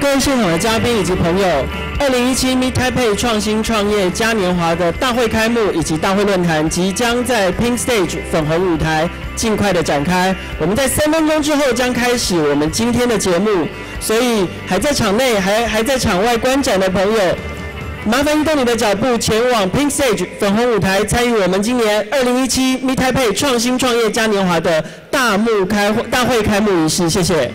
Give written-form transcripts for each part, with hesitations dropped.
各位现场的嘉宾以及朋友，2017 Meet Taipei 创新创业嘉年华的大会开幕以及大会论坛即将在 Pink Stage 粉红舞台尽快的展开。我们在3分钟之后将开始我们今天的节目，所以还在场内还在场外观展的朋友，麻烦移动你的脚步前往 Pink Stage 粉红舞台，参与我们今年2017 Meet Taipei 创新创业嘉年华的大会开幕仪式。谢谢。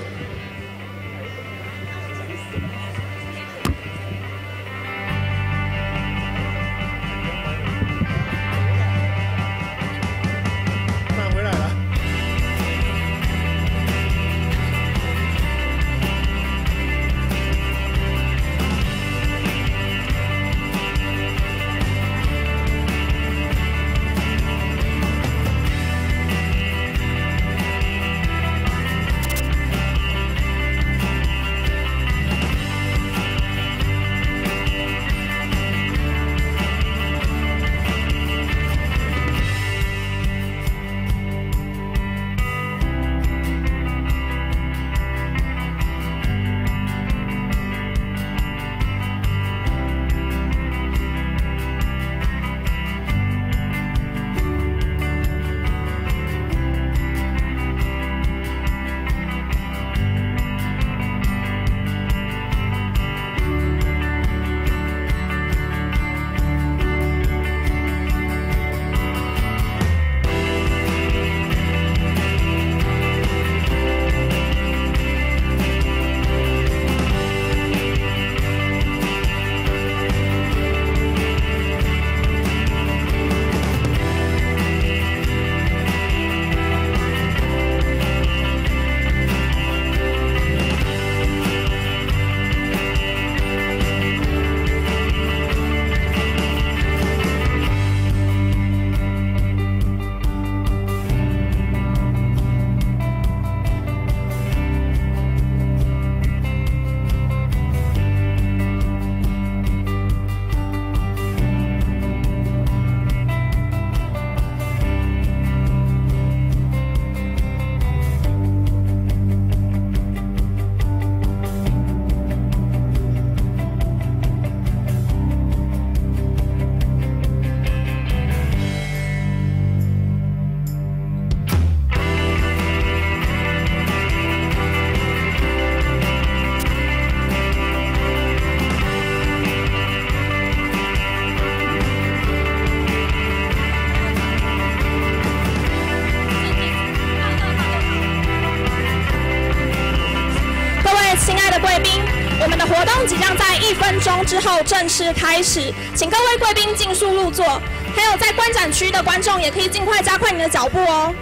我们的活动即将在1分钟之后正式开始，请各位贵宾尽速入座，还有在观展区的观众也可以尽快加快你的脚步哦。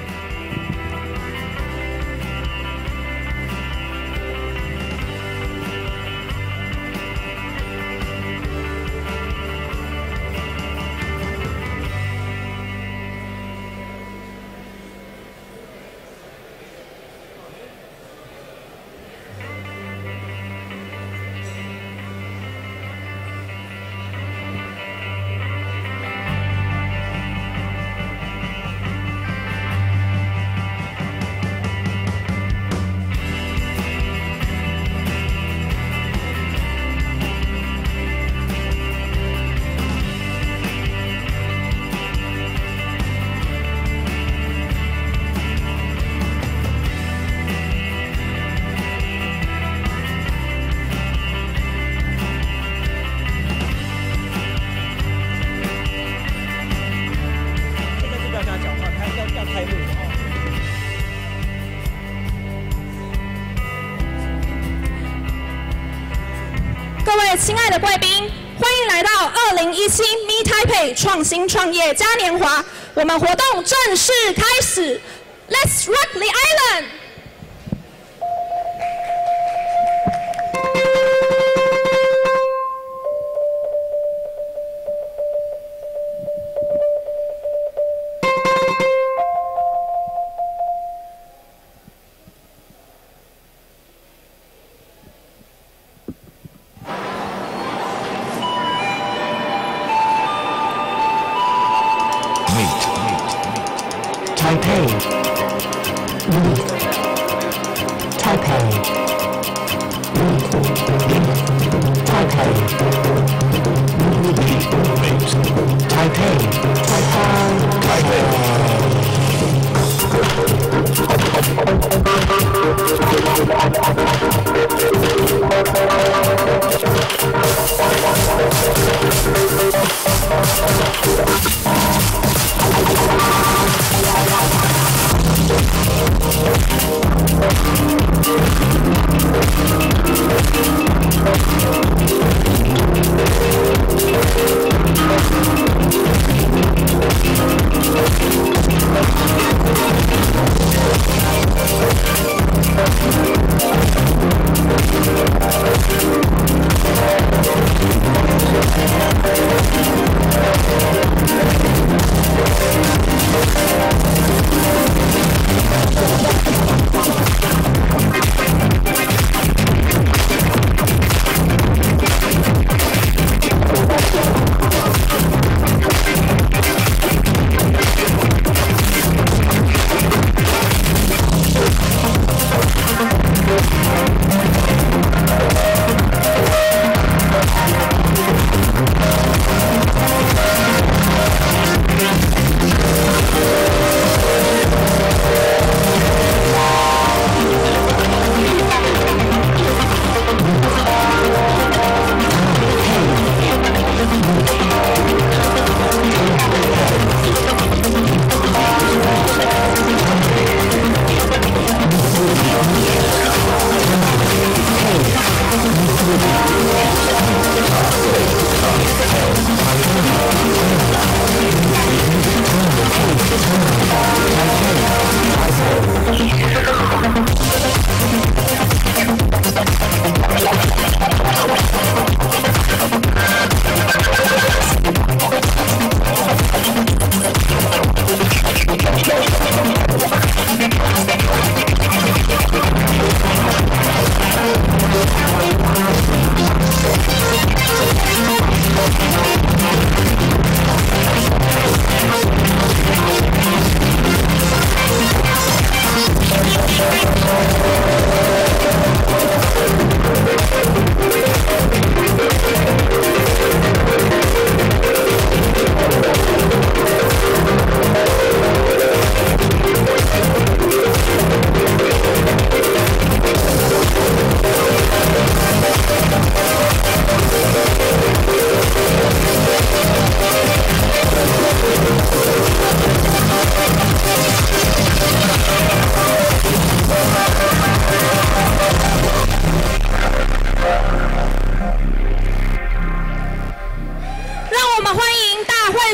各位亲爱的贵宾，欢迎来到2017 Meet Taipei 创新创业嘉年华，我们活动正式开始 ，Let's rock the island！Taipei.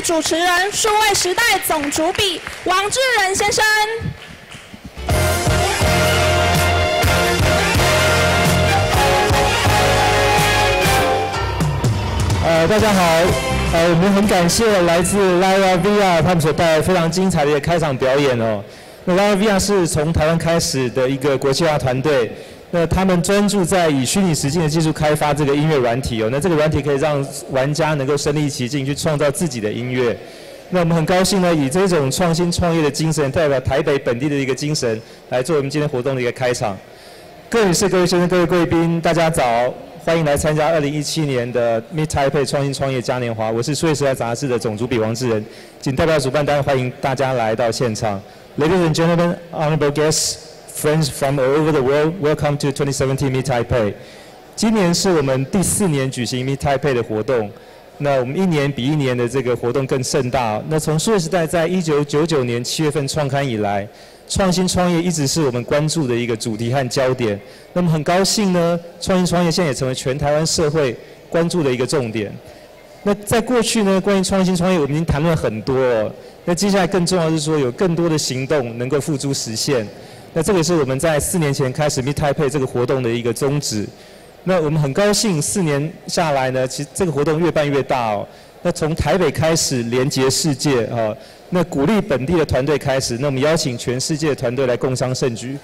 主持人、数位时代总主笔王志仁先生。大家好，我们很感谢来自 LiveVR 他们所带来非常精彩的一个开场表演哦。那 LiveVR 是从台湾开始的一个国际化团队，那他们专注在以虚拟实境的技术开发这个音乐软体哦。那这个软体可以让玩家能够身临其境去创造自己的音乐。那我们很高兴呢，以这种创新创业的精神，代表台北本地的一个精神，来做我们今天活动的一个开场。各位女士、各位先生、各位贵宾，大家早。欢迎来参加2017年的 Meet Taipei 创新创业嘉年华。我是数位时代杂志的总主笔王志仁，仅代表主办单位欢迎大家来到现场。Ladies and gentlemen, honorable guests, friends from all over the world, welcome to 2017 Meet Taipei. 今年是我们第4年举行 Meet Taipei 的活动。那我们一年比一年的这个活动更盛大。那从数位时代在1999年7月份创刊以来，创新创业一直是我们关注的一个主题和焦点。那么很高兴呢，创新创业现在也成为全台湾社会关注的一个重点。那在过去呢，关于创新创业我们已经谈论很多哦。那接下来更重要的是说，有更多的行动能够付诸实现。那这个是我们在4年前开始 Meet Taipei 这个活动的一个宗旨。那我们很高兴4年下来呢，其实这个活动越办越大哦。那从台北开始连结世界哦，那鼓励本地的团队开始，那我们邀请全世界的团队来共襄盛举。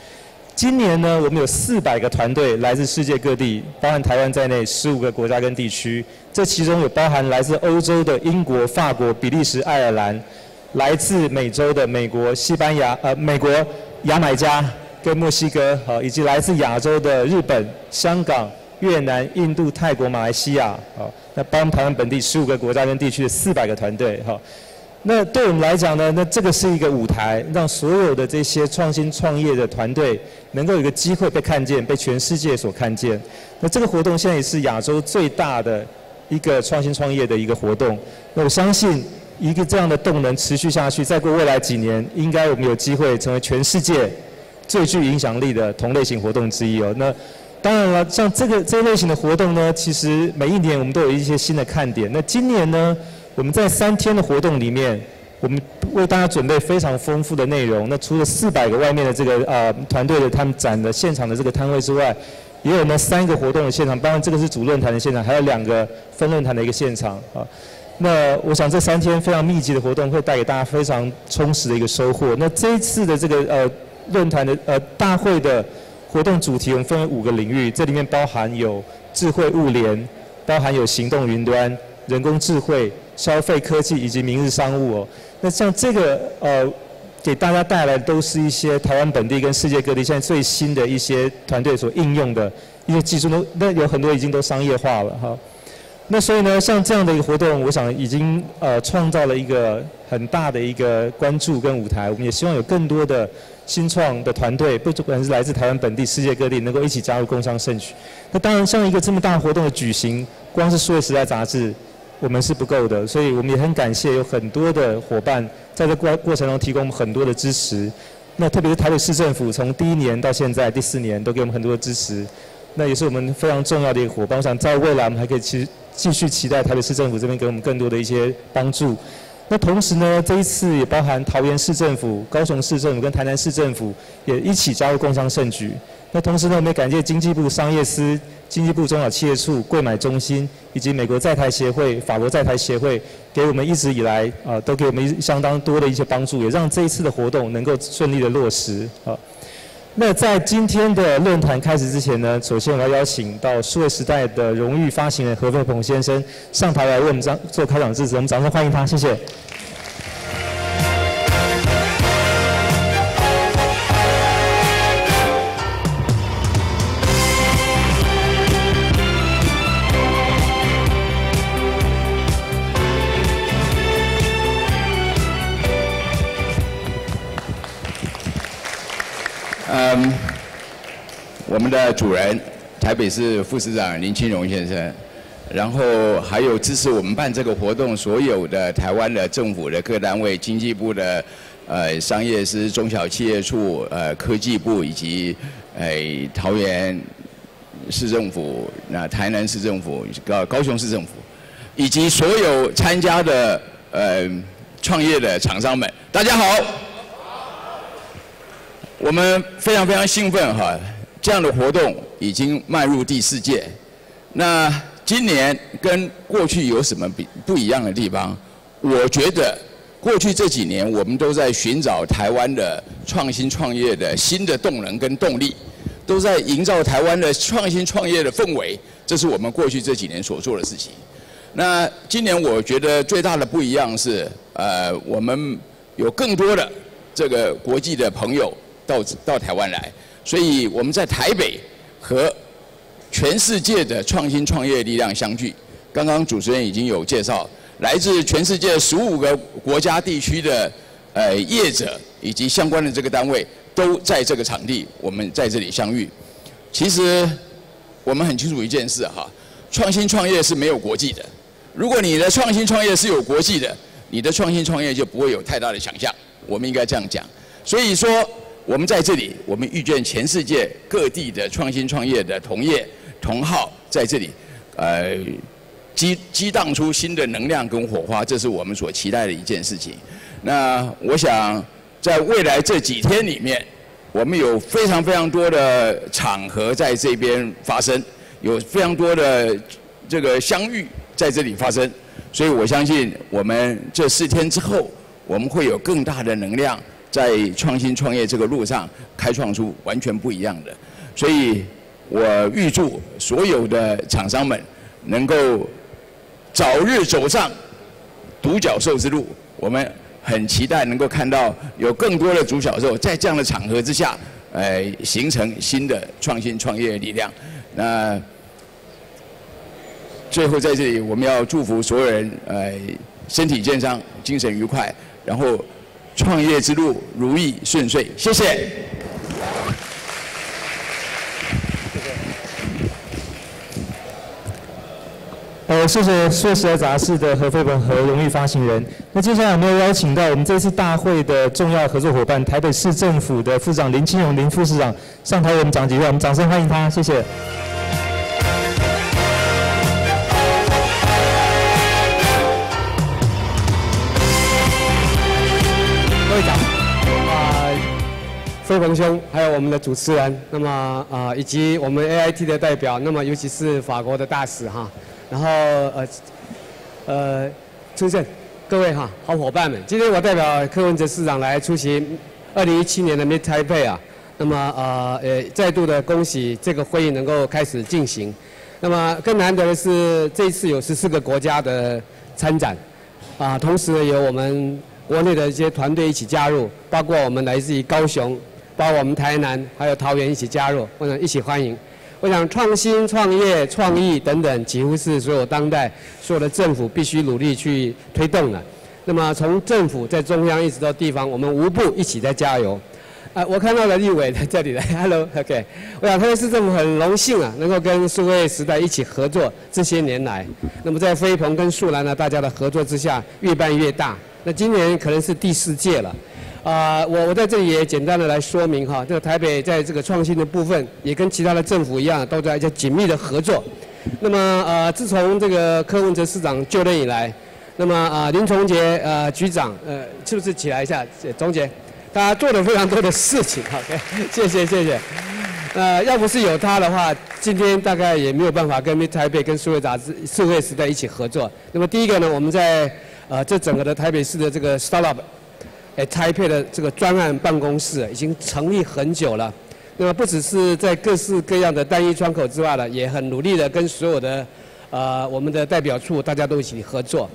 今年呢，我们有400个团队来自世界各地，包含台湾在内15个国家跟地区。这其中有包含来自欧洲的英国、法国、比利时、爱尔兰，来自美洲的美国、西班牙、美国、牙买加跟墨西哥，以及来自亚洲的日本、香港、越南、印度、泰国、马来西亚，那包含台湾本地15个国家跟地区的400个团队，那对我们来讲呢，那这个是一个舞台，让所有的这些创新创业的团队能够有一个机会被看见，被全世界所看见。那这个活动现在也是亚洲最大的一个创新创业的一个活动。那我相信一个这样的动能持续下去，再过未来几年，应该我们有机会成为全世界最具影响力的同类型活动之一哦。那当然了，像这类型的活动呢，其实每一年我们都有一些新的看点。那今年呢，我们在3天的活动里面，我们为大家准备非常丰富的内容。那除了400个外面的这个团队的他们展的现场的这个摊位之外，也有呢3个活动的现场，当然这个是主论坛的现场，还有2个分论坛的一个现场啊。那我想这3天非常密集的活动会带给大家非常充实的一个收获。那这一次的这个论坛的大会的活动主题，我们分为5个领域，这里面包含有智慧物联，包含有行动云端、人工智慧、消费科技以及明日商务哦。那像这个给大家带来的都是一些台湾本地跟世界各地现在最新的一些团队所应用的一些技术，那有很多已经都商业化了哈。那所以呢，像这样的一个活动，我想已经创造了一个很大的一个关注跟舞台。我们也希望有更多的新创的团队，不管是来自台湾本地、世界各地，能够一起加入共襄盛举。那当然，像一个这么大的活动的举行，光是数位时代杂志，我们是不够的，所以我们也很感谢有很多的伙伴在这过程中提供很多的支持。那特别是台北市政府，从第1年到现在第4年，都给我们很多的支持。那也是我们非常重要的一个伙伴。我想在未来，我们还可以继续期待台北市政府这边给我们更多的一些帮助。那同时呢，这一次也包含桃园市政府、高雄市政府跟台南市政府也一起加入共襄盛举。那同时呢，我们也感谢经济部商业司、经济部中小企业处、柜买中心以及美国在台协会、法国在台协会，给我们一直以来都给我们相当多的一些帮助，也让这一次的活动能够顺利的落实那在今天的论坛开始之前呢，首先我要邀请到数位时代的荣誉发行人何飞鹏先生上台来为我们做开场致辞，我们掌声欢迎他，谢谢。我们的主人，台北市副市长林清荣先生，然后还有支持我们办这个活动所有的台湾的政府的各单位，经济部的商业司、中小企业处、科技部以及桃园市政府、台南市政府、高雄市政府，以及所有参加的创业的厂商们，大家好。我们非常非常兴奋哈，这样的活动已经迈入第4届。那今年跟过去有什么不一样的地方？我觉得过去这几年我们都在寻找台湾的创新创业的新的动能跟动力，都在营造台湾的创新创业的氛围，这是我们过去这几年所做的事情。那今年我觉得最大的不一样是，我们有更多的这个国际的朋友到台湾来，所以我们在台北和全世界的创新创业力量相聚。刚刚主持人已经有介绍，来自全世界15个国家地区的业者以及相关的这个单位都在这个场地，我们在这里相遇。其实我们很清楚一件事哈，创新创业是没有国际的。如果你的创新创业是有国际的，你的创新创业就不会有太大的想象。我们应该这样讲。所以说，我们在这里，我们遇见全世界各地的创新创业的同业同好在这里，激荡出新的能量跟火花，这是我们所期待的一件事情。那我想，在未来这几天里面，我们有非常非常多的场合在这边发生，有非常多的这个相遇在这里发生，所以我相信我们这4天之后，我们会有更大的能量在创新创业这个路上开创出完全不一样的。所以我预祝所有的厂商们能够早日走上独角兽之路。我们很期待能够看到有更多的独角兽在这样的场合之下，形成新的创新创业力量。那最后在这里，我们要祝福所有人，身体健康，精神愉快，然后创业之路如意顺遂。谢谢。谢谢硕时代杂志的何飞鹏和荣誉发行人。那接下来我们要邀请到我们这次大会的重要合作伙伴，台北市政府的副市长林清荣林副市长上台为我们讲几句话，我们掌声欢迎他，谢谢。各位长，飞鹏兄，还有我们的主持人，那么以及我们 AIT 的代表，那么尤其是法国的大使哈。然后出现各位哈好伙伴们，今天我代表柯文哲市长来出席2017年的 Meet Taipei 啊，那么再度的恭喜这个会议能够开始进行。那么更难得的是这一次有14个国家的参展，同时呢有我们国内的一些团队一起加入，包括我们来自于高雄，包括我们台南还有桃园一起加入，我想一起欢迎。我想创新、创业、创意等等，几乎是所有当代所有的政府必须努力去推动的。那么从政府在中央一直到地方，我们无不一起在加油。我看到了立委在这里来 ，Hello，OK。我想台北市政府很荣幸啊，能够跟数位时代一起合作这些年来。那么在飞鹏跟树兰呢，大家的合作之下，越办越大。那今年可能是第4届了。我在这里也简单的来说明哈，这个台北在这个创新的部分，也跟其他的政府一样，都在一些紧密的合作。那么自从这个柯文哲市长就任以来，那么林崇杰局长是不是起来一下？崇杰，他做了非常多的事情 ，OK， 谢谢。要不是有他的话，今天大概也没有办法跟 Meet Taipei 跟数位时代一起合作。那么第一个呢，我们在这整个的台北市的这个 startup。台北的这个专案办公室已经成立很久了，那么不只是在各式各样的单一窗口之外呢，也很努力的跟所有的我们的代表处大家都一起合作。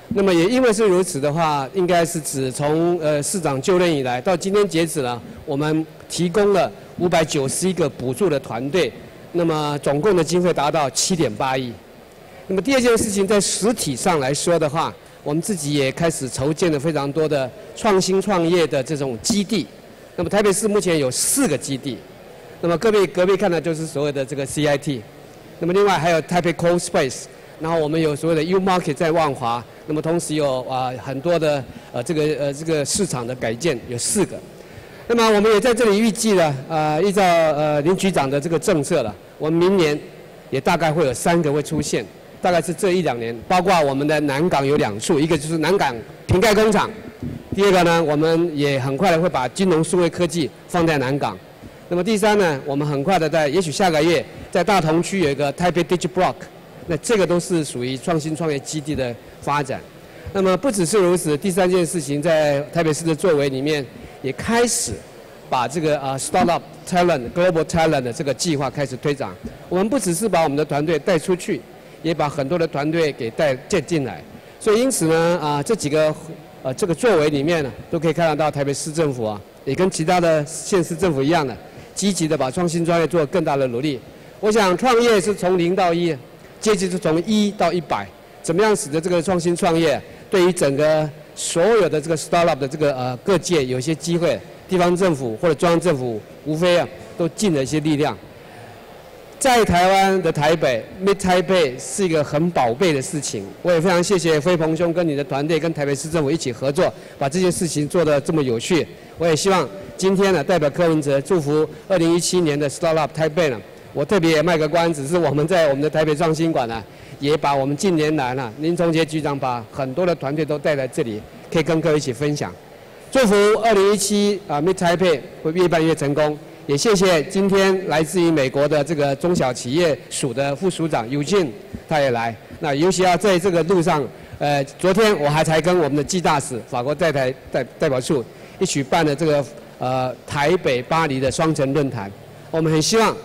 那么也因为是如此的话，应该是指从市长就任以来到今天截止呢，我们提供了591个补助的团队，那么总共的经费达到7.8亿。那么第二件事情，在实体上来说的话，我们自己也开始筹建了非常多的创新创业的这种基地。那么台北市目前有4个基地，那么隔壁看的就是所谓的这个 CIT， 那么另外还有台北 Cold Space， 然后我们有所谓的 U Market 在万华，那么同时有很多的这个市场的改建有4个。那么我们也在这里预计了依照林局长的这个政策了，我们明年也大概会有3个会出现。大概是这1、2年，包括我们的南港有2处，一个就是南港瓶盖工厂，第二个呢，我们也很快的会把金融数位科技放在南港。那么第三呢，我们很快的也许下个月在大同区有一个 Taipei Digi Block， 那这个都是属于创新创业基地的发展。那么不只是如此，第3件事情在台北市的作为里面，也开始把这个Startup Talent、Global Talent 的这个计划开始推展。我们不只是把我们的团队带出去，也把很多的团队给接进来。所以因此呢，这几个这个作为里面呢，都可以看得到台北市政府啊，也跟其他的县市政府一样的，积极的把创新专业做更大的努力。我想创业是从0到1，阶级是从1到100，怎么样使得这个创新创业对于整个所有的这个 startup 的这个各界有一些机会，地方政府或者中央政府无非都尽了一些力量。在台湾的台北 Mid Taipei 是一个很宝贝的事情，我也非常谢谢飞鹏兄跟你的团队跟台北市政府一起合作，把这件事情做得这么有趣。我也希望今天呢，代表柯文哲祝福2017年的 Startup Taipei 呢，我特别也卖个关子，是我们在我们的台北创新馆呢，也把我们近年来呢，林崇杰局长把很多的团队都带来这里，可以跟各位一起分享。祝福2017Mid Taipei 会越办越成功。也谢谢今天来自于美国的这个中小企业署的副署长 Eugene， 他也来。那尤其要在这个路上，昨天我还才跟我们的季大使法国代表处一起办了这个台北巴黎的双城论坛。我们很希望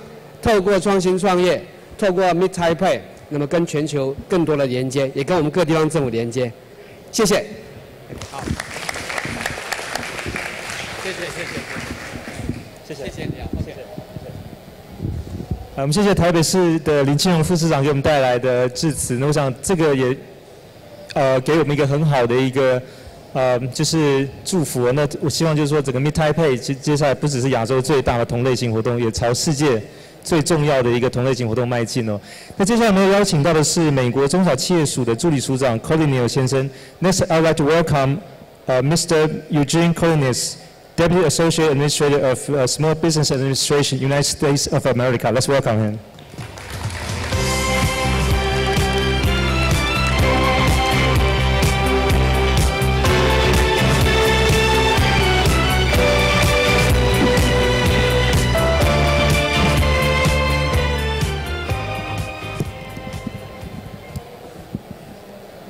透过创新创业，透过 Mid Taipei， 那么跟全球更多的连接，也跟我们各地方政府连接。谢谢。好。谢谢你啊，谢谢。我们谢谢台北市的林清荣副市长给我们带来的致辞。那我想这个也给我们一个很好的一个就是祝福。那我希望就是说整个 Mid Taipei 接下来不只是亚洲最大的同类型活动，也朝世界最重要的一个同类型活动迈进哦。那接下来我们邀请到的是美国中小企业署的助理署长 Colinius 先生。Next, I'd like to welcome Mr. Eugene Colinius，Deputy Associate Administrator of Small Business Administration, United States of America. Let's welcome him.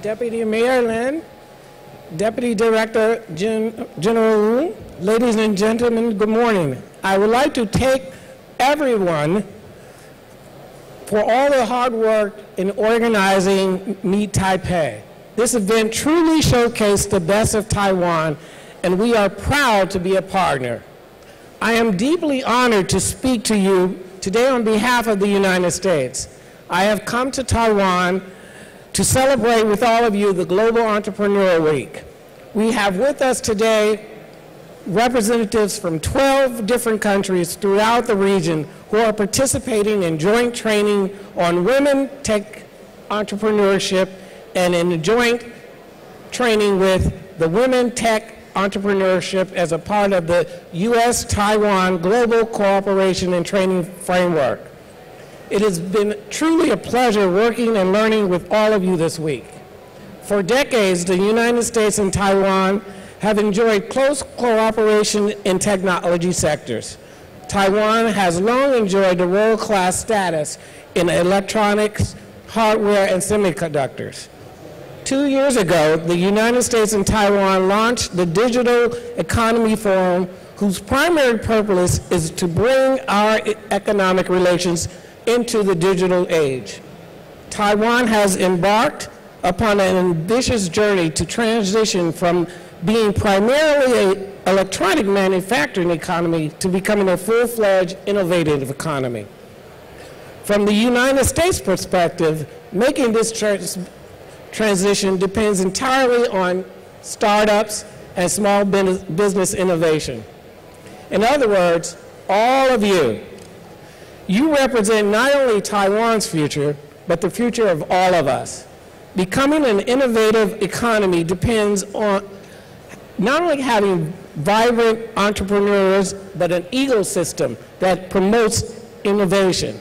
Deputy Mayor Lin, Deputy Director General Wu, ladies and gentlemen, good morning. I would like to thank everyone for all the hard work in organizing Meet Taipei. This event truly showcased the best of Taiwan, and we are proud to be a partner. I am deeply honored to speak to you today on behalf of the United States. I have come to Taiwan to celebrate with all of you the Global Entrepreneur Week. We have with us today representatives from 12 different countries throughout the region who are participating in joint training on women tech entrepreneurship and in joint training with the Women Tech Entrepreneurship as a part of the U.S.-Taiwan Global Cooperation and Training Framework. It has been truly a pleasure working and learning with all of you this week. For decades, the United States and Taiwan have enjoyed close cooperation in technology sectors. Taiwan has long enjoyed the world-class status in electronics, hardware, and semiconductors. 2 years ago, the United States and Taiwan launched the Digital Economy Forum, whose primary purpose is to bring our economic relations into the digital age. Taiwan has embarked upon an ambitious journey to transition from being primarily an electronic manufacturing economy to becoming a full-fledged innovative economy. From the United States perspective, making this transition depends entirely on startups and small business innovation. In other words, all of you represent not only Taiwan's future, but the future of all of us. Becoming an innovative economy depends on not only having vibrant entrepreneurs, but an ecosystem that promotes innovation.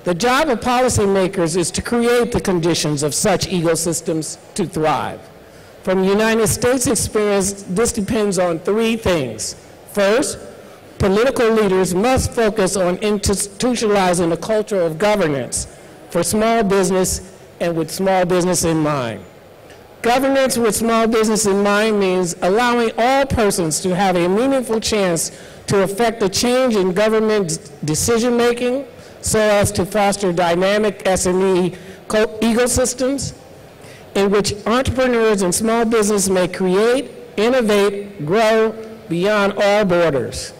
The job of policymakers is to create the conditions of such ecosystems to thrive. From United States experience, this depends on three things. First, political leaders must focus on institutionalizing a culture of governance for small business and with small business in mind. Governance with small business in mind means allowing all persons to have a meaningful chance to affect the change in government decision-making so as to foster dynamic SME ecosystems in which entrepreneurs and small business may create, innovate, grow beyond all borders.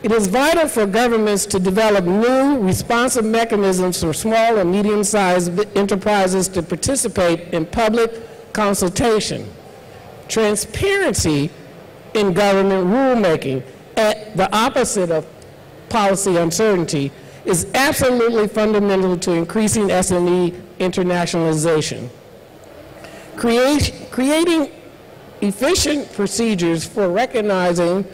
It is vital for governments to develop new, responsive mechanisms for small and medium-sized enterprises to participate in public consultation. Transparency in government rulemaking, at the opposite of policy uncertainty, is absolutely fundamental to increasing SME internationalization. Creating efficient procedures for recognizing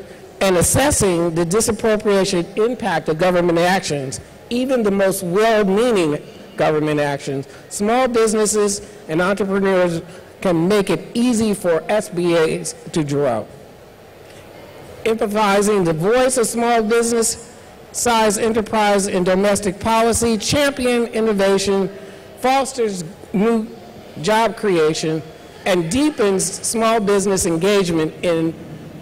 and assessing the disproportionate impact of government actions, even the most well-meaning government actions, small businesses and entrepreneurs can make it easy for SBAs to grow. Empathizing the voice of small business, size enterprise in domestic policy, champion innovation, fosters new job creation, and deepens small business engagement in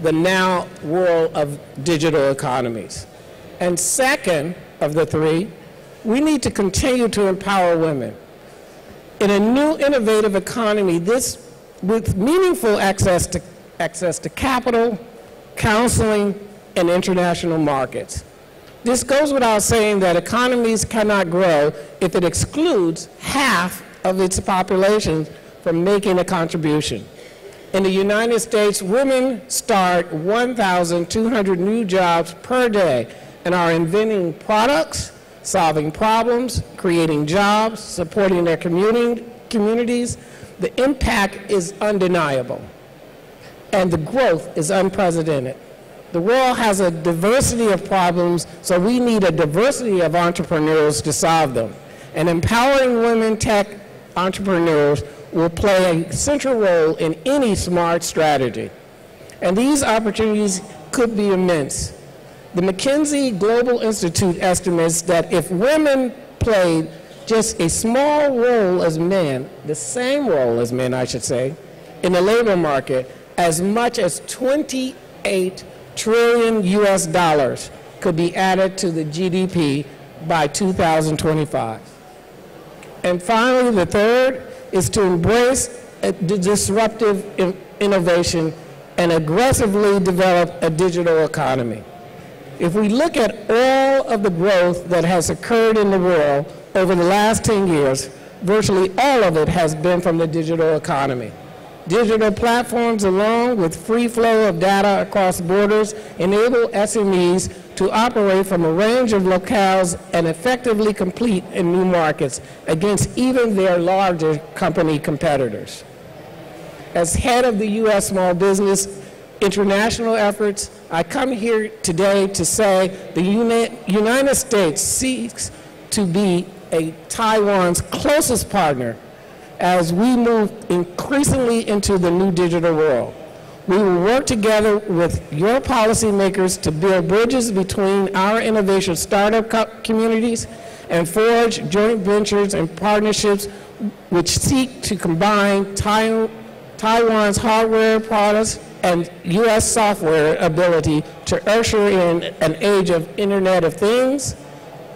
the now world of digital economies. And second of the three, we need to continue to empower women. In a new innovative economy, this with meaningful access to capital, counseling, and international markets. This goes without saying that economies cannot grow if it excludes half of its population from making a contribution. In the United States, women start 1,200 new jobs per day and are inventing products, solving problems, creating jobs, supporting their communities. The impact is undeniable, and the growth is unprecedented. The world has a diversity of problems, so we need a diversity of entrepreneurs to solve them. And empowering women tech entrepreneurs will play a central role in any smart strategy. And these opportunities could be immense. The McKinsey Global Institute estimates that if women played just a small role as men, the same role as men, I should say, in the labor market, as much as 28 trillion US dollars could be added to the GDP by 2025. And finally, the third is to embrace the disruptive innovation and aggressively develop a digital economy. If we look at all of the growth that has occurred in the world over the last 10 years, virtually all of it has been from the digital economy. Digital platforms, along with free flow of data across borders, enable SMEs to operate from a range of locales and effectively compete in new markets against even their larger company competitors. As head of the U.S. Small Business International efforts, I come here today to say the United States seeks to be Taiwan's closest partner as we move increasingly into the new digital world. We will work together with your policymakers to build bridges between our innovation startup communities and forge joint ventures and partnerships which seek to combine Taiwan's hardware products and U.S. software ability to usher in an age of Internet of Things,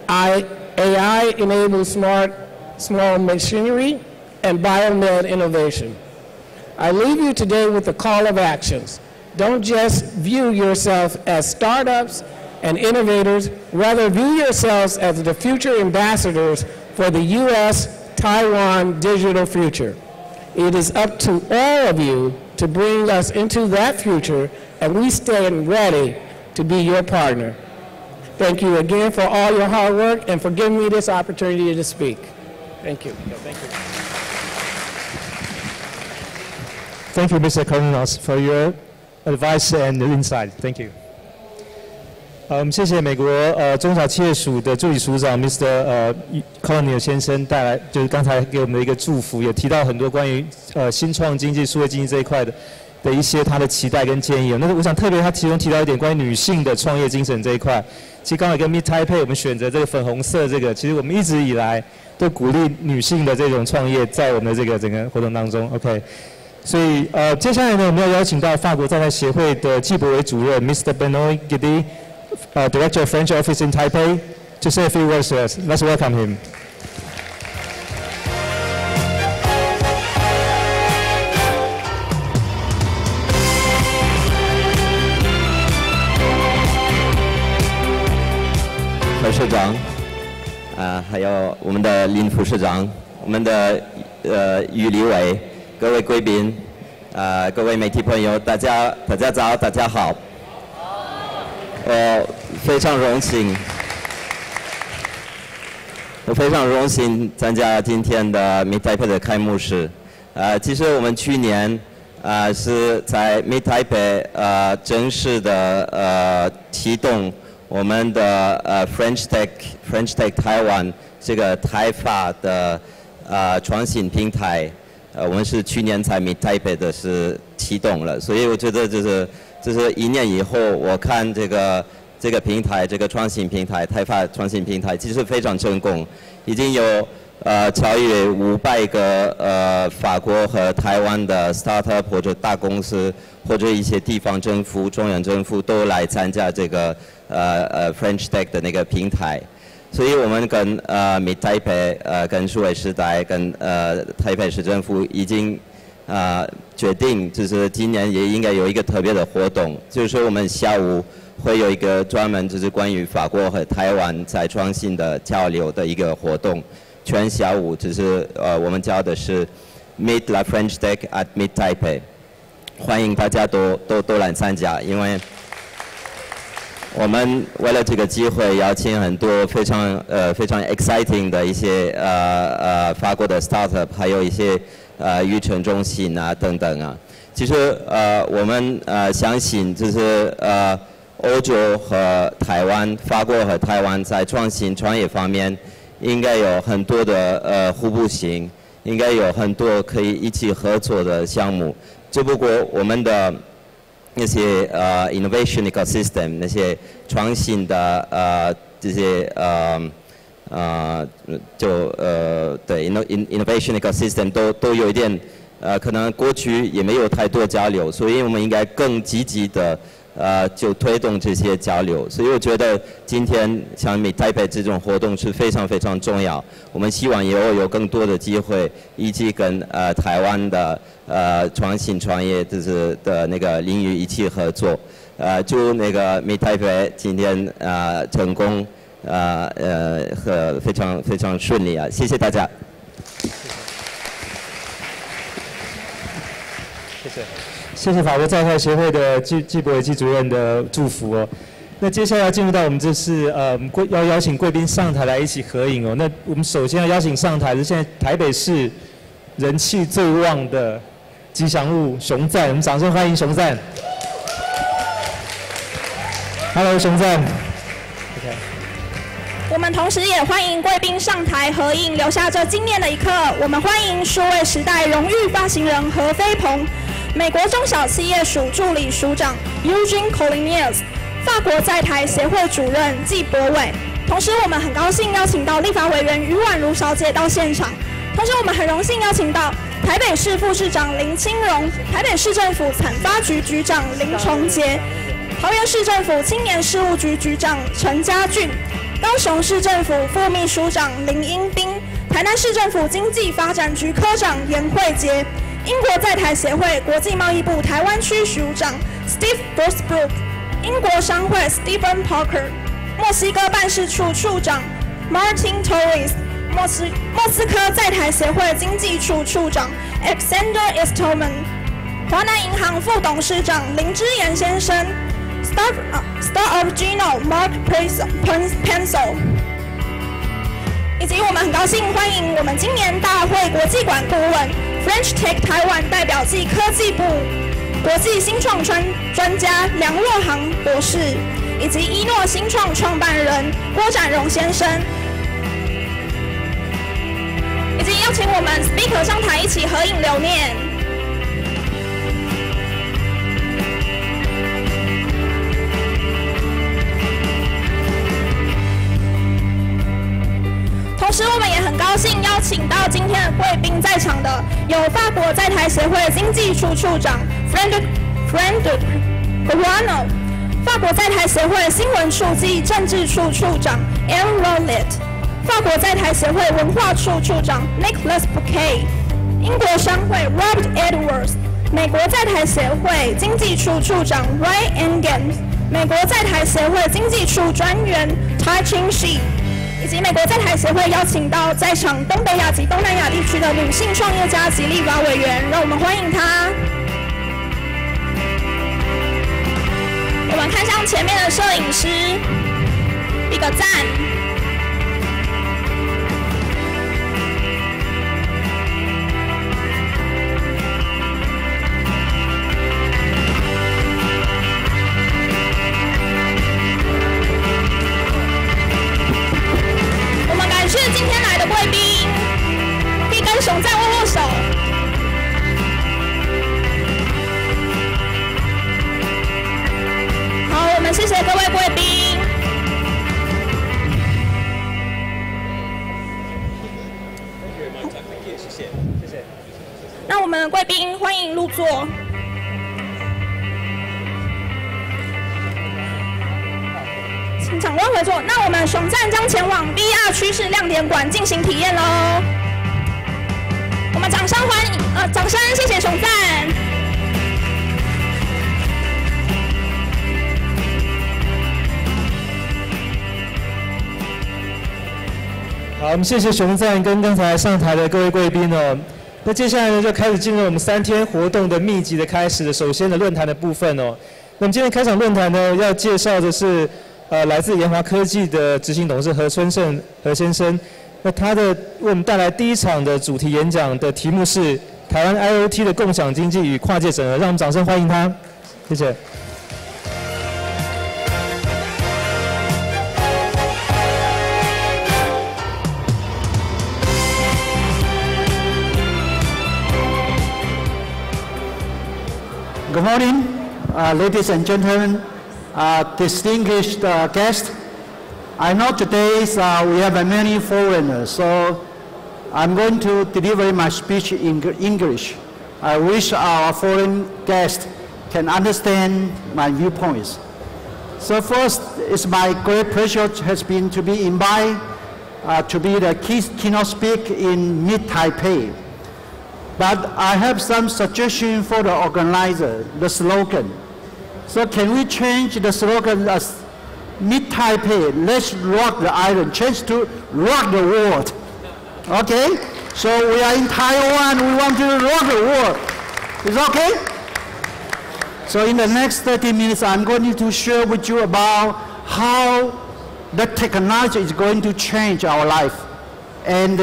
AI-enabled small machinery, and biomed innovation. I leave you today with a call of actions. Don't just view yourself as startups and innovators, rather view yourselves as the future ambassadors for the U.S.-Taiwan digital future. It is up to all of you to bring us into that future, and we stand ready to be your partner. Thank you again for all your hard work and for giving me this opportunity to speak. Thank you. Thank you. Thank you, Mr. Coronas, for your advice and insight. Thank you. 我们谢谢美国中小企业署的助理署长 Mr. Colonial 先生带来，就是刚才给我们的一个祝福，也提到很多关于新创经济、数位经济这一块的一些他的期待跟建议。那我想特别他其中提到一点关于女性的创业精神这一块，其实刚才跟 Meet Taipei 我们选择这个粉红色这个，其实我们一直以来都鼓励女性的这种创业在我们的这个整个活动当中 ，OK。所以接下来呢，我们要邀请到法国在台协会的纪博委主任 Mr. Benoit Guidi。Director of French Office in Taipei, to say a few words to us. Let's welcome him. 何市长，还有我们的林副市长，我们的于立伟，各位贵宾，各位媒体朋友，大家早，大家好。我非常荣幸参加今天的 Meet Taipei 的开幕式。其实我们去年是在 Meet Taipei 正式的启动我们的French Tech 台湾这个台法的创新平台。我们是去年才 Meet Taipei 的是启动了，所以我觉得就是1年以后，我看这个平台，这个创新平台，台法创新平台，其实非常成功，已经有超越500个法国和台湾的 startup 或者大公司或者一些地方政府、中央政府都来参加这个French Tech 的那个平台。所以我们跟Meet Taipei 跟数位时代跟台北市政府已经决定，就是今年也应该有一个特别的活动，就是说我们下午会有一个专门就是关于法国和台湾在创新的交流的一个活动，全下午就是我们叫的是 Meet la French Tech at Meet Taipei， 欢迎大家都来参加，因为我们为了这个机会邀请很多非常 exciting 的一些法国的 startup， 还有一些育成中心啊等等啊。其实我们相信就是欧洲和台湾、法国和台湾在创新创业方面应该有很多的互补性，应该有很多可以一起合作的项目。只不过我们的那些innovation ecosystem 那些创新的这些对 innovation ecosystem 都有一点可能过去也没有太多交流，所以我们应该更积极的就推动这些交流。所以我觉得今天像Meet Taipei这种活动是非常非常重要。我们希望以后有更多的机会一起跟台湾的创新创业就是的那个领域一起合作。祝那个Meet Taipei今天成功和非常非常顺利啊！谢谢大家。谢谢。谢谢法国在台协会的纪博委纪主任的祝福哦。那接下来要进入到我们这是要邀请贵宾上台来一起合影哦。那我们首先要邀请上台是现在台北市人气最旺的吉祥物熊赞，我们掌声欢迎熊赞。Hello， 熊赞。OK。我们同时也欢迎贵宾上台合影，留下这惊艳的一刻。我们欢迎数位时代荣誉发行人何飞鹏。美国中小企业署助理署长 Eugene Colonial， 法国在台协会主任纪博伟。同时，我们很高兴邀请到立法委员于婉如小姐到现场。同时，我们很荣幸邀请到台北市副市长林清荣、台北市政府产发局局长林崇杰、桃园市政府青年事务局局长陈家俊、高雄市政府副秘书长林英斌、台南市政府经济发展局科长严慧杰。英国在台协会国际贸易部台湾区署长 Steve Brooksbrook， 英国商会 Stephen Parker， 墨西哥办事处处长 Martin Torres， 莫斯科在台协会经济处处长 Alexander Estoman， 华南银行副董事长林之言先生 Star of Gino Mark Pencil， 以及我们很高兴欢迎我们今年大会国际馆顾问。French Tech 台湾代表暨科技部国际新创专家梁若航博士，以及一诺新创创办人郭展荣先生，以及邀请我们 speaker 上台一起合影留念。同时，我们也很高兴邀请到今天的贵宾在场的有法国在台协会经济处处长 Frédéric Guano， 法国在台协会新闻处及政治处处长 Anne Rollet， 法国在台协会文化处处长 Nicolas Bouquet， 英国商会 Robert Edwards， 美国在台协会经济处处长 Ray Engen， 美国在台协会经济处专员 Tai Ching Shi。以及美国在台协会邀请到在场东北亚及东南亚地区的女性创业家及立法委员，让我们欢迎她。我们看向前面的摄影师，比个赞。感谢今天来的贵宾，可以跟熊赞握握手。好，我们谢谢各位贵宾。谢谢。那我们的贵宾欢迎入座。请长官回座。那我们熊赞将前往 VR 趋势亮点馆进行体验喽。我们掌声欢迎，掌声谢谢熊赞。好，我们谢谢熊赞跟刚才上台的各位贵宾哦。那接下来呢，就开始进入我们3天活动的密集的开始。首先的论坛的部分哦。那么今天开场论坛呢，要介绍的是来自研华科技的执行董事何春盛何先生。那他为我们带来第一场的主题演讲的题目是台湾 IoT 的共享经济与跨界整合，让我们掌声欢迎他，谢谢。Good morning, ladies and gentlemen, distinguished guests. I know today we have many foreigners, so I'm going to deliver my speech in English. I wish our foreign guests can understand my viewpoints. So first, it's my great pleasure has been to be invited to be the keynote speaker in Mid-Taipei. But I have some suggestion for the organizer, the slogan. So can we change the slogan as Mid-Taipei, let's rock the island, change to rock the world. Okay? So we are in Taiwan, we want to rock the world. Is okay? So in the next 30 minutes, I'm going to share with you about how the technology is going to change our life and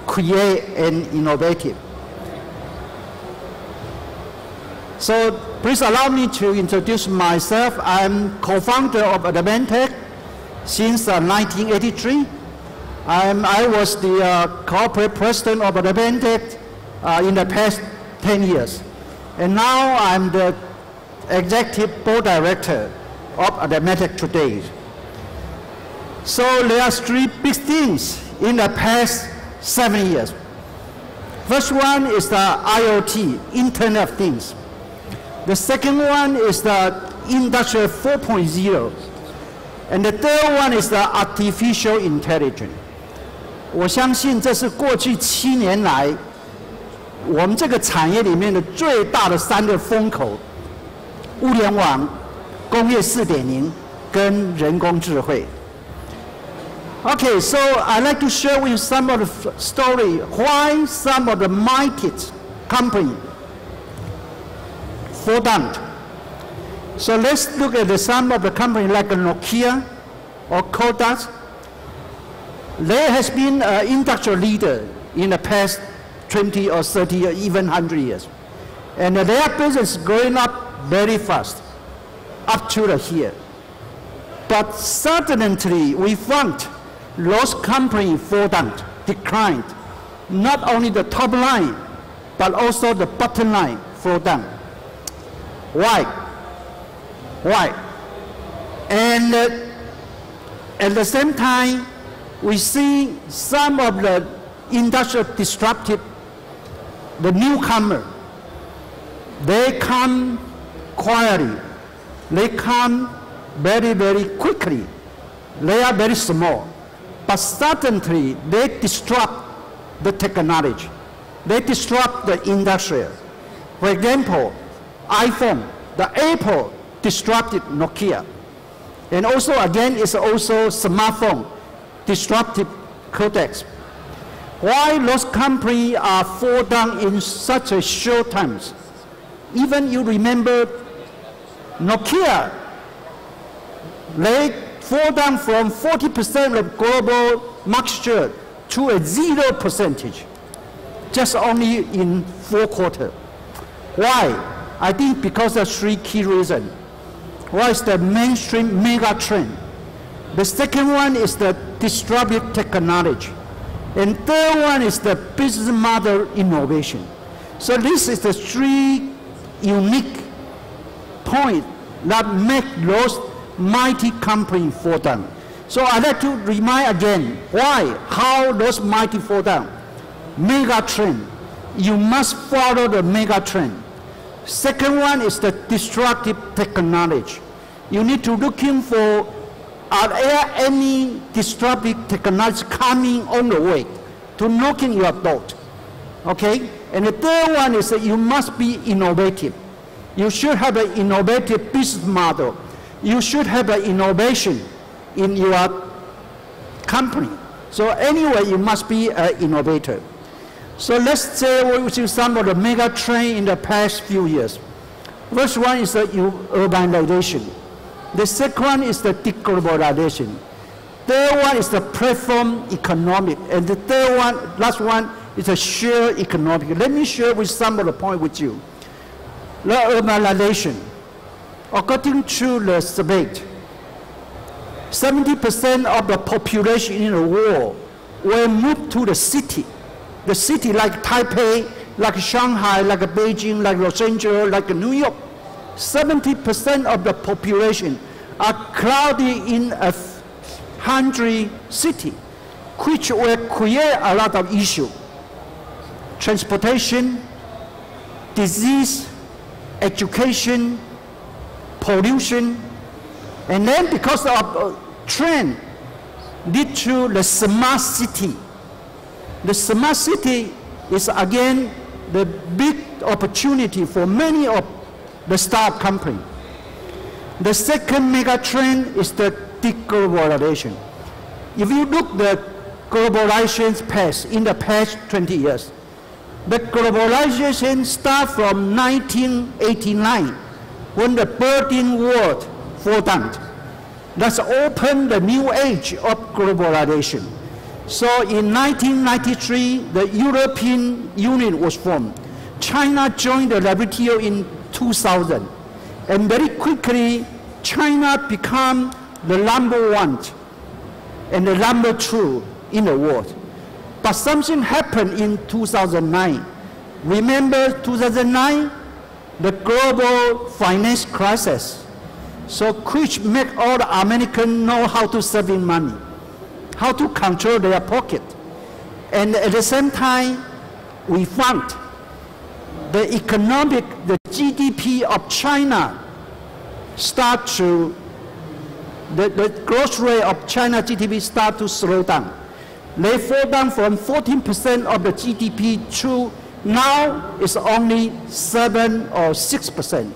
create and innovative. So please allow me to introduce myself. I'm co-founder of Advantech since 1983. I was the corporate president of Advantech in the past 10 years. And now I'm the executive board director of Advantech today. So there are 3 big things in the past 7 years. First one is the IoT, Internet of Things. The second one is the Industry 4.0. And the third one is the Artificial Intelligence. 我相信这是过去7年来我们这个产业里面的最大的3个风口：物联网、工业4.0跟人工智慧。Okay, so I'd like to share with you some of the story why some of the market company fall down. So let's look at some of the company like Nokia or Kodak. They has been an industrial leader in the past 20 or 30 or even 100 years. And their business is growing up very fast. up to here. But suddenly we found those companies fall down, declined. Not only the top line, but also the bottom line fall down. Why? Why? And at the same time, we see some of the industrial disruptive, the newcomer, they come quietly. They come very, very quickly. They are very small. But suddenly, they disrupt the technology. They disrupt the industry. For example, iPhone, the Apple disrupted Nokia. And also, again, it's also smartphone, disruptive codecs. Why those companies are fall down in such a short times? Even you remember Nokia, they fall down from 40% of global market share to a 0%, just only in 4 quarters. Why? I think because of 3 key reasons. One is the mainstream mega trend. The second one is the disruptive technology. And third one is the business model innovation. So this is the 3 unique points that make those mighty companies fall down. So I'd like to remind again why, how those mighty fall down. Mega trend. You must follow the mega trend. Second one is the disruptive technology. You need to look in for, are there any disruptive technology coming on the way to knocking your door? Okay? And the third one is that you must be innovative. You should have an innovative business model. You should have an innovation in your company. So anyway, you must be an innovator. So let's say we see some of the mega trends in the past few years. First one is the urbanization. The second one is the deglobalization. Third one is the platform economic. And the third one, last one, is the shared economic. Let me share with some of the points with you. The urbanization. According to the survey, 70% of the population in the world will move to the city. The city like Taipei, like Shanghai, like Beijing, like Los Angeles, like New York. 70% of the population are crowded in a 100 city, which will create a lot of issues. Transportation, disease, education, pollution, and then because of trend, lead to the smart city. The smart city is again the big opportunity for many of the startup companies. The second mega trend is the deglobalization. If you look the globalization path in the past 20 years, the globalization starts from 1989 when the Berlin Wall fell down. That's opened the new age of globalization. So in 1993, the European Union was formed. China joined the WTO in 2000. And very quickly, China became the #1 and the #2 in the world. But something happened in 2009. Remember 2009? The global finance crisis. So which make all the Americans know how to save money, how to control their pocket. And at the same time, we found the GDP of China start to, the growth rate of China GDP start to slow down. They fall down from 14% of the GDP to now it's only 7 or 6%.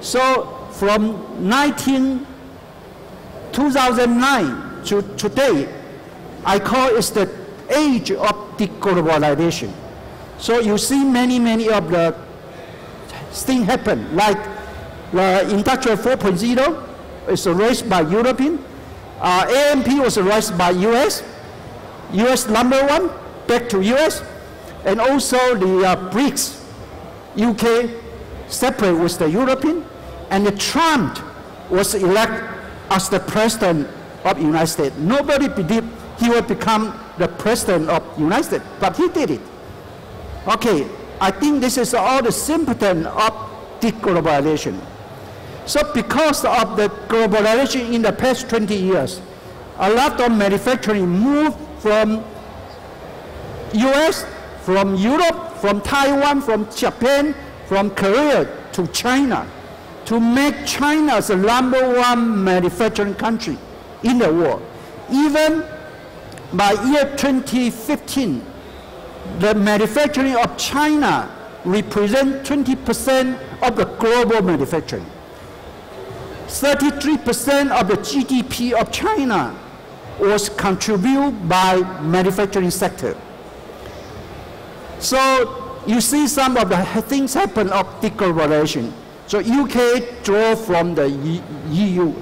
So from 2009 to today, I call it the age of deglobalization. So you see many of the things happen, like the Industrial 4.0 is raised by European, AMP was raised by US #1, back to US, and also the BRICS, UK separate with the European, and the Trump was elected as the president of the United States. Nobody believed he would become the president of the United States, but he did it. Okay, I think this is all the symptom of deglobalization. So because of the globalization in the past 20 years, a lot of manufacturing moved from US, from Europe, from Taiwan, from Japan, from Korea to China, to make China the #1 manufacturing country in the world. Even by year 2015, the manufacturing of China represents 20% of the global manufacturing. 33% of the GDP of China was contributed by manufacturing sector. So you see some of the things happen of deglobalization. So UK draw from the EU,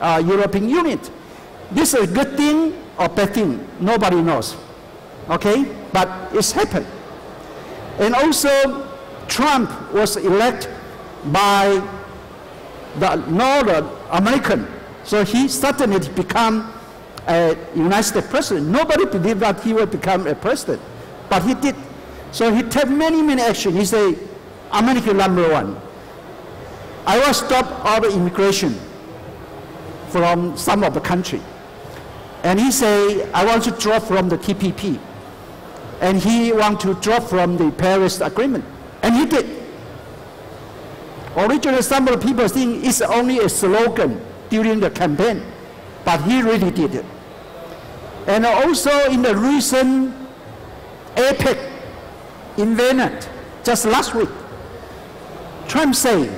European Union. This is a good thing or bad thing, nobody knows. Okay, but it's happened. And also, Trump was elected by the Northern American, so he suddenly became a United States president. Nobody believed that he would become a president, but he did. So he took many actions. He said, American #1. I will stop all the immigration from some of the country. And he said, I want to drop from the TPP. And he wants to drop from the Paris Agreement. And he did. Originally, some of the people think it's only a slogan during the campaign, but he really did it. And also in the recent APEC in Vienna, just last week, Trump said,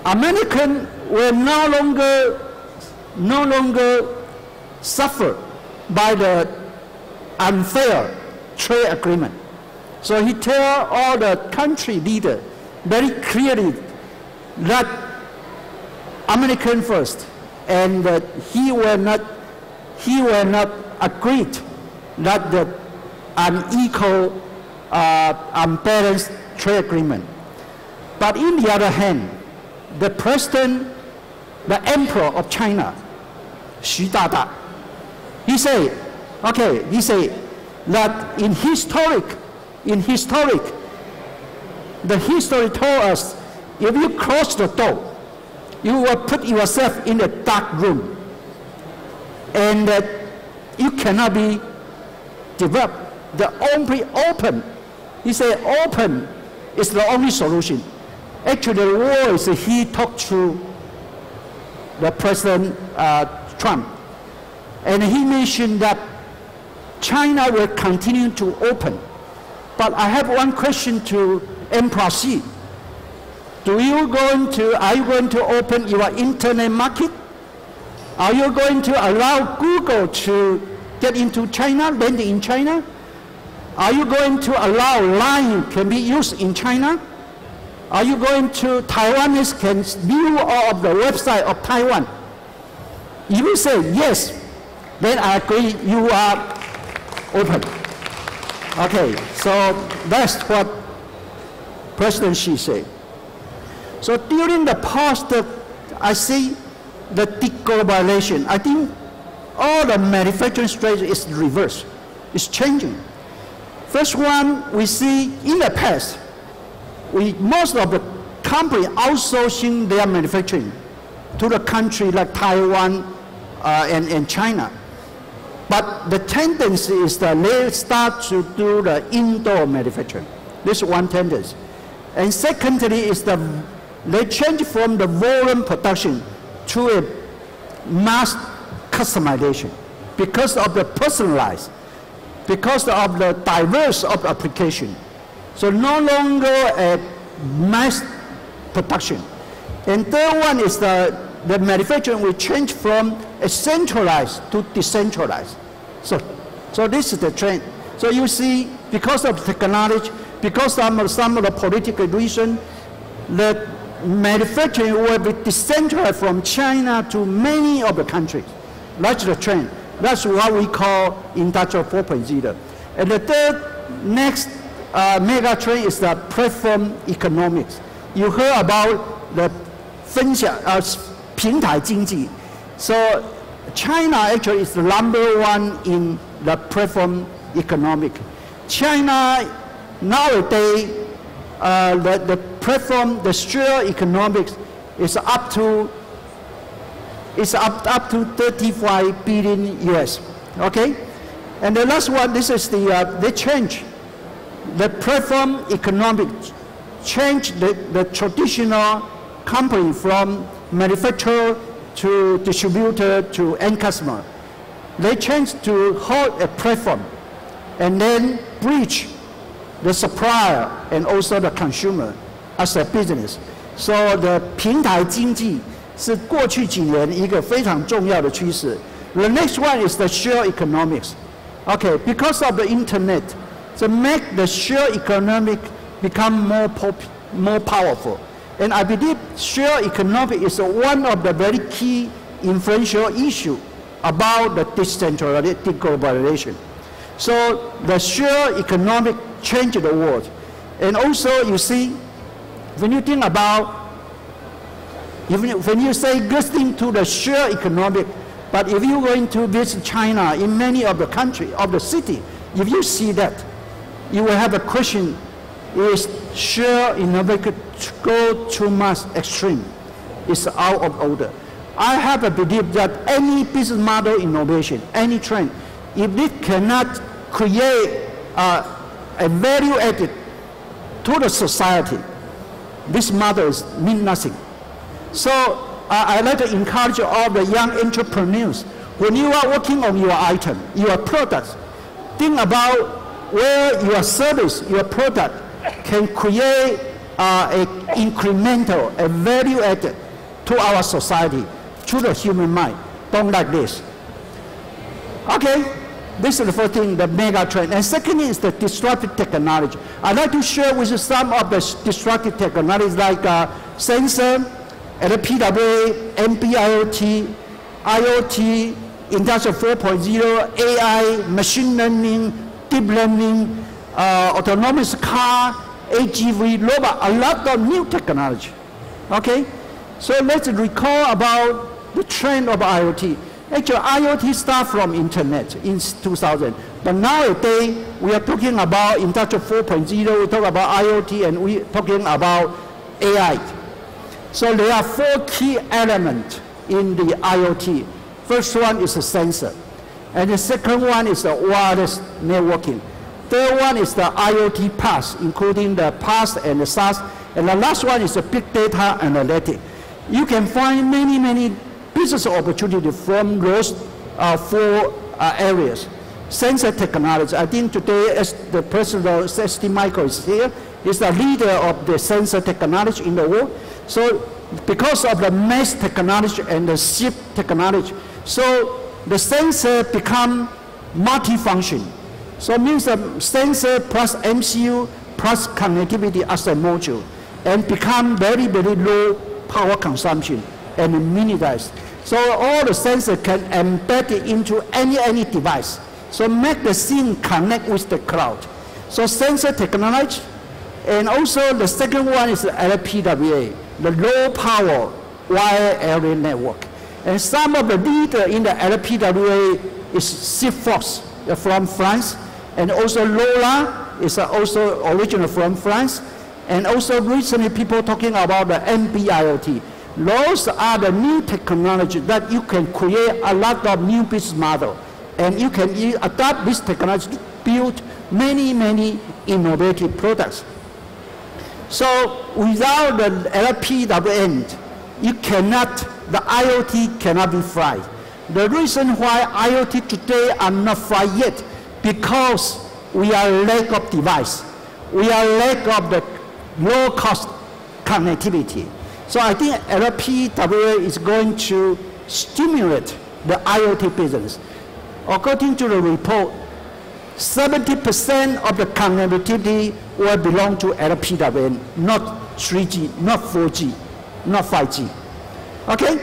Americans will no longer suffer by the unfair trade agreement. So he tells all the country leaders very clearly that American first, and that he will not agree that the unequal, unbalanced trade agreement. But on the other hand, the president, the emperor of China, Xu Dada, he said that in historic, the history told us, if you close the door, you will put yourself in a dark room, and that you cannot be developed. The only open, he said, open is the only solution. Actually, the war is he talked to the President Trump, and he mentioned that China will continue to open. But I have one question to Emperor Xi. Are you going to open your internet market? Are you going to allow Google to get into China, land in China? Are you going to allow Line can be used in China? Are you going to Taiwanese can view all of the website of Taiwan? If you say yes, then I agree you are open. Okay, so that's what President Xi said. So during the past, I see the deglobalization. I think all the manufacturing strategy is reversed. It's changing. First one, we see in the past, most of the companies outsourcing their manufacturing to the country like Taiwan and China. But the tendency is that they start to do the indoor manufacturing. This is one tendency. And secondly is they change from the volume production to a mass customization because of the personalized, because of the diverse of application. So no longer a mass production. And third one is the manufacturing will change from a centralized to decentralized. So this is the trend. So you see, because of technology, because of some of the political reason, the manufacturing will be decentralized from China to many of the countries. That's the trend. That's what we call Industrial 4.0. And the third next mega trend is the platform economics. You heard about the 分享平台经济。So China actually is the #1 in the platform economic. China nowadays the platform, the share economics is up to 35 billion US. Okay, and the last one, this is they change the platform economics, change the traditional company from manufacturer to distributor to end customer. They change to hold a platform and then bridge the supplier and also the consumer as a business. So the 平台经济是过去几年一个非常重要的趋势。The next one is the share economics. Okay, because of the internet, to make the share economic become more powerful. And I believe share economic is one of the very key influential issue about the decentralized globalization. So the share economic changed the world. And also you see, when you think about, when you say listening to the share economic, but if you're going to visit China in many of the country, of the city, if you see that, you will have a question, is share economic go too much extreme? It's out of order. I have a belief that any business model innovation, any trend, if it cannot create a value added to the society, this model means nothing. So I'd like to encourage all the young entrepreneurs, when you are working on your item, your products, think about where your service, your product can create an incremental, a value added to our society, to the human mind. Don't like this. Okay, this is the first thing, the mega trend. And second is the disruptive technology. I'd like to share with you some of the disruptive technologies like sensor, LPWA, NB-IoT, IoT, Industry 4.0, AI, machine learning, deep learning, autonomous car, AGV, robot, a lot of new technology. Okay? So let's recall about the trend of IoT. Actually, IoT started from internet in 2000. But nowadays, we are talking about Industry 4.0, we talk about IoT, and we're talking about AI. So there are 4 key elements in the IoT. First one is the sensor. And the second one is the wireless networking. Third one is the IoT PaaS, including the PaaS and the SaaS. And the last one is the big data analytics. You can find many business opportunities from those 4 areas. Sensor technology. I think today, as the president of ST Micro is here, is the leader of the sensor technology in the world. So because of the mesh technology and the chip technology, so the sensor become multifunction. So it means the sensor plus MCU plus connectivity as a module and become very low power consumption and miniaturized. So all the sensor can embed it into any device. So make the scene connect with the cloud. So sensor technology, and also the second one is the LPWA, the low power wire area network. And some of the leader in the LPWA is Sigfox from France, and also LoRa is also original from France, and also recently people talking about the NB-IoT. Those are the new technology that you can create a lot of new business model, and you can adapt this technology to build many innovative products. So without the LPWN, the IoT cannot be fried. The reason why IoT today are not fried yet, because we are lack of device. We are lack of the low cost connectivity. So I think LPWA is going to stimulate the IoT business. According to the report, 70% of the connectivity will belong to LPWAN, not 3G, not 4G, not 5G. Okay?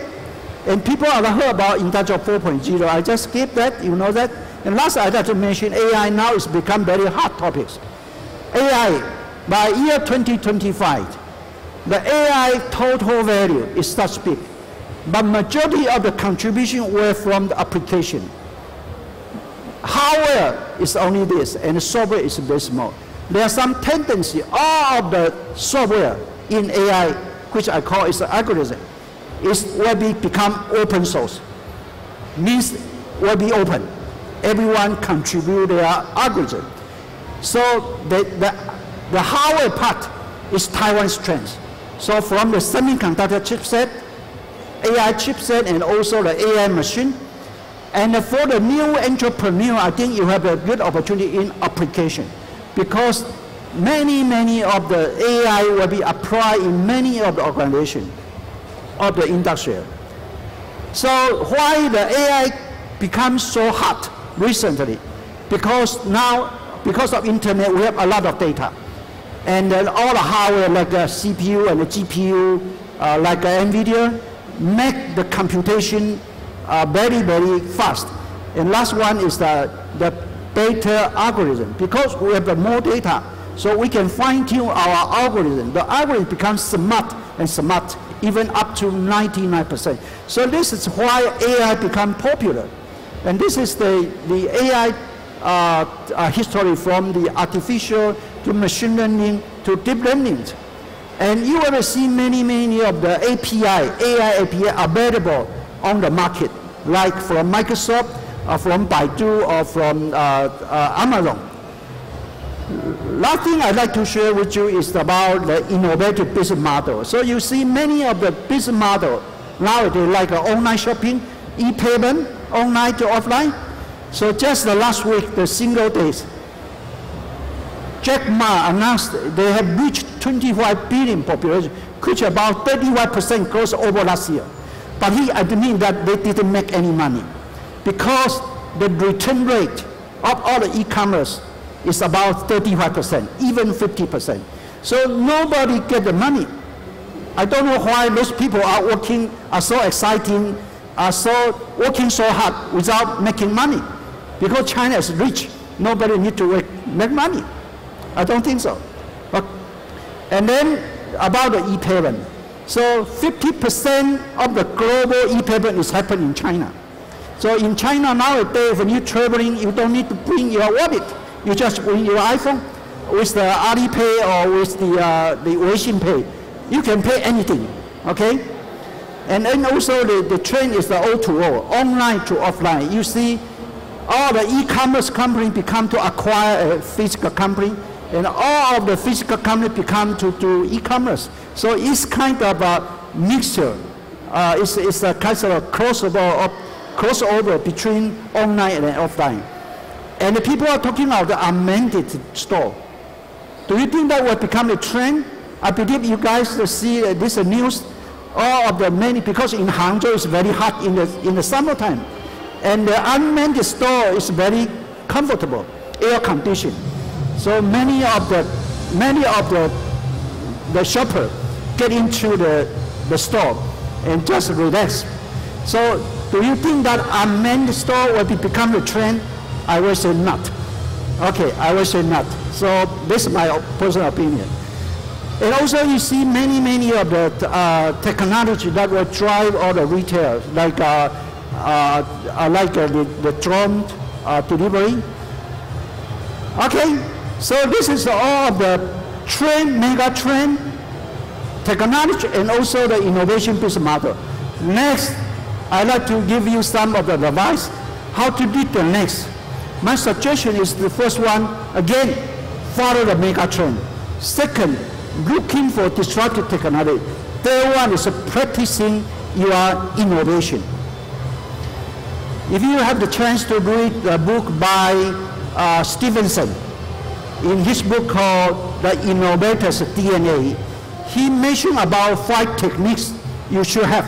And people have heard about Industry 4.0. I just skip that, you know that. And last I'd like to mention AI now has become very hot topics. AI, by year 2025, the AI total value is such big, but majority of the contribution were from the application. Hardware is only this, and the software is very small. There are some tendency, all of the software in AI, which I call is the algorithm, will become open source. Means will be open. Everyone contribute their algorithm. So the hardware part is Taiwan's strength. So from the semiconductor chipset, AI chipset, and also the AI machine. And for the new entrepreneur, I think you have a good opportunity in application, because many of the AI will be applied in many of the organizations of the industry. So why the AI becomes so hot recently? Because now, because of internet, we have a lot of data. And all the hardware like the CPU and the GPU, like NVIDIA, make the computation very fast. And last one is the data algorithm. Because we have more data, so we can fine-tune our algorithm. The algorithm becomes smart and smart, even up to 99%. So this is why AI become popular. And this is the AI history from the artificial to machine learning to deep learning. And you will see many of the AI API available on the market, like from Microsoft, from Baidu, or from Amazon. Last thing I'd like to share with you is about the innovative business model. So you see many of the business model nowadays, like online shopping, e-payment, online to offline. So just the last week, the single days, Jack Ma announced they have reached 25 billion population, which about 31% growth over last year. But he admitted that they didn't make any money because the return rate of all the e-commerce is about 35%, even 50%. So nobody get the money. I don't know why those people are so exciting, working so hard without making money. Because China is rich, nobody need to make money. I don't think so. And then about the e-payment. So 50% of the global e-payment is happening in China. So in China nowadays, when you're traveling, you don't need to bring your wallet. You just bring your iPhone with the Alipay or with the Weixin Pay. You can pay anything, okay? And then also the trend is the O2O, online to offline. You see all the e-commerce company become to acquire a physical company, and all of the physical company become to do e-commerce. So it's kind of a mixture. It's a kind of a crossover between online and offline. And the people are talking about the unmanned store. Do you think that will become a trend? I believe you guys see this news, all of the many, because in Hangzhou it's very hot in the summertime. And the unmanned store is very comfortable, air conditioned. So many of the shopper get into the store and just relax. So do you think that unmanned store will become a trend? I will say not. Okay, I will say not. So this is my personal opinion. And also you see many of the technology that will drive all the retail, like the drone delivery. Okay, so this is all of the trend, mega trend, technology, and also the innovation business model. Next, I'd like to give you some of the advice how to do the next. My suggestion is the first one, again, follow the mega trend. Second, looking for disruptive technology. Third one is practicing your innovation. If you have the chance to read the book by Stevenson, in his book called The Innovator's DNA, he mentioned about 5 techniques you should have: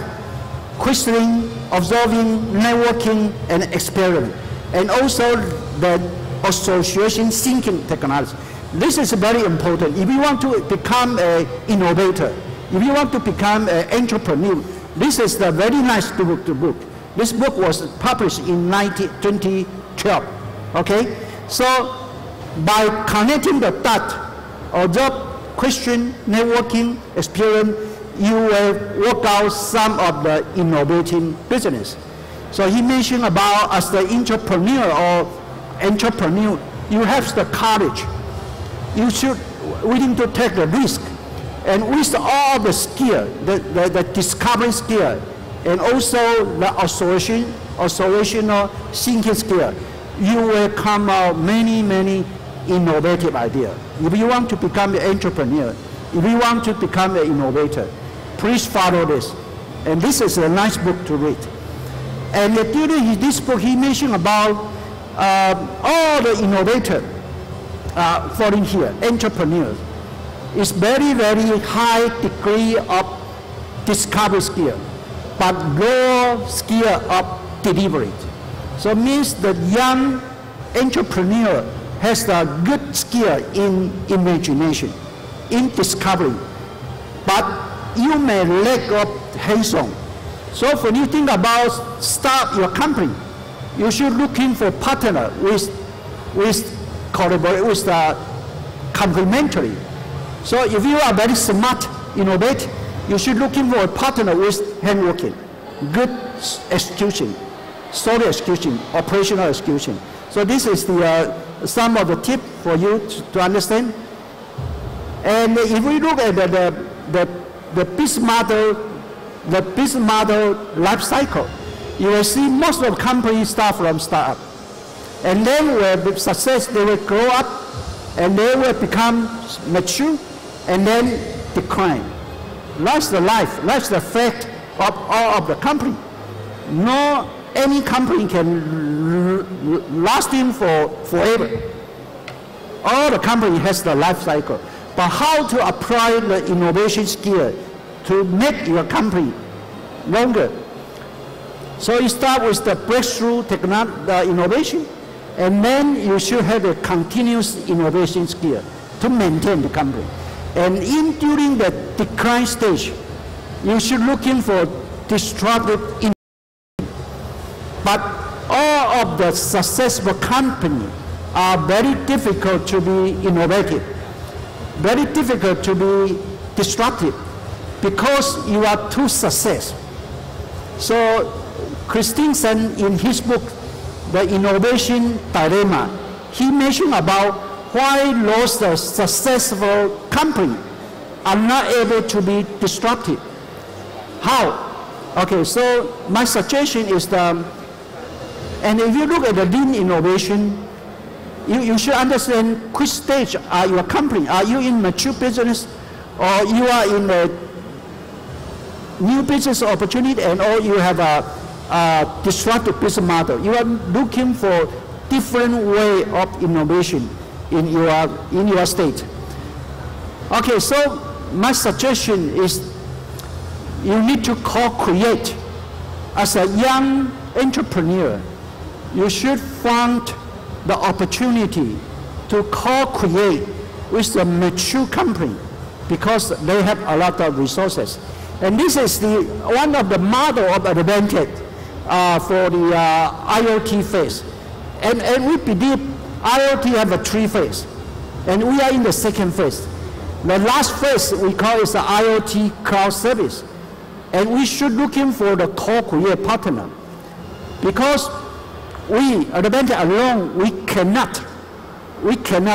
questioning, observing, networking, and experiment. And also the association thinking technology. This is very important. If you want to become an innovator, if you want to become an entrepreneur, this is the very nice book. This book was published in 2012, okay? So by connecting the dots, Christian networking experience, you will work out some of the innovating business. So he mentioned about as the entrepreneur, you have the courage. You should willing to take the risk. And with all the skill, the discovery skill, and also the observational thinking skill, you will come out many innovative ideas. If you want to become an entrepreneur, if you want to become an innovator, please follow this. And this is a nice book to read. And during this book, he mentioned about all the innovators falling here, entrepreneurs. It's very high degree of discovery skill, but low skill of delivery. So it means the young entrepreneur has a good skill in imagination, in discovery, but you may lack of hands-on. So when you think about start your company, you should looking for partner with complementary. So if you are very smart, innovative, you should looking for a partner with handworking, good execution, solid execution, operational execution. So this is the some of the tips for you to understand. And if we look at the business model life cycle, you will see most of the companies start from startup. And then with success, they will grow up, and they will become mature, and then decline. That's the life, that's the fact of all of the company. No any company can last in forever. All the company has the life cycle. But how to apply the innovation skill to make your company longer? So you start with the breakthrough innovation, and then you should have a continuous innovation skill to maintain the company. And during the decline stage, you should looking for disruptive innovation. But all of the successful companies are very difficult to be innovative, very difficult to be disruptive, because you are too successful. So Christensen, in his book, The Innovation Dilemma, he mentioned about why those successful companies are not able to be disruptive. How? Okay, so my suggestion is and if you look at the lean innovation, you should understand which stage are your company. Are you in mature business, or you are in a new business opportunity, and or you have a disruptive business model? You are looking for different way of innovation in your state. Okay, so my suggestion is you need to co-create. As a young entrepreneur, you should find the opportunity to co-create with a mature company, because they have a lot of resources. And this is one of the model of advantage for the IoT phase. And we believe IoT have a 3 phase, and we are in the 2nd phase. The last phase we call is the IoT cloud service. And we should looking for the co-create partner, because we, Advantage alone, we cannot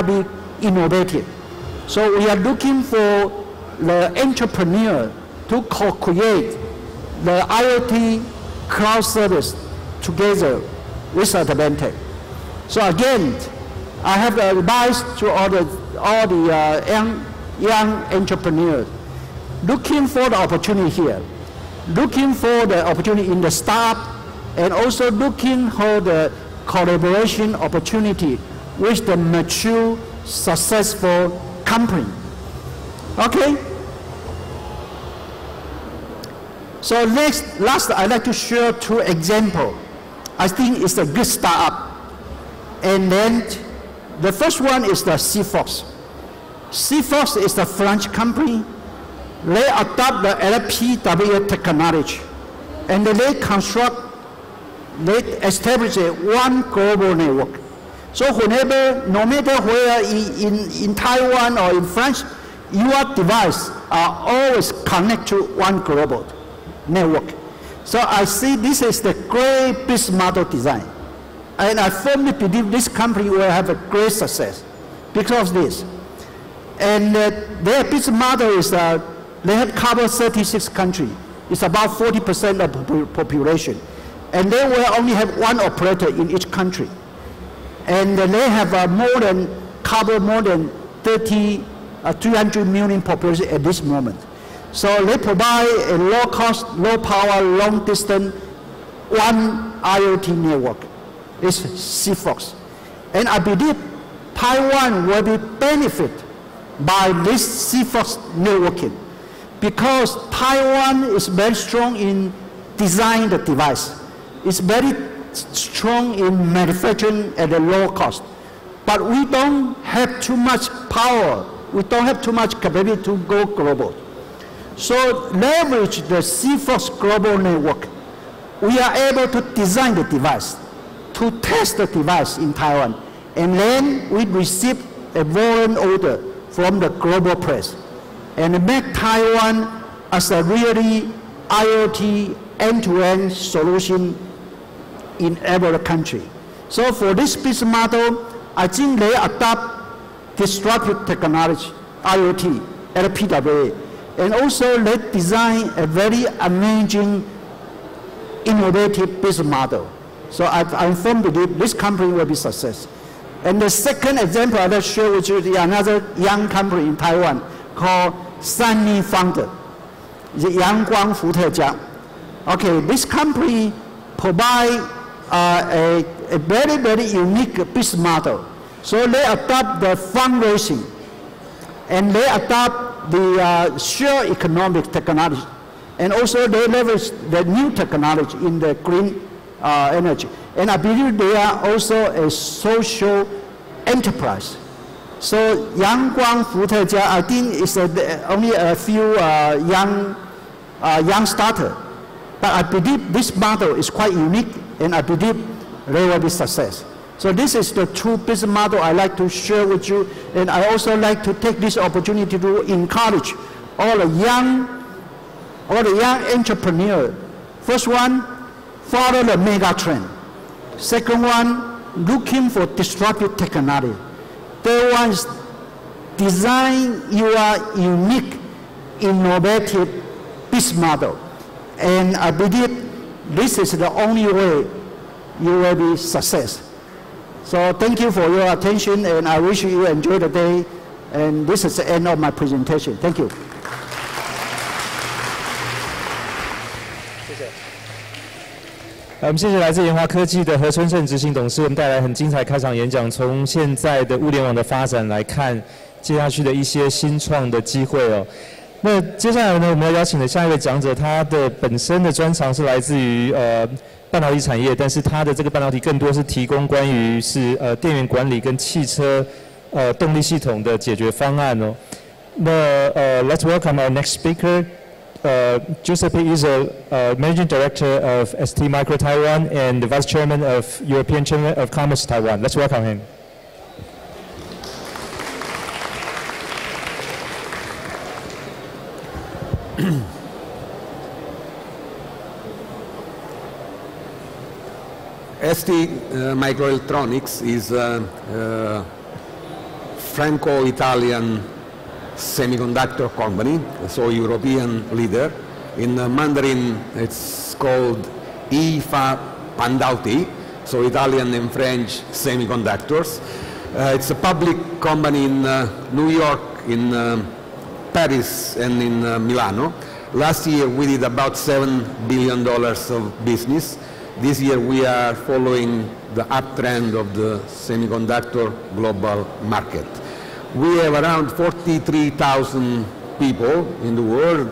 be innovative. So we are looking for the entrepreneur to co-create the IoT cloud service together with Advantage. So again, I have advice to all the young entrepreneurs, looking for the opportunity here, looking for the opportunity in the startup, and also looking for the collaboration opportunity with the mature, successful company. Okay? So last, I'd like to share 2 examples. I think it's a good startup. And then the first one is the CFOX. CFOX is a French company. They adopt the LPWA technology, and they establish one global network. So no matter where in Taiwan or in France, your device are always connected to one global network. So I see this is the great business model design. And I firmly believe this company will have a great success because of this. And their business model is they have covered 36 countries. It's about 40% of the population. And they will only have one operator in each country. And they have covered more than 300 million population at this moment. So they provide a low cost, low power, long distance, one IoT network. It's Sigfox. And I believe Taiwan will be benefit by this Sigfox networking because Taiwan is very strong in designing the device. It's very strong in manufacturing at a low cost. But we don't have too much power. We don't have too much capability to go global. So leverage the Sigfox global network. We are able to design the device, to test the device in Taiwan, and then we receive a volume order from the global press and make Taiwan as a really IoT end-to-end solution in every country. So for this business model, I think they adopt disruptive technology, IoT, at PWA, and also they design a very amazing, innovative business model. So I firmly believe this company will be success. And the second example I will share with you is another young company in Taiwan called Sunny Founder, the Yangguang Futejia. Okay, this company provides a very, very unique business model. So they adopt the fundraising, and they adopt the share economic technology, and also they leverage the new technology in the green energy. And I believe they are also a social enterprise. So Yangguang Futejia, I think it's only a few young starters. But I believe this model is quite unique, and I believe they will be success. So this is the true business model I like to share with you, and I also like to take this opportunity to encourage all the young entrepreneurs. First one, follow the mega trend. Second one, looking for disruptive technology. Third one is design your unique, innovative business model. And I believe this is the only way you will be success. So thank you for your attention, and I wish you enjoy the day. And this is the end of my presentation. Thank you.谢谢来自研华科技的何春盛执行董事，我们带来很精彩开场演讲。从现在的物联网的发展来看，接下去的一些新创的机会哦。那接下来呢，我们要邀请的下一位讲者，他的本身的专长是来自于半导体产业，但是他的这个半导体更多是提供关于电源管理跟汽车动力系统的解决方案哦。那let's welcome our next speaker. Giuseppe Izzo, Managing Director of ST Micro Taiwan and the Vice Chairman of European Chamber of Commerce Taiwan. Let's welcome him. ST Microelectronics is a Franco-Italian semiconductor company, so European leader. In Mandarin, it's called IFA Pandauti, so Italian and French semiconductors. It's a public company in New York, in Paris, and in Milano. Last year, we did about $7 billion of business. This year, we are following the uptrend of the semiconductor global market. We have around 43,000 people in the world,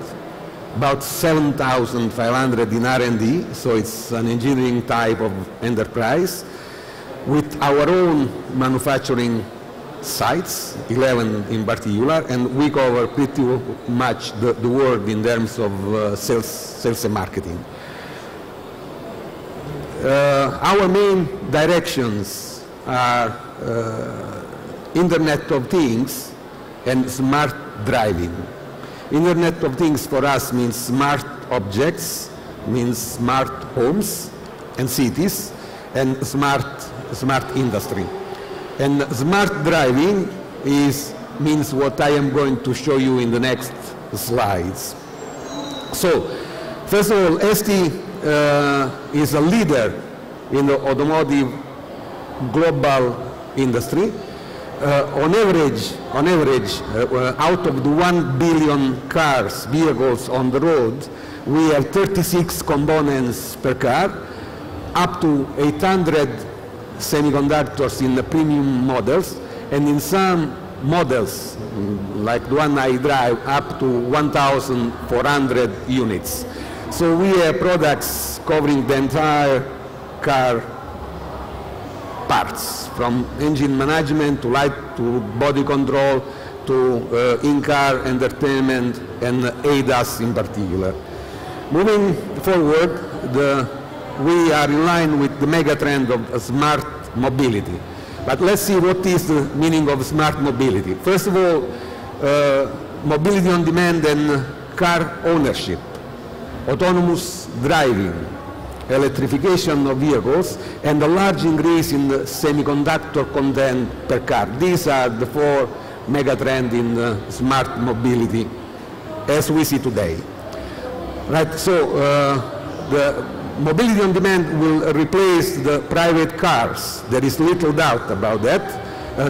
about 7,500 in R&D, so it's an engineering type of enterprise, with our own manufacturing sites, 11 in particular, and we cover pretty much the world in terms of sales and marketing. Our main directions are Internet of Things, and smart driving. Internet of Things for us means smart objects, means smart homes and cities, and smart industry. And smart driving means what I am going to show you in the next slides. So, first of all, ST is a leader in the automotive global industry. On average, out of the 1 billion vehicles on the road, we have 36 components per car, up to 800 semiconductors in the premium models, and in some models, like the one I drive, up to 1,400 units. So we have products covering the entire car parts, from engine management to light to body control to in-car entertainment and ADAS in particular. Moving forward, we are in line with the mega trend of smart mobility. But let's see what is the meaning of smart mobility. First of all, mobility on demand and car ownership, autonomous driving, electrification of vehicles, and a large increase in the semiconductor content per car. These are the 4 mega trends in smart mobility as we see today. Right, so the mobility on demand will replace the private cars. There is little doubt about that.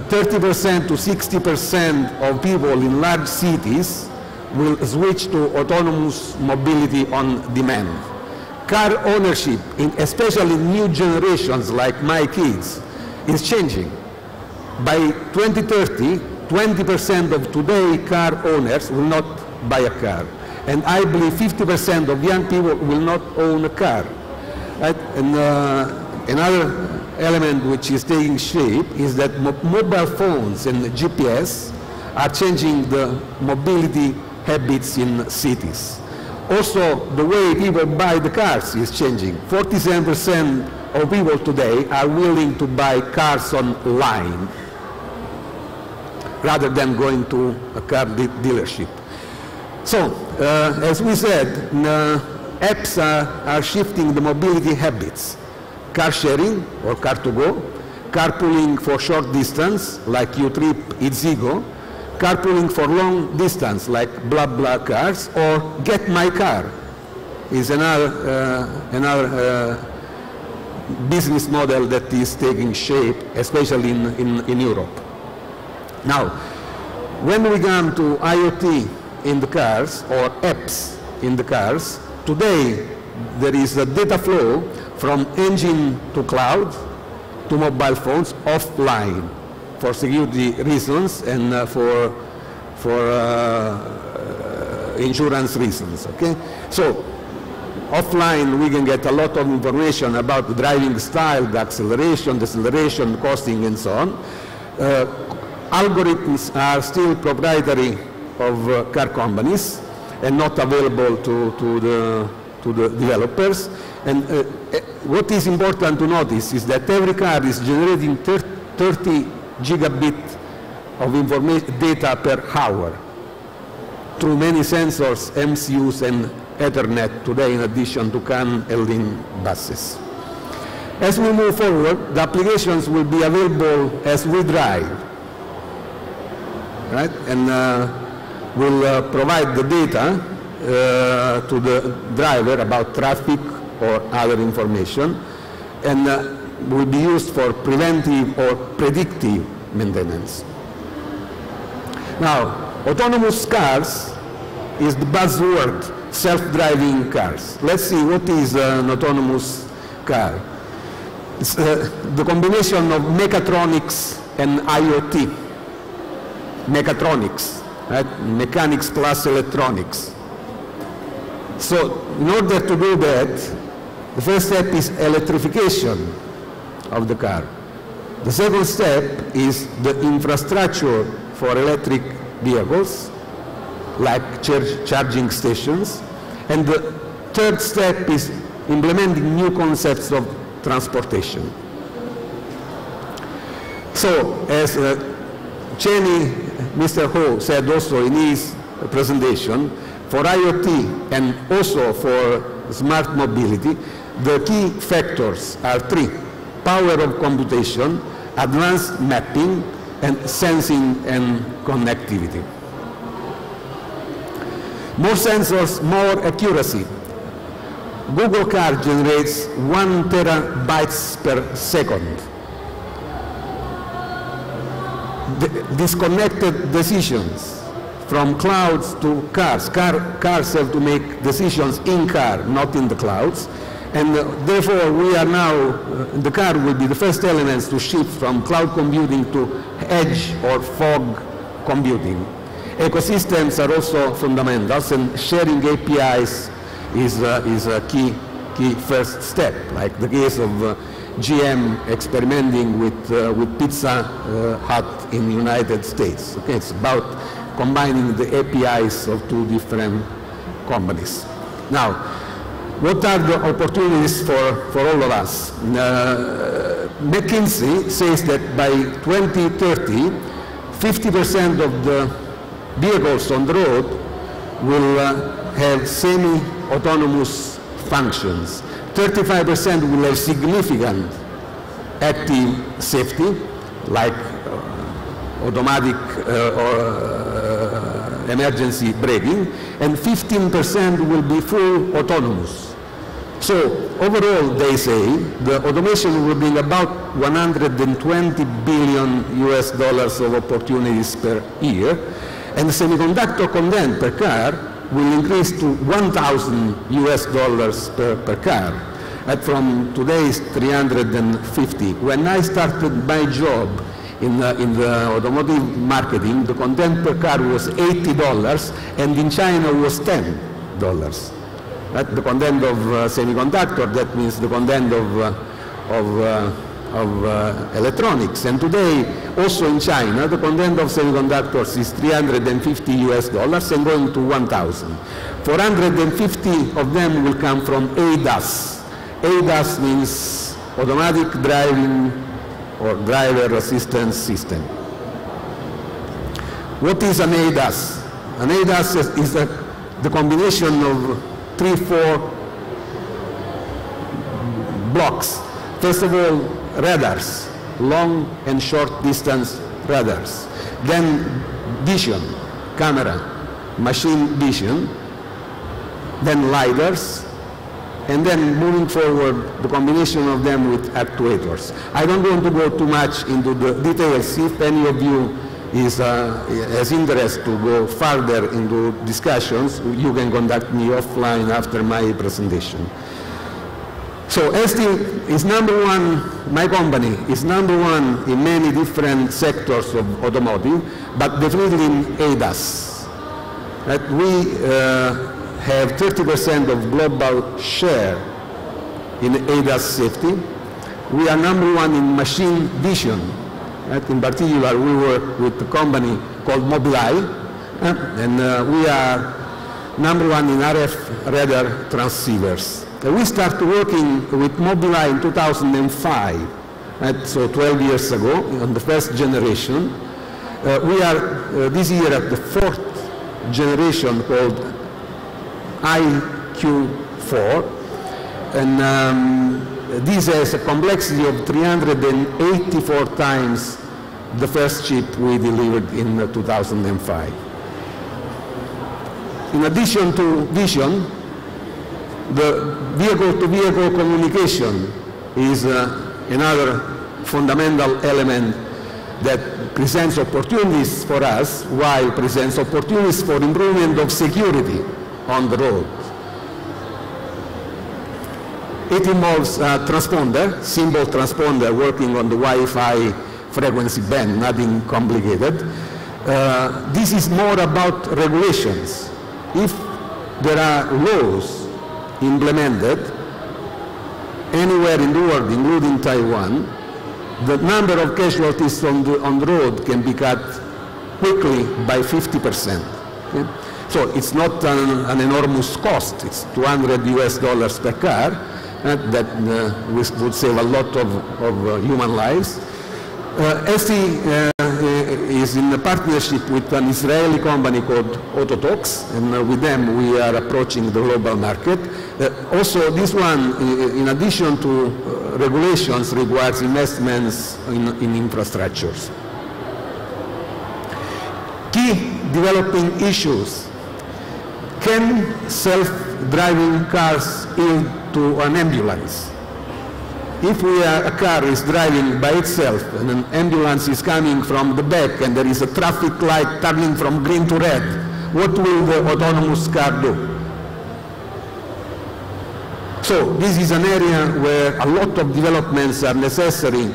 30% to 60% of people in large cities will switch to autonomous mobility on demand. Car ownership, especially new generations like my kids, is changing. By 2030, 20% of today's car owners will not buy a car. And I believe 50% of young people will not own a car. Right? And another element which is taking shape is that mobile phones and GPS are changing the mobility habits in cities. Also, the way people buy the cars is changing. 47% of people today are willing to buy cars online rather than going to a car dealership. So, as we said, apps are shifting the mobility habits. Car sharing, or car to go, carpooling for short distance, like U-Trip, Easygo, carpooling for long distance, like BlaBlaCars, or Get My Car is another business model that is taking shape, especially in Europe. Now, when we come to IoT in the cars, or apps in the cars, today there is a data flow from engine to cloud to mobile phones offline for security reasons and for insurance reasons, okay? So, offline we can get a lot of information about the driving style, the acceleration, deceleration, costing, and so on. Algorithms are still proprietary of car companies and not available to the developers. And what is important to notice is that every car is generating 30 gigabit of information data per hour through many sensors, MCUs, and Ethernet today, in addition to CAN and LIN buses. As we move forward, the applications will be available as we drive, right? And we'll provide the data to the driver about traffic or other information, and will be used for preventive or predictive maintenance. Now, autonomous cars is the buzzword, self-driving cars. Let's see what is an autonomous car. It's the combination of mechatronics and IoT. Mechatronics, right? Mechanics plus electronics. So, in order to do that, the first step is electrification of the car. The second step is the infrastructure for electric vehicles, like charging stations. And the third step is implementing new concepts of transportation. So, as Cheney Mr. Ho said also in his presentation, for IoT and also for smart mobility, the key factors are three: power of computation, advanced mapping, and sensing and connectivity. More sensors, more accuracy. Google Car generates 1 terabytes per second. Disconnected decisions from clouds to cars. Cars have to make decisions in car, not in the clouds. And therefore, we are now, the car will be the first elements to shift from cloud computing to edge or fog computing. Ecosystems are also fundamentals, and sharing APIs is a key first step, like the case of GM experimenting with Pizza Hut in the United States. Okay, it's about combining the APIs of two different companies. Now, what are the opportunities for all of us? McKinsey says that by 2030, 50% of the vehicles on the road will have semi-autonomous functions. 35% will have significant active safety, like automatic or emergency braking, and 15% will be full autonomous. So overall, they say, the automation will bring about 120 billion US dollars of opportunities per year, and the semiconductor content per car will increase to 1,000 US dollars per car, from today's 350. When I started my job in the automotive marketing, the content per car was $80, and in China was $10. The content of semiconductor, that means the content of electronics. And today, also in China, the content of semiconductors is 350 US dollars and going to 1,000. 450 of them will come from ADAS. ADAS means automatic driving or driver assistance system. What is an ADAS? An ADAS is the combination of 3-4 blocks. First of all, radars, long and short distance radars. Then vision, camera, machine vision. Then LiDARs. And then moving forward, the combination of them with actuators. I don't want to go too much into the details. If any of you has interest to go further into discussions, you can contact me offline after my presentation. So ST is number one, my company is number one in many different sectors of automotive, but definitely in ADAS. We have 30% of global share in ADAS safety. We are number one in machine vision. In particular, we work with a company called Mobileye, and we are number one in RF radar transceivers. We started working with Mobileye in 2005, so 12 years ago, on the first generation. We are this year at the fourth generation called IQ4, and this has a complexity of 384 times the first chip we delivered in 2005. In addition to vision, the vehicle-to-vehicle communication is another fundamental element that presents opportunities for us. Why? It presents opportunities for improvement of security on the road. It involves transponder, simple transponder working on the Wi-Fi frequency band, nothing complicated. This is more about regulations. If there are laws implemented anywhere in the world, including Taiwan, the number of casualties on the road can be cut quickly by 50%. Okay? So it's not an enormous cost. It's 200 US dollars per car. That would save a lot of human lives. ST is is in a partnership with an Israeli company called Autotalks, and with them we are approaching the global market. Also, this one, in addition to regulations, requires investments in infrastructures. Key developing issues. Can self-driving cars yield to an ambulance? If a car is driving by itself and an ambulance is coming from the back and there is a traffic light turning from green to red, what will the autonomous car do? So this is an area where a lot of developments are necessary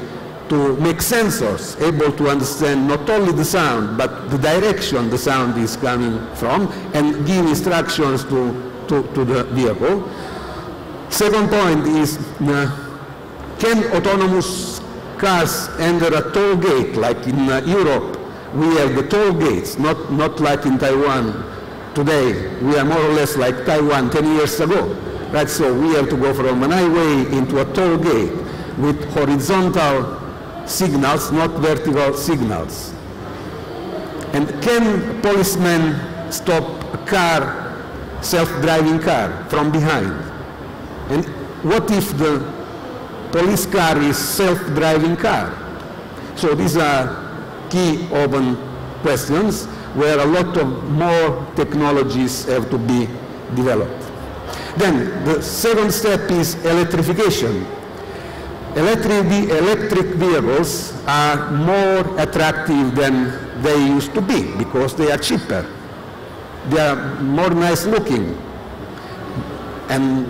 to make sensors able to understand not only the sound, but the direction the sound is coming from and give instructions to the vehicle. Second point is, can autonomous cars enter a toll gate? Like in Europe, we have the toll gates, not like in Taiwan today. We are more or less like Taiwan 10 years ago. Right? So we have to go from an highway into a toll gate with horizontal signals, not vertical signals. And can policemen stop a car, self-driving car, from behind? And what if the police car is self-driving car? So these are key open questions where a lot of more technologies have to be developed. Then the second step is electrification. Electric vehicles are more attractive than they used to be because they are cheaper. They are more nice looking, and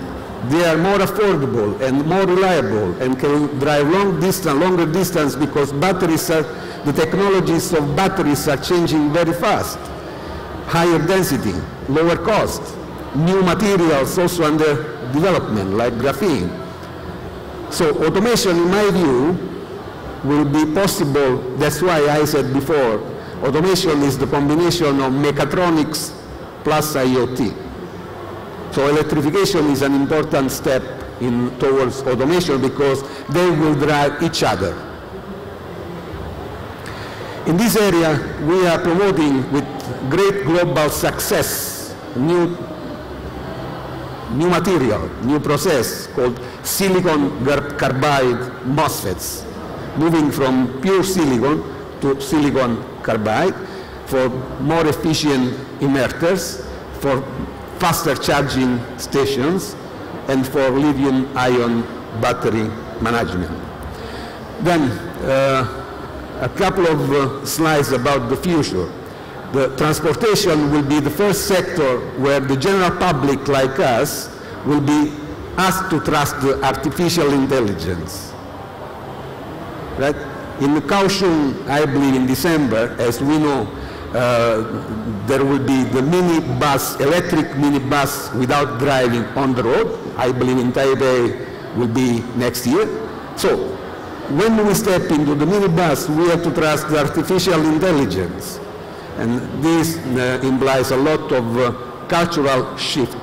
they are more affordable and more reliable and can drive longer distance because the technologies of batteries are changing very fast. Higher density, lower cost, new materials also under development like graphene. So automation, in my view, will be possible. That's why I said before, automation is the combination of mechatronics plus IoT. So electrification is an important step towards automation because they will drive each other. In this area, we are promoting with great global success new material, new process called silicon carbide MOSFETs, moving from pure silicon to silicon carbide for more efficient inverters, for faster charging stations, and for lithium-ion battery management. Then a couple of slides about the future. The transportation will be the first sector where the general public like us will be asked to trust the artificial intelligence. Right? In Kaohsiung, I believe in December, as we know, there will be the electric minibus without driving on the road. I believe in Taipei will be next year. So when we step into the minibus, we have to trust the artificial intelligence. And this implies a lot of cultural shift.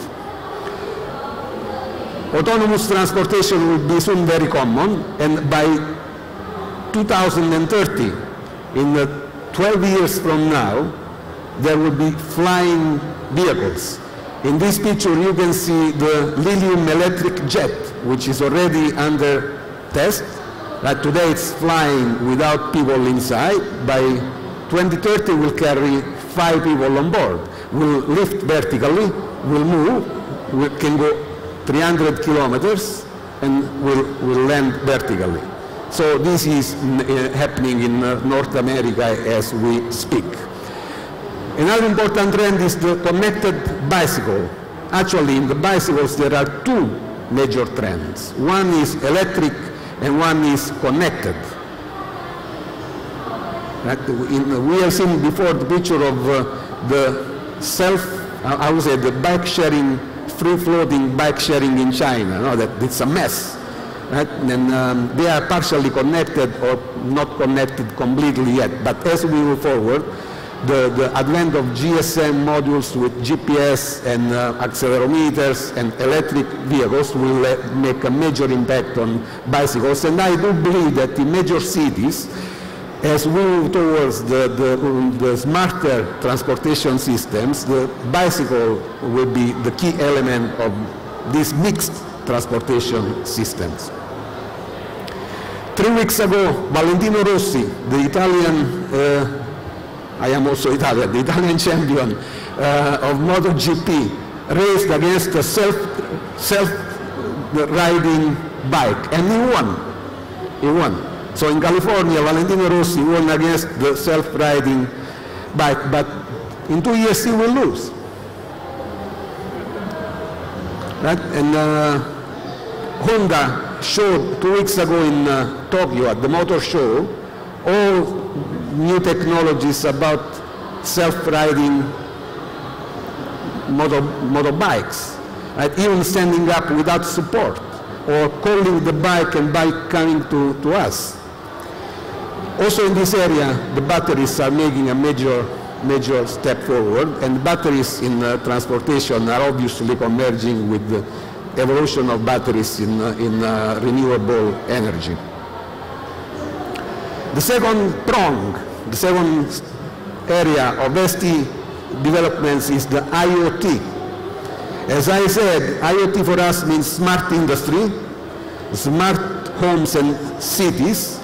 Autonomous transportation will be soon very common, and by 2030, in 12 years from now, there will be flying vehicles. In this picture, you can see the Lilium electric jet, which is already under test. Today it's flying without people inside. By 2030, we'll carry 5 people on board. We'll lift vertically, we'll move, we can go 300 kilometers, and we'll land vertically. So this is happening in North America as we speak. Another important trend is the connected bicycle. Actually, in the bicycles, there are 2 major trends. One is electric and one is connected. We have seen before the picture of the bike sharing, free-floating bike sharing in China. No, that it's a mess. Right? And they are partially connected or not connected completely yet. But as we move forward, the advent of GSM modules with GPS and accelerometers and electric vehicles will make a major impact on bicycles. And I do believe that in major cities, as we move towards the smarter transportation systems, the bicycle will be the key element of these mixed transportation systems. 3 weeks ago, Valentino Rossi, the Italian, I am also Italian, the Italian champion of MotoGP, raced against a self-riding bike, and he won. He won. So in California, Valentino Rossi won against the self-riding bike, but in 2 years he will lose. Right? And Honda showed 2 weeks ago in Tokyo at the motor show all new technologies about self-riding motorbikes, right? Even standing up without support, or calling the bike and bike coming to us. Also in this area, the batteries are making a major step forward, and batteries in transportation are obviously converging with the evolution of batteries in renewable energy. The second prong, the second area of ST developments is the IoT. As I said, IoT for us means smart industry, smart homes and cities,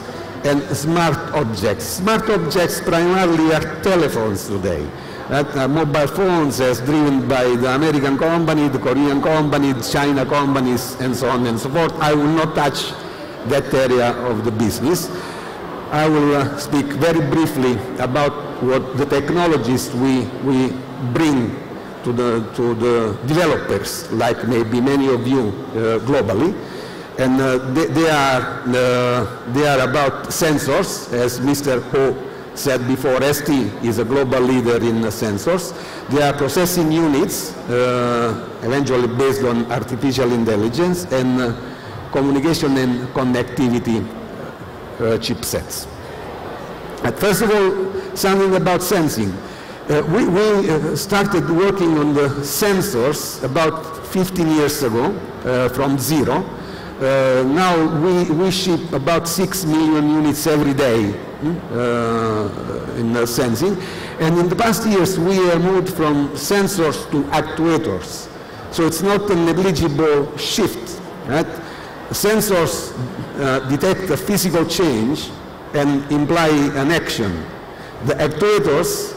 and smart objects. Smart objects primarily are telephones today. Mobile phones as driven by the American company, the Korean company, the China companies, and so on and so forth. I will not touch that area of the business. I will speak very briefly about what the technologies we bring to the developers, like maybe many of you globally. And they are about sensors, as Mr. Ho said before. ST is a global leader in sensors. They are processing units, eventually based on artificial intelligence, and communication and connectivity chipsets. First of all, something about sensing. We started working on the sensors about 15 years ago from zero. Now we ship about 6 million units every day in sensing. And in the past years, we have moved from sensors to actuators. So it's not a negligible shift. Right? Sensors detect a physical change and imply an action. The actuators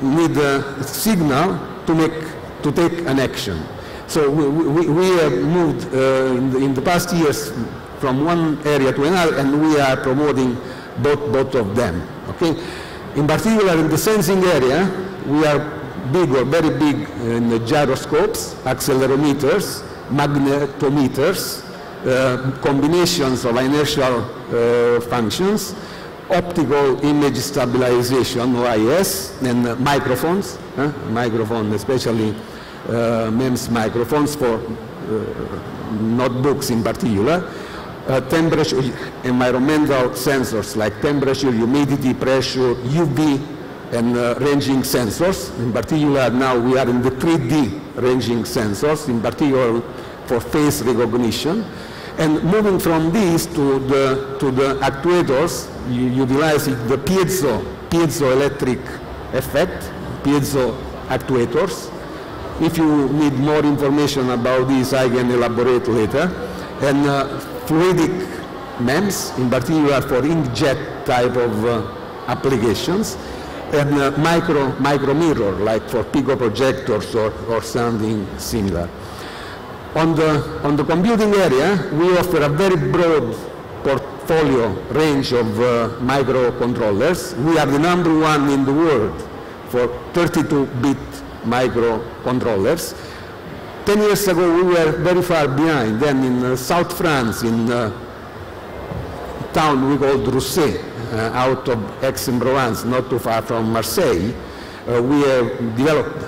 need a signal to take an action. So we have moved in the past years from one area to another, and we are promoting both of them. Okay? In particular, in the sensing area, we are big or very big in the gyroscopes, accelerometers, magnetometers, combinations of inertial functions, optical image stabilization, OIS, and microphones, microphone, especially MEMS microphones for notebooks in particular, temperature, environmental sensors like temperature, humidity, pressure, UV, and ranging sensors. In particular, now we are in the 3D ranging sensors, in particular for face recognition. And moving from these to the actuators, utilizing the piezoelectric effect, piezo actuators. If you need more information about this, I can elaborate later. And fluidic MEMS, in particular for inkjet type of applications, and micro mirror, like for pico projectors or something similar. On the computing area, we offer a very broad portfolio range of microcontrollers. We are the #1 in the world for 32-bit microcontrollers. 10 years ago, we were very far behind. Then in South France, in a town we called Rousset, out of Aix-en-Provence, not too far from Marseille, we have developed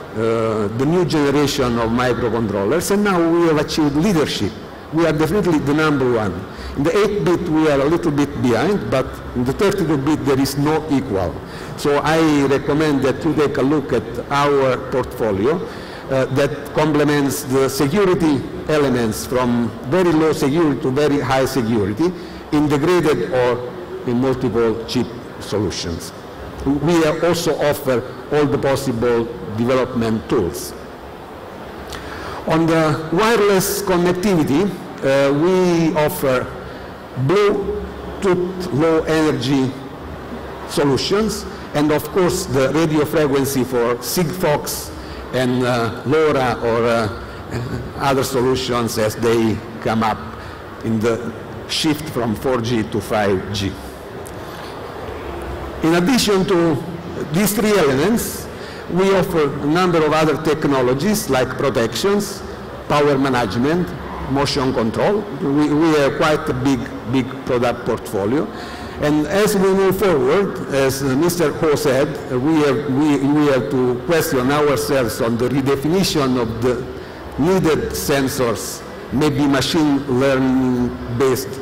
the new generation of microcontrollers, and now we have achieved leadership. We are definitely the #1. In the 8-bit, we are a little bit behind, but in the 32-bit, there is no equal. So I recommend that you take a look at our portfolio that complements the security elements from very low security to very high security, integrated or multiple chip solutions. We also offer all the possible development tools. On the wireless connectivity, we offer Bluetooth low energy solutions, and of course the radio frequency for Sigfox and LoRa or other solutions as they come up in the shift from 4G to 5G. In addition to these three elements, we offer a number of other technologies like protections, power management, motion control. We have quite a big product portfolio. And as we move forward, as Mr. Ho said, we have to question ourselves on the redefinition of the needed sensors, maybe machine learning based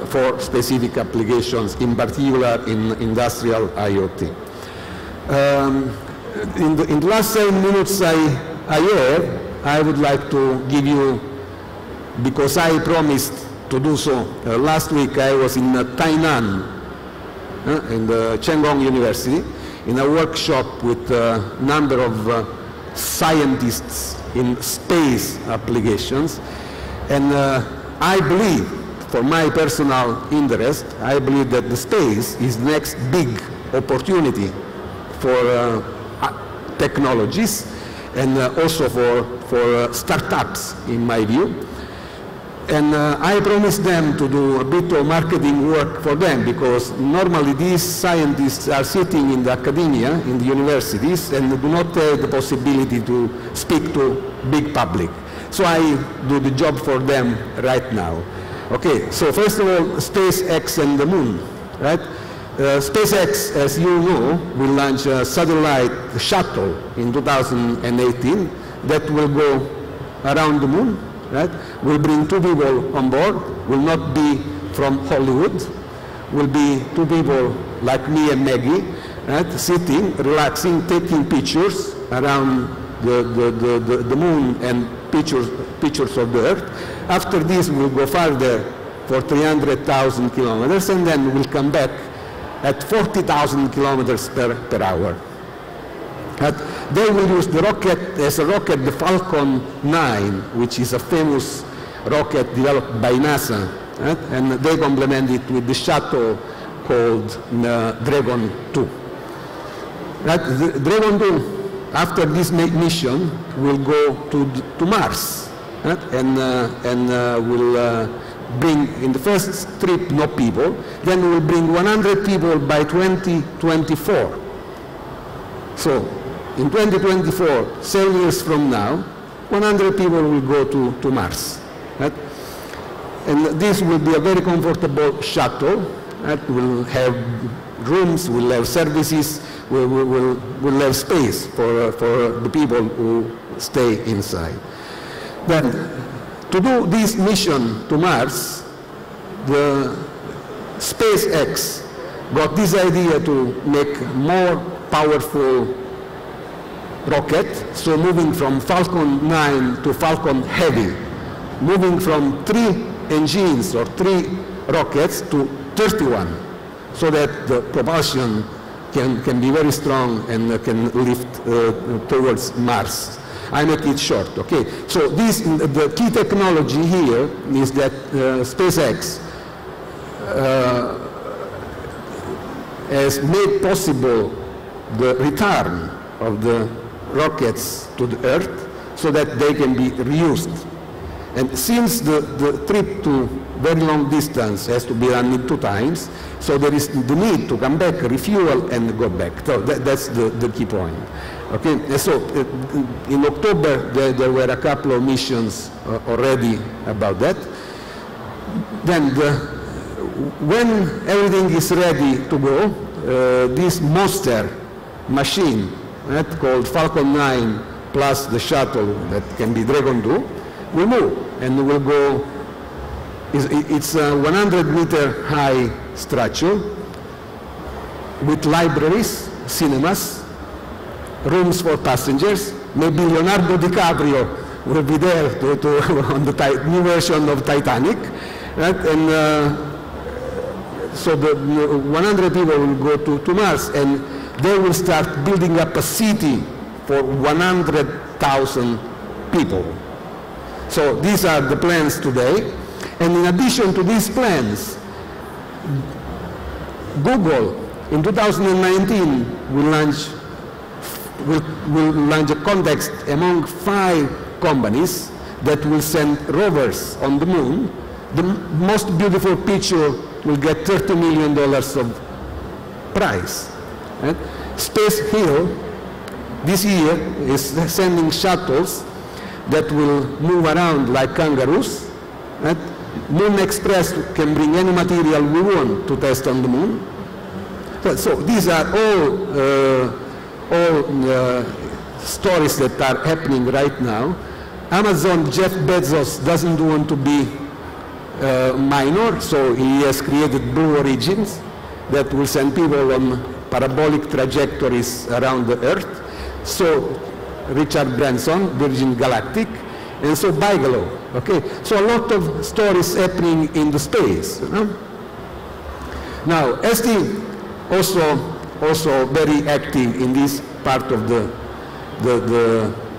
for specific applications, in particular in industrial IoT. In the last 7 minutes I have, I would like to give you, because I promised to do so. Last week I was in Tainan, in the Cheng-Kung University, in a workshop with a number of scientists in space applications. And I believe, for my personal interest, I believe that the space is the next big opportunity for technologies and also for startups, in my view. And I promised them to do a bit of marketing work for them, because normally these scientists are sitting in the academia, in the universities, and do not have the possibility to speak to big public. So I do the job for them right now. Okay, so first of all, SpaceX and the moon, right? SpaceX, as you know, will launch a satellite shuttle in 2018 that will go around the moon, right? Will bring 2 people on board, will not be from Hollywood, will be 2 people like me and Maggie, right? Sitting, relaxing, taking pictures around the moon and pictures of the Earth. After this, we'll go farther for 300,000 kilometers, and then we'll come back at 40,000 kilometers per hour. They will use the rocket as a rocket, the Falcon 9, which is a famous rocket developed by NASA, right? And they complement it with the shuttle called Dragon 2. Right? The Dragon 2, after this mission, will go to Mars, right? And will bring, in the first trip, no people, then we'll bring 100 people by 2024. So, in 2024, 7 years from now, 100 people will go to Mars. Right? And this will be a very comfortable shuttle. Right? We'll have rooms, we'll have services, we'll have space for the people who stay inside. Then, to do this mission to Mars, the SpaceX got this idea to make more powerful rocket, so moving from Falcon 9 to Falcon Heavy, moving from 3 engines or 3 rockets to 31, so that the propulsion can be very strong and can lift towards Mars. I make it short, okay? So the key technology here is that SpaceX has made possible the return of the rockets to the Earth so that they can be reused. And since the trip to very long distance has to be done in 2 times, so there is the need to come back, refuel, and go back. So that's the key point. Okay, and so in October there were a couple of missions already about that. Then when everything is ready to go, this monster machine, right, called Falcon 9 plus the shuttle that can be Dragon 2, will move and will go. It's a 100-meter high structure with libraries, cinemas, rooms for passengers. Maybe Leonardo DiCaprio will be there on the new version of Titanic, right? And so the 100 people will go to Mars, and they will start building up a city for 100,000 people. So these are the plans today. And in addition to these plans, Google in 2019 will launch a contest among 5 companies that will send rovers on the moon. The most beautiful picture will get $30 million of prize. Right? Space Hill this year is sending shuttles that will move around like kangaroos. Right? Moon Express can bring any material we want to test on the moon. So these are all stories that are happening right now. Amazon, Jeff Bezos doesn't want to be minor, so he has created Blue Origins that will send people on parabolic trajectories around the Earth. So Richard Branson, Virgin Galactic, and so Bigelow. Okay, so a lot of stories happening in the space. You know? Now, ST also very active in this part of the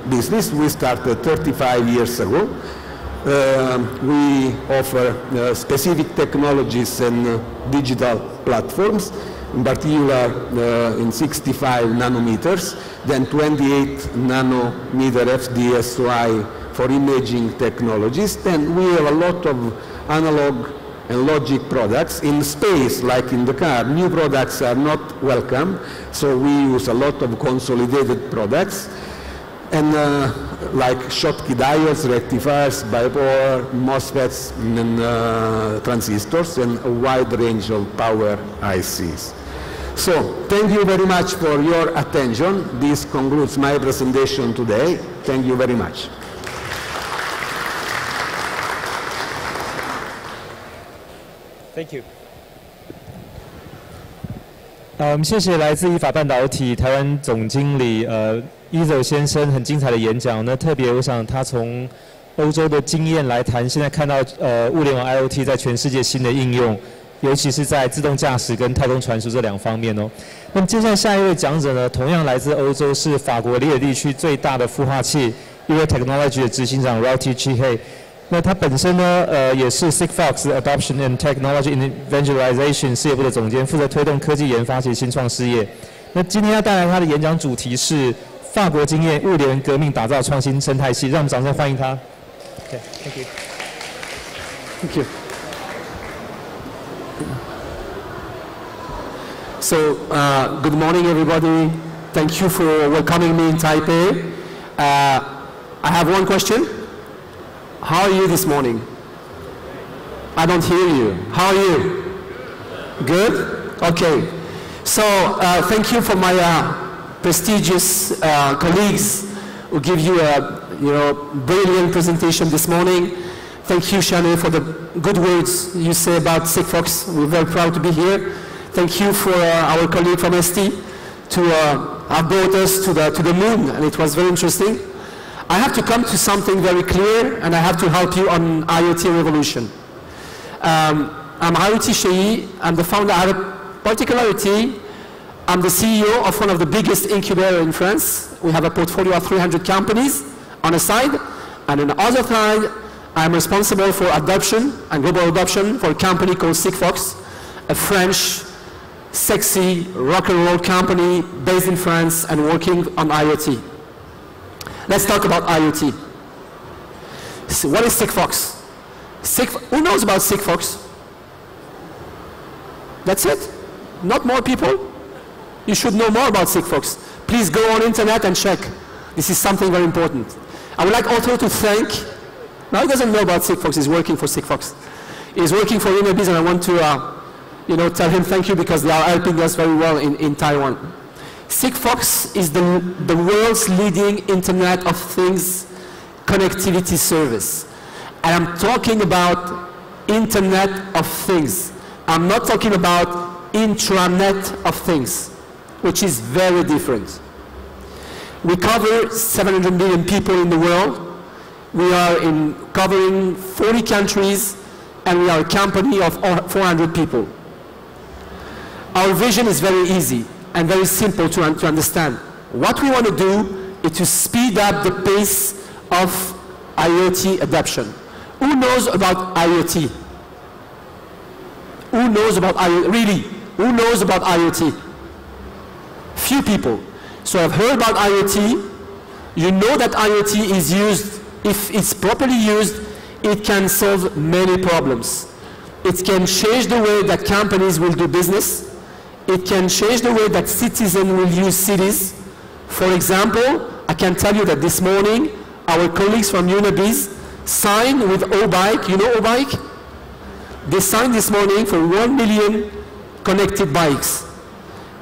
business. We started 35 years ago. We offer specific technologies and digital platforms, in particular in 65 nanometers, then 28 nanometer FD-SOI for imaging technologies. Then we have a lot of analog and logic products. In space, like in the car, new products are not welcome, so we use a lot of consolidated products. And like Schottky diodes, rectifiers, bipolar, MOSFETs, and transistors, and a wide range of power ICs. So, thank you very much for your attention. This concludes my presentation today. Thank you very much. Thank you. 我们谢谢来自意法半导体台湾总经理Izo 先生很精彩的演讲。那特别我想他从欧洲的经验来谈，现在看到物联网 IoT 在全世界新的应用，尤其是在自动驾驶跟太空传输这2方面哦。那么接下来下一位讲者呢，同样来自欧洲，是法国里尔地区最大的孵化器 Euro Technology 的执行长 Rauti Chihei。那他本身呢，也是 Sigfox Adoption and Technology Evangelization 事业部的总监，负责推动科技研发及新创事业。那今天要带来他的演讲主题是法国经验物联革命打造创新生态系，让我们掌声欢迎他。Okay, thank you. Thank you. So, good morning, everybody. Thank you for welcoming me in Taipei. I have one question. How are you this morning? I don't hear you. How are you? Good? Okay. So, thank you for my prestigious colleagues who give you a brilliant presentation this morning. Thank you, Shane, for the good words you say about Sigfox. We're very proud to be here. Thank you for our colleague from ST to have brought us to the moon, and it was very interesting. I have to come to something very clear, and I have to help you on IoT revolution. I'm Rauti Chihei. I'm the founder. I have a particularity. I'm the CEO of one of the biggest incubators in France. We have a portfolio of 300 companies on a side, and on the other side, I'm responsible for adoption and global adoption for a company called Sigfox, a French, sexy, rock and roll company based in France and working on IoT. Let's talk about IoT. So what is Sigfox? Who knows about Sigfox? That's it? Not more people? You should know more about Sigfox. Please go on internet and check. This is something very important. I would like also to thank, now he doesn't know about Sigfox, he's working for Sigfox. He's working for Unibiz, and I want to tell him thank you because they are helping us very well in Taiwan. Sigfox is the world's leading Internet of Things connectivity service. And I'm talking about Internet of Things. I'm not talking about intranet of things, which is very different. We cover 700 million people in the world. We are covering 40 countries, and we are a company of 400 people. our vision is very easy and very simple to understand. What we want to do is to speed up the pace of IoT adoption. Who knows about IoT? Who knows about IoT? Really? Who knows about IoT? Few people. So I've heard about IoT. You know that IoT is used, if it's properly used, it can solve many problems. It can change the way that companies will do business. It can change the way that citizens will use cities. For example, I can tell you that this morning, our colleagues from Unibiz signed with O-Bike. You know O-Bike? They signed this morning for 1 million connected bikes.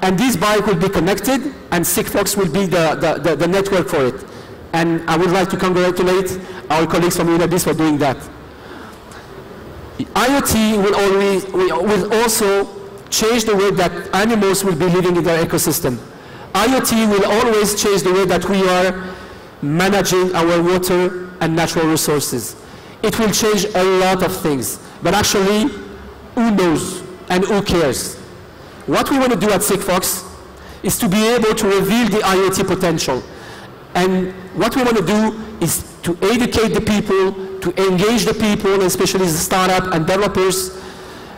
And this bike will be connected, and Sigfox will be the network for it. And I would like to congratulate our colleagues from Unibiz for doing that. IoT will also change the way that animals will be living in their ecosystem. IoT will always change the way that we are managing our water and natural resources. It will change a lot of things, but actually, who knows and who cares? What we want to do at Sigfox is to be able to reveal the IoT potential. And what we want to do is to educate the people, to engage the people, especially the startup and developers,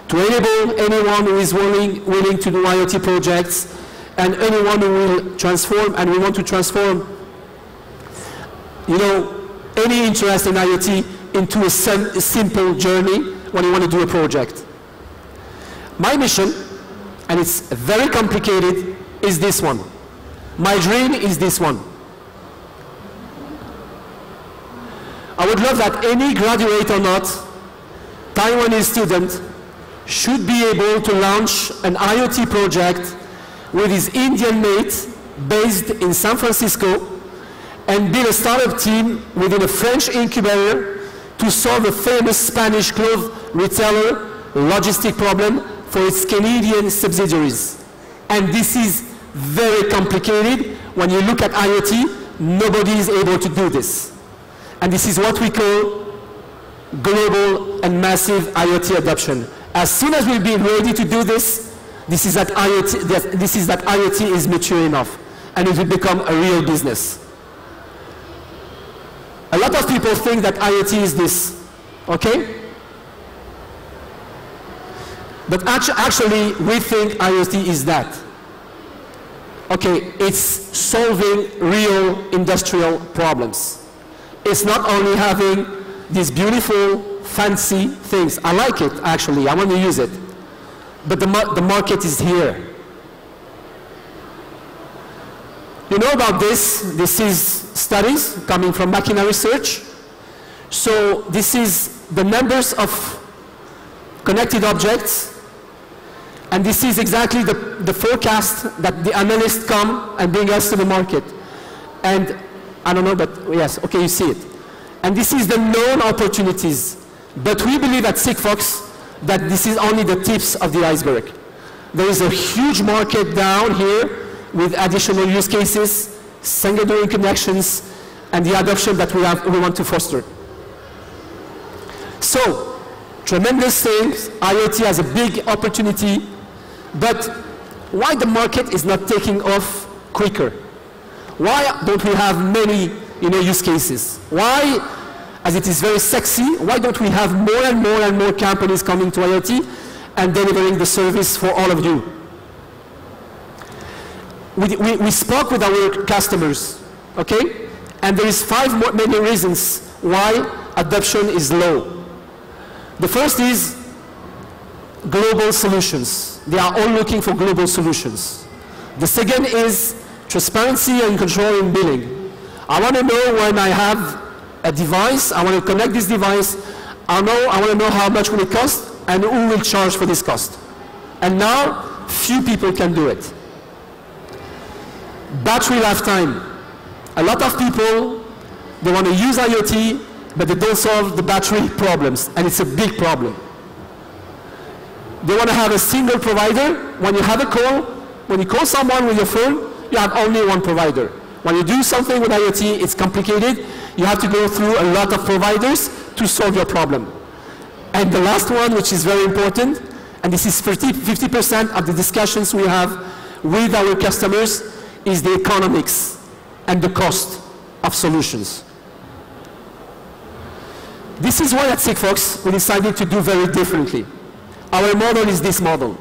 to enable anyone who is willing to do IoT projects, and anyone who will transform, and we want to transform, any interest in IoT into a simple journey when you want to do a project. My mission, and it's very complicated, is this one. My dream is this one. I would love that any graduate or not, Taiwanese student, should be able to launch an IoT project with his Indian mate based in San Francisco and build a startup team within a French incubator to solve a famous Spanish clothes retailer logistic problem for its Canadian subsidiaries. And this is very complicated. When you look at IoT, nobody is able to do this. And this is what we call global and massive IoT adoption. As soon as we'll be ready to do this, this is that IoT is mature enough, and it will become a real business. A lot of people think that IoT is this, okay? But actually, we think IoT is that. Okay, it's solving real industrial problems. It's not only having these beautiful, fancy things. I like it, actually. I want to use it. But the market is here. You know about this? This is studies coming from Machina Research. So this is the numbers of connected objects. And this is exactly the forecast that the analysts come and bring us to the market. And I don't know, but yes, okay, you see it. And this is the known opportunities. But we believe at Sigfox that this is only the tips of the iceberg. There is a huge market down here with additional use cases, secondary connections, and the adoption that we want to foster. So, tremendous things. IoT has a big opportunity, but why the market is not taking off quicker? Why don't we have many use cases? Why, as it is very sexy, why don't we have more and more and more companies coming to IoT and delivering the service for all of you? We spoke with our customers, okay? And there is many reasons why adoption is low. The first is global solutions. They are all looking for global solutions. The second is transparency and control in billing. I want to know when I have a device, I want to connect this device, I want to know how much will it cost and who will charge for this cost. And now, few people can do it. Battery lifetime. A lot of people, they want to use IoT, but they don't solve the battery problems, and it's a big problem. They want to have a single provider. When you have a call, when you call someone with your phone, you have only one provider. When you do something with IoT, it's complicated. You have to go through a lot of providers to solve your problem. And the last one, which is very important, And this is 50% of the discussions we have with our customers is the economics and the cost of solutions. This is why at Sigfox we decided to do very differently. Our model is this model.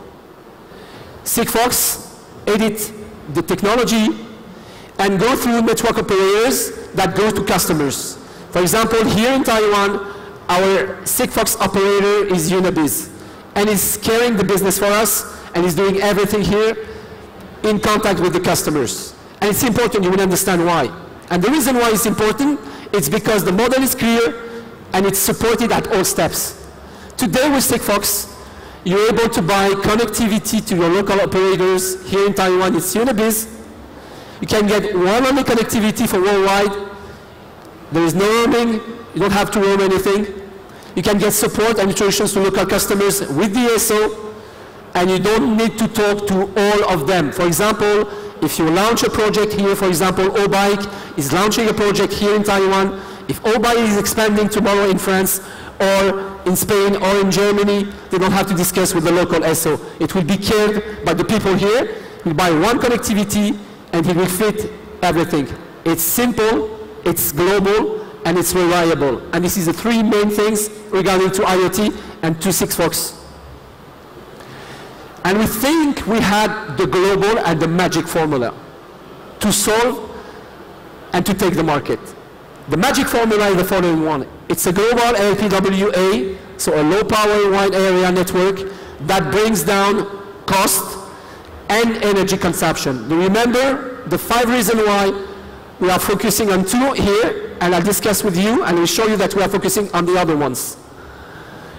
Sigfox edit the technology and go through network operators that go to customers. For example, here in Taiwan, our Sigfox operator is Unibiz, and is carrying the business for us, and is doing everything here in contact with the customers. And it's important, you will understand why. And the reason why it's important, it's because the model is clear, and it's supported at all steps. Today with Sigfox, you're able to buy connectivity to your local operators. Here in Taiwan, it's Unibiz. You can get one-only connectivity for worldwide. There is no roaming. You don't have to roam anything. You can get support and instructions to local customers with the SO, and you don't need to talk to all of them. For example, if you launch a project here, for example, O-Bike is launching a project here in Taiwan. If O-Bike is expanding tomorrow in France, or in Spain, or in Germany, they don't have to discuss with the local SO. It will be cared by the people here. We buy one connectivity, and it will fit everything. It's simple, it's global, and it's reliable. And this is the three main things regarding to IoT and to Sigfox. And we think we had the global and the magic formula to solve and to take the market. The magic formula is the following one. It's a global LPWA, so a low power wide area network that brings down cost and energy consumption. Do you remember the 5 reasons why we are focusing on 2 here, and I'll discuss with you, and we'll show you that we are focusing on the other ones.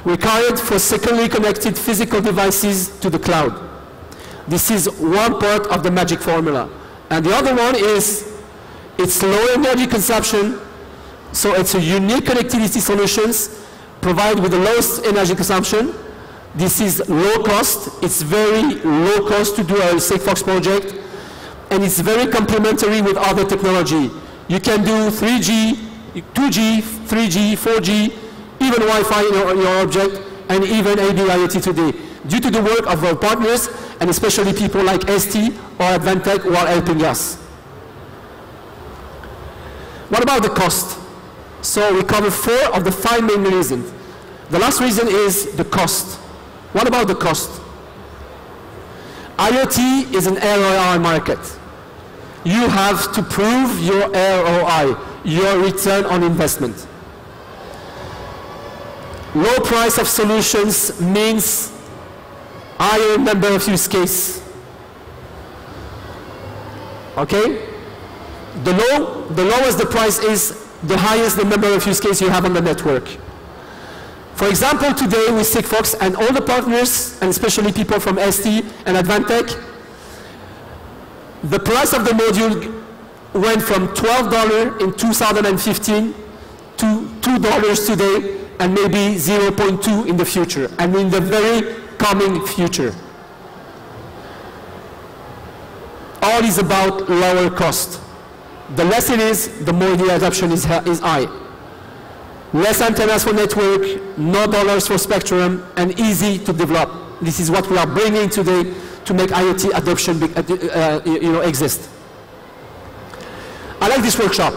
Required for securely connected physical devices to the cloud. This is one part of the magic formula. And the other one is, it's low energy consumption, so it's a unique connectivity solutions provided with the lowest energy consumption. This is low cost. It's very low cost to do a Sigfox project, and it's very complementary with other technology. You can do 3G, 2G, 3G, 4G, even Wi-Fi in your object, and even AD IoT today, due to the work of our partners, and especially people like ST or Advantech who are helping us. What about the cost? So we cover 4 of the 5 main reasons. The last reason is the cost. What about the cost? IoT is an ROI market. You have to prove your ROI, your return on investment. Low price of solutions means higher number of use cases. Okay? The lowest the price is, the highest the number of use cases you have on the network. For example, today with Sigfox and all the partners, and especially people from ST and Advantech, the price of the module went from $12 in 2015 to $2 today, and maybe 0.2 in the future, and in the very coming future. All is about lower cost. The less it is, the more the adoption is high. Less antennas for network, no dollars for spectrum, and easy to develop. This is what we are bringing today to make IoT adoption exist. I like this workshop.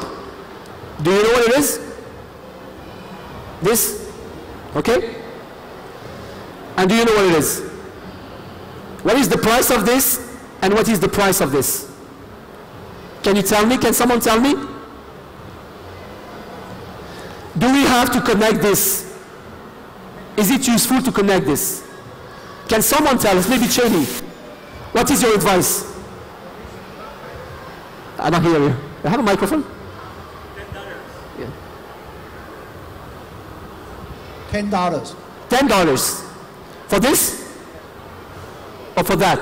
Do you know what it is? This? Okay? And do you know what it is? What is the price of this, and what is the price of this? Can you tell me? Can someone tell me? Do we have to connect this? Is it useful to connect this? Can someone tell us? Maybe Cheney. What is your advice? I don't hear you. I have a microphone? $10. $10. For this? Or for that?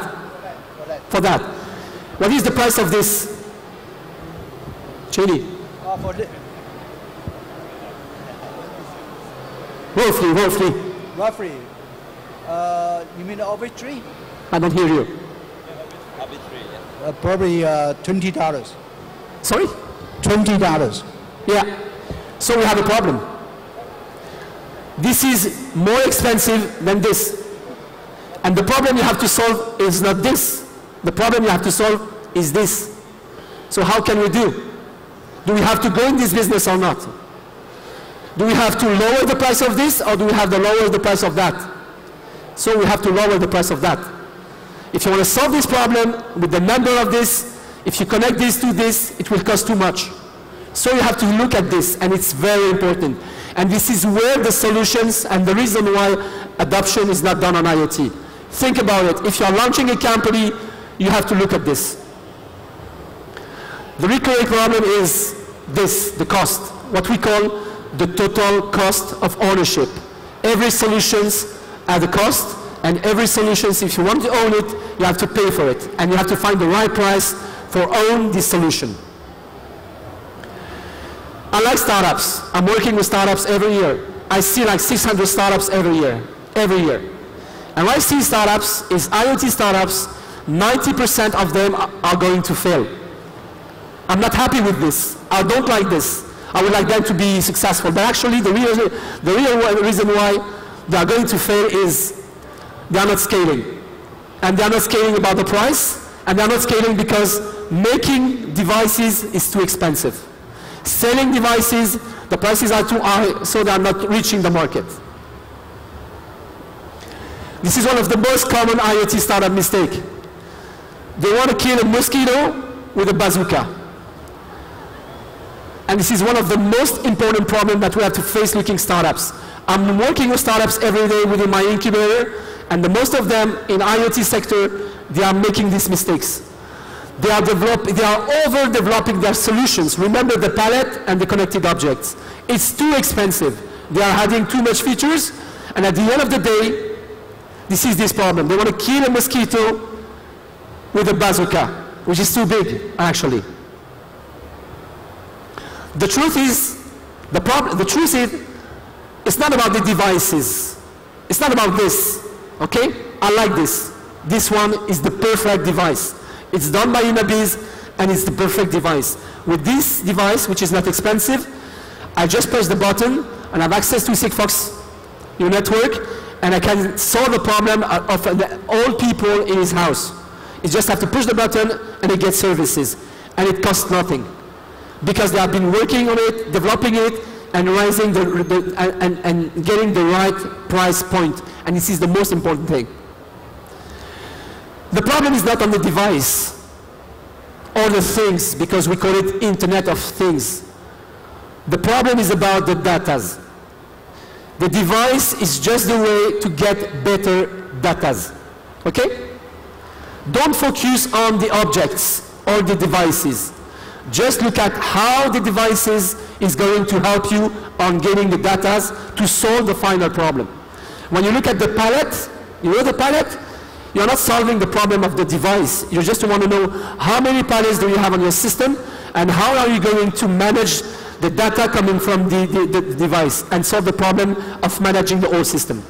For that. What is the price of this? Cheney? For the Roughly. roughly. You mean the Orbit 3? I don't hear you. Probably $20. Sorry? $20. Yeah. So we have a problem. This is more expensive than this. And the problem you have to solve is not this. The problem you have to solve is this. So how can we do? Do we have to go in this business or not? Do we have to lower the price of this, or do we have to lower the price of that? So we have to lower the price of that. If you want to solve this problem with the number of this, if you connect this to this, it will cost too much. So you have to look at this, and it's very important. And this is where the solutions and the reason why adoption is not done on IoT. Think about it. If you are launching a company, you have to look at this. The recurring problem is this, the cost, what we call the total cost of ownership. Every solutions has a cost, and every solutions, if you want to own it, you have to pay for it. And you have to find the right price for own this solution. I like startups. I'm working with startups every year. I see like 600 startups every year. And what I see startups is IoT startups, 90% of them are going to fail. I'm not happy with this. I don't like this. I would like them to be successful. But actually the real reason why they are going to fail is they are not scaling. And they are not scaling about the price, and they are not scaling because making devices is too expensive. Selling devices, the prices are too high, so they are not reaching the market. This is one of the most common IoT startup mistakes. They want to kill a mosquito with a bazooka. And this is one of the most important problems that we have to face looking startups. I'm working with startups every day within my incubator, and the most of them in IoT sector, they are making these mistakes. They are over-developing their solutions. Remember the palette and the connected objects. It's too expensive. They are adding too much features, and at the end of the day, this is this problem. They want to kill a mosquito with a bazooka, which is too big, actually. The truth is, it's not about the devices. It's not about this, okay? I like this. This one is the perfect device. It's done by Inabiz, and it's the perfect device. With this device, which is not expensive, I just press the button, and I have access to Sigfox network, and I can solve the problem of all people in his house. You just have to push the button, and it gets services. And it costs nothing. Because they have been working on it, developing it, and raising and getting the right price point. And this is the most important thing. The problem is not on the device or the things, because we call it Internet of Things. The problem is about the data. The device is just the way to get better data. Okay? Don't focus on the objects or the devices. Just look at how the devices is going to help you on getting the data to solve the final problem. When you look at the palette, you know the palette? You're not solving the problem of the device. You just want to know how many palettes do you have on your system, and how are you going to manage the data coming from the device and solve the problem of managing the whole system.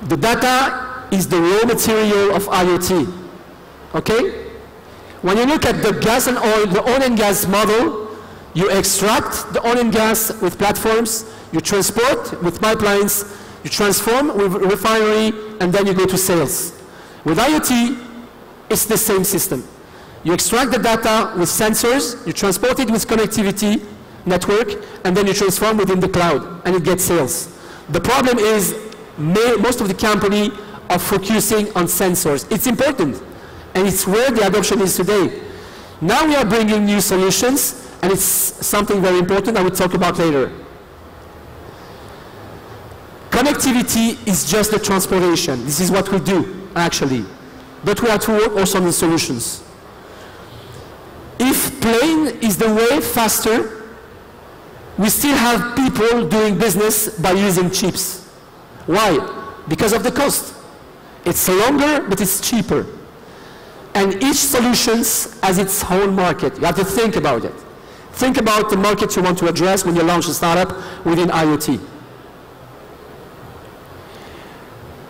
The data is the raw material of IoT. Okay? When you look at the gas and oil, the oil and gas model, you extract the oil and gas with platforms, you transport with pipelines, you transform with refinery, and then you go to sales. With IoT, it's the same system. You extract the data with sensors, you transport it with connectivity network, and then you transform within the cloud, and it gets sales. The problem is most of the company are focusing on sensors. It's important, and it's where the adoption is today. Now we are bringing new solutions, and it's something very important I will talk about later. Connectivity is just the transportation. This is what we do, actually. But we have to work also on the solutions. If plane is the way faster, we still have people doing business by using chips. Why? Because of the cost. It's longer, but it's cheaper. And each solution has its own market. You have to think about it. Think about the market you want to address when you launch a startup within IoT.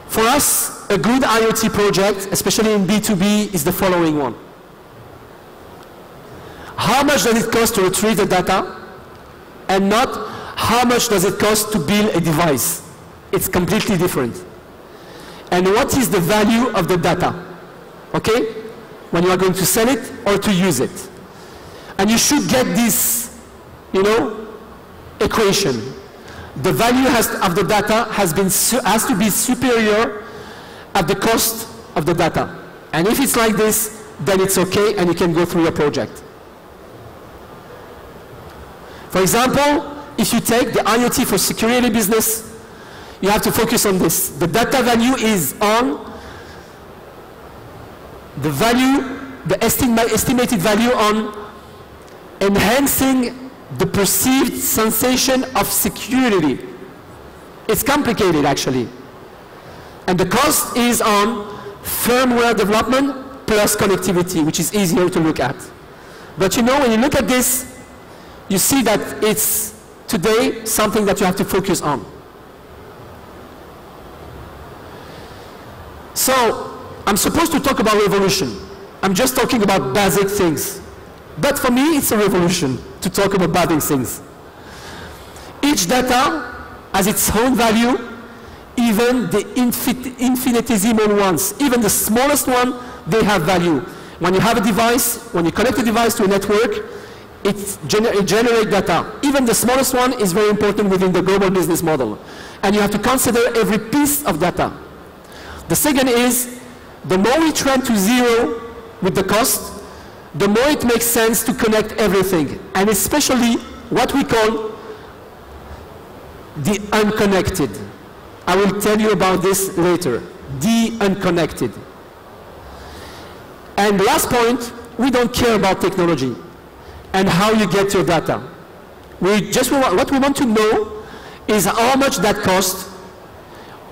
For us, a good IoT project, especially in B2B, is the following one. How much does it cost to retrieve the data? And not how much does it cost to build a device? It's completely different. and what is the value of the data, okay? When you are going to sell it or to use it. And you should get this, equation. The value of the data has to be superior at the cost of the data. And if it's like this, then it's okay and you can go through your project. For example, if you take the IoT for security business, you have to focus on this. The data value is on the value, the estimated value on enhancing the perceived sensation of security. It's complicated actually. And the cost is on firmware development plus connectivity, which is easier to look at. But when you look at this, you see that it's today something that you have to focus on. So, I'm supposed to talk about revolution. I'm just talking about basic things. But for me, it's a revolution to talk about basic things. Each data has its own value, even the infinitesimal ones, even the smallest one, they have value. When you have a device, when you connect a device to a network, it generates data. Even the smallest one is very important within the global business model. And you have to consider every piece of data. The second is, the more we trend to zero with the cost, the more it makes sense to connect everything. And especially what we call the unconnected. I will tell you about this later. The unconnected. And last point, we don't care about technology and how you get your data. What we want to know is how much that costs,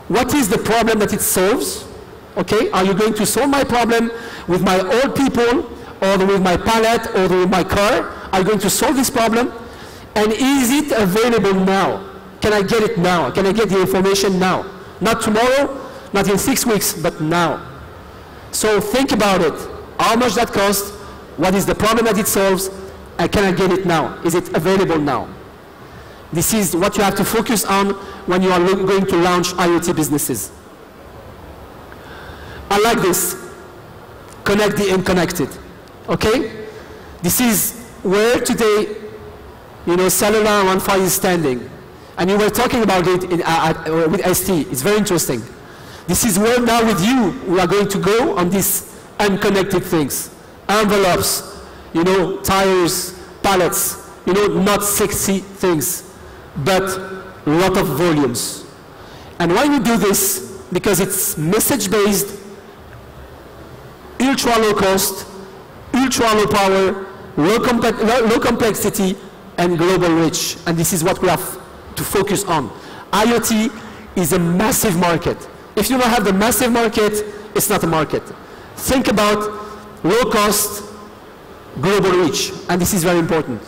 what is the problem that it solves, okay? Are you going to solve my problem with my old people, or with my pallet, or with my car? Are you going to solve this problem? And is it available now? Can I get it now? Can I get the information now? Not tomorrow, not in 6 weeks, but now. So think about it. How much that costs? What is the problem that it solves? And can I get it now? Is it available now? This is what you have to focus on when you are going to launch IoT businesses. I like this. Connect the unconnected. Okay? This is where today, cellular and Wi-Fi is standing. And you were talking about it with ST. It's very interesting. This is where now with you, we are going to go on these unconnected things. Envelopes, tires, pallets, not sexy things, but a lot of volumes. And why we do this? Because it's message-based, ultra low cost, ultra low power, low complexity, and global reach. And this is what we have to focus on. IoT is a massive market. If you don't have the massive market, it's not a market. Think about low cost, global reach, and this is very important.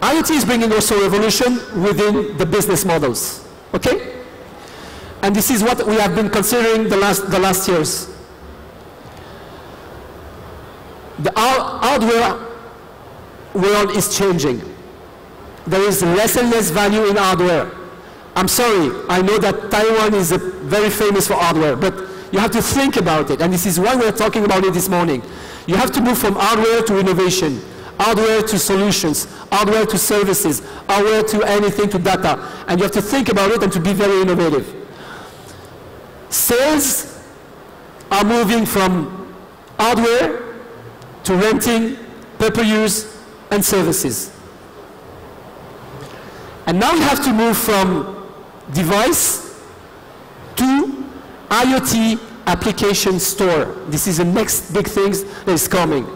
IoT is bringing also revolution within the business models, okay? And this is what we have been considering the last years. The hardware world is changing. There is less and less value in hardware. I'm sorry, I know that Taiwan is very famous for hardware, but you have to think about it, and this is why we're talking about it this morning. You have to move from hardware to innovation, hardware to solutions, hardware to services, hardware to anything, to data, and you have to think about it and to be very innovative. Sales are moving from hardware to renting, pay-per-use, and services. And now you have to move from device to IoT application store. This is the next big thing that is coming.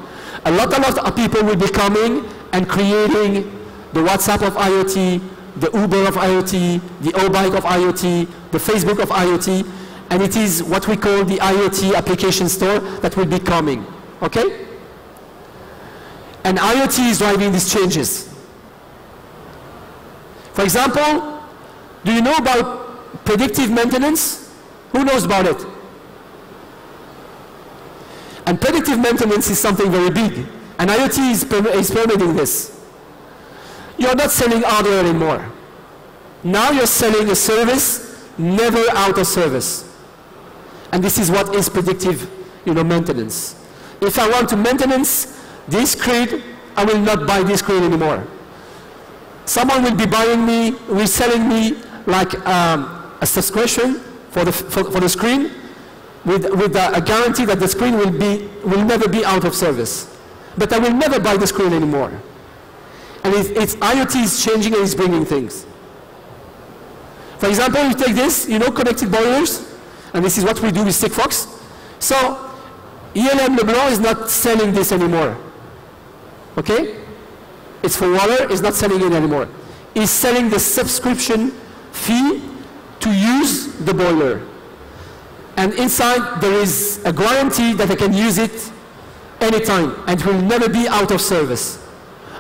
A lot of people will be coming and creating the WhatsApp of IoT, the Uber of IoT, the O-Bike of IoT, the Facebook of IoT, and it is what we call the IoT application store that will be coming, okay? And IoT is driving these changes. For example, do you know about predictive maintenance? Who knows about it? And predictive maintenance is something very big, and IoT is permitting this. You're not selling hardware anymore. Now you're selling a service never out of service. And this is what is predictive, maintenance. If I want to maintenance this screen, I will not buy this screen anymore. Someone will be selling me like a subscription for the screen with a guarantee that the screen will never be out of service. But I will never buy the screen anymore. And IoT is changing and it's bringing things. For example, you take this, connected boilers, and this is what we do with Sigfox. So, ELM Leblanc is not selling this anymore. Okay? It's for water, it's not selling it anymore. It's selling the subscription fee to use the boiler. And inside there is a guarantee that I can use it anytime, and it will never be out of service.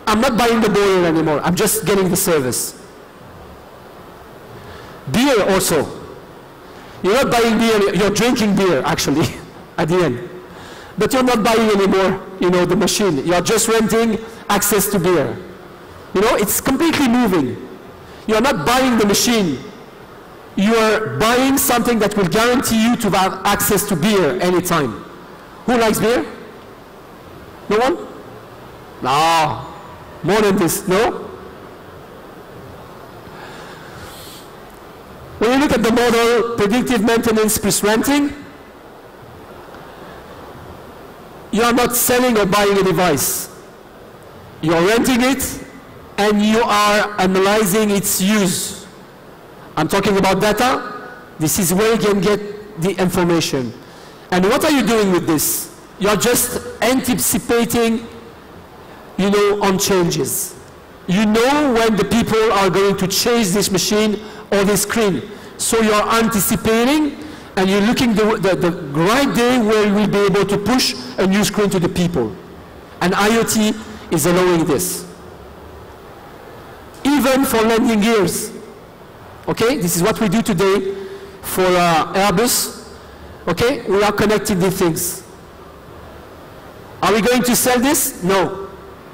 I'm not buying the boiler anymore, I'm just getting the service. Beer also. You're not buying beer, you're drinking beer actually, at the end. But you're not buying anymore, the machine. You're just renting access to beer. It's completely moving. You're not buying the machine. You're buying something that will guarantee you to have access to beer anytime. Who likes beer? No one? No. More than this, no? When you look at the model, predictive maintenance plus renting, you are not selling or buying a device. You are renting it, and you are analyzing its use. I'm talking about data. This is where you can get the information. And what are you doing with this? You're just anticipating, on changes. You know when the people are going to change this machine or this screen. So you're anticipating, and you're looking the right day where you will be able to push a new screen to the people. And IoT is allowing this. Even for landing gears. Okay, this is what we do today for Airbus. Okay, we are connecting the things. Are we going to sell this? No.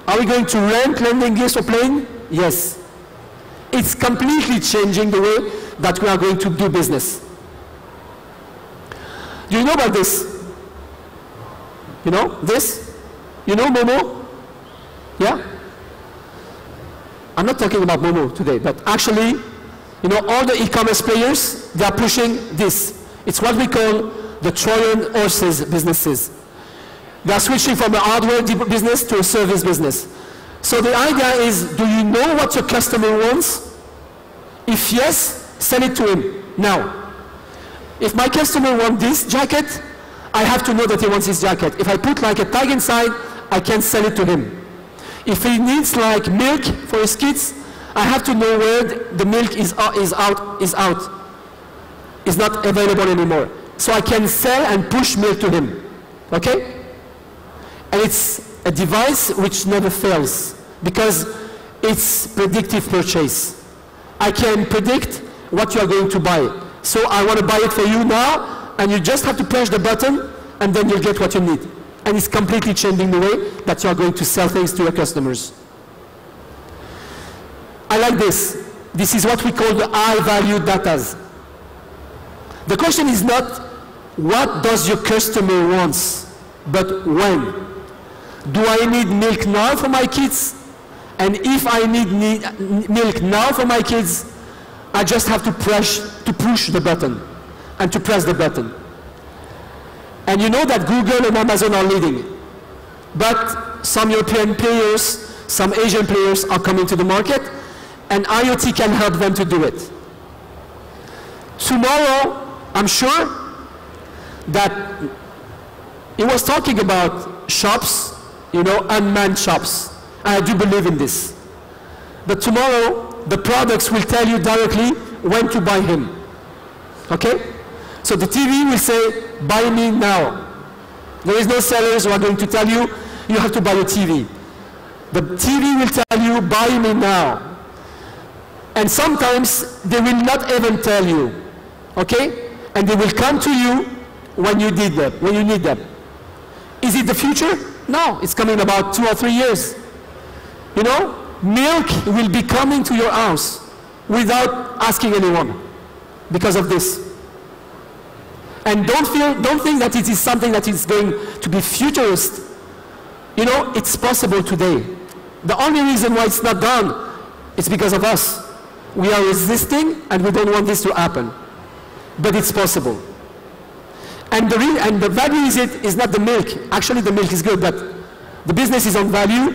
Are we going to rent landing gears for plane? Yes. It's completely changing the way that we are going to do business. Do you know about this? This? Momo? Yeah? I'm not talking about Momo today, but actually, all the e-commerce players, they are pushing this. It's what we call the Trojan horses businesses. They are switching from a hardware business to a service business. So the idea is, do you know what your customer wants? If yes, sell it to him now. If my customer wants this jacket, I have to know that he wants this jacket. If I put like a tag inside, I can sell it to him. If he needs like milk for his kids, I have to know where the milk is out. It's not available anymore. So I can sell and push milk to him. Okay? And it's a device which never fails because it's predictive purchase. I can predict what you are going to buy. So I want to buy it for you now, and you just have to push the button, and then you'll get what you need. And it's completely changing the way that you are going to sell things to your customers. I like this. This is what we call the high-value data. The question is not what does your customer want, but when. Do I need milk now for my kids? And if I need milk now for my kids, I just have to push the button and to press the button. And you know that Google and Amazon are leading. But some European players, some Asian players are coming to the market, and IoT can help them to do it. Tomorrow, I'm sure that he was talking about shops, unmanned shops. I do believe in this. But tomorrow, the products will tell you directly when to buy him. Okay? So the TV will say, buy me now. There is no sellers who are going to tell you, you have to buy a TV. The TV will tell you, buy me now. And sometimes they will not even tell you. Okay? And they will come to you when you need them. Is it the future? No, it's coming about 2 or 3 years. Milk will be coming to your house without asking anyone. because of this. And don't think that it is something that is going to be futurist. You know, it's possible today. The only reason why it's not done is because of us. We are resisting and we don't want this to happen. But it's possible. And the value is not the milk. Actually, the milk is good, but the business is on value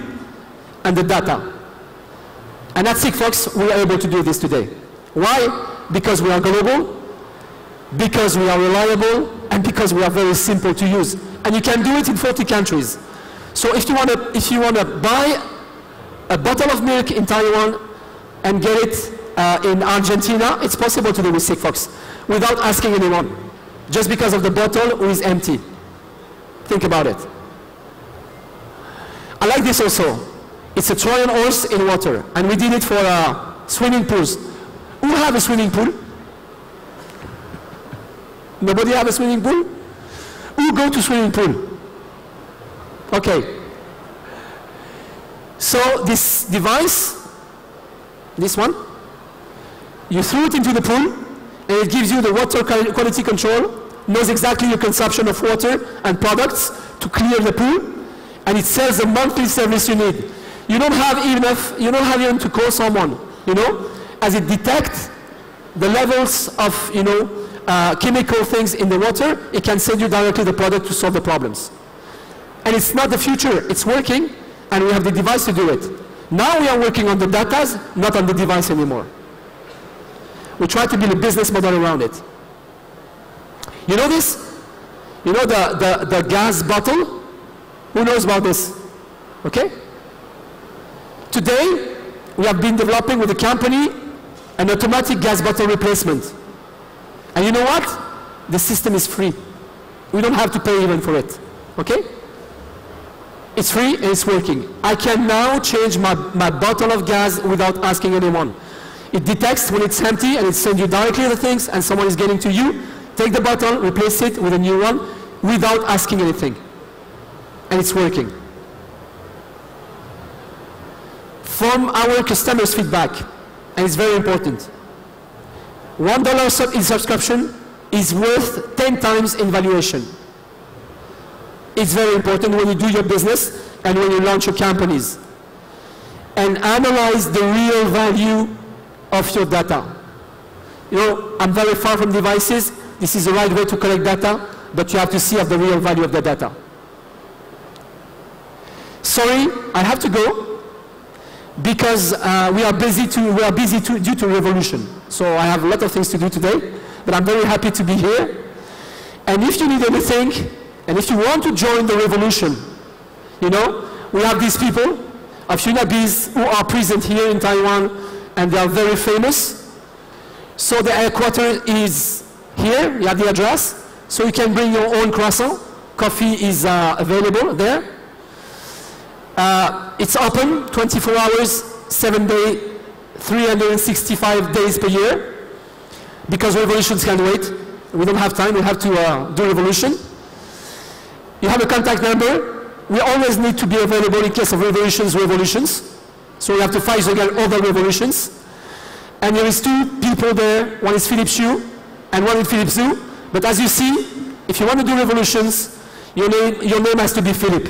and the data. And at Sigfox, we are able to do this today. Why? Because we are global, because we are reliable, and because we are very simple to use. And you can do it in 40 countries. So if you want to buy a bottle of milk in Taiwan and get it in Argentina, it's possible to do with Sigfox without asking anyone, just because of the bottle who is empty. Think about it. I like this also. It's a Trojan horse in water, and we did it for swimming pools. Who have a swimming pool? Nobody have a swimming pool? Who go to swimming pool? Okay. So this device, this one, you throw it into the pool, and it gives you the water quality control, knows exactly your consumption of water and products to clear the pool, and it sells the monthly service you need. You don't have even to call someone, you know, as it detects the levels of, you know, chemical things in the water, it can send you directly the product to solve the problems. And it's not the future, it's working, and we have the device to do it. Now we are working on the data, not on the device anymore. We try to build a business model around it. You know this? You know the gas bottle? Who knows about this? Okay? Today, we have been developing with the company an automatic gas bottle replacement. And you know what? The system is free. We don't have to pay even for it. Okay? It's free and it's working. I can now change my bottle of gas without asking anyone. It detects when it's empty and it sends you directly the things, and someone is getting to you. Take the bottle, replace it with a new one without asking anything. And it's working. From our customers' feedback, and it's very important, $1 in subscription is worth 10 times in valuation. It's very important when you do your business and when you launch your companies. And analyze the real value of your data. You know, I'm very far from devices. This is the right way to collect data, but you have to see the real value of the data. Sorry, I have to go because we are busy due to revolution. So I have a lot of things to do today, but I'm very happy to be here. And if you need anything, and if you want to join the revolution, you know, we have these people of Unabis who are present here in Taiwan, and they are very famous. So the headquarters is here, you have the address, so you can bring your own croissant. Coffee is available there. It's open 24 hours, 7 days, 365 days per year, because revolutions can't wait. We don't have time, we have to do revolution. You have a contact number. We always need to be available in case of revolutions. So we have to fight against other revolutions. And there is two people there. One is Philippe Xu and one is Philippe Zhu. But as you see, if you want to do revolutions, your name has to be Philippe.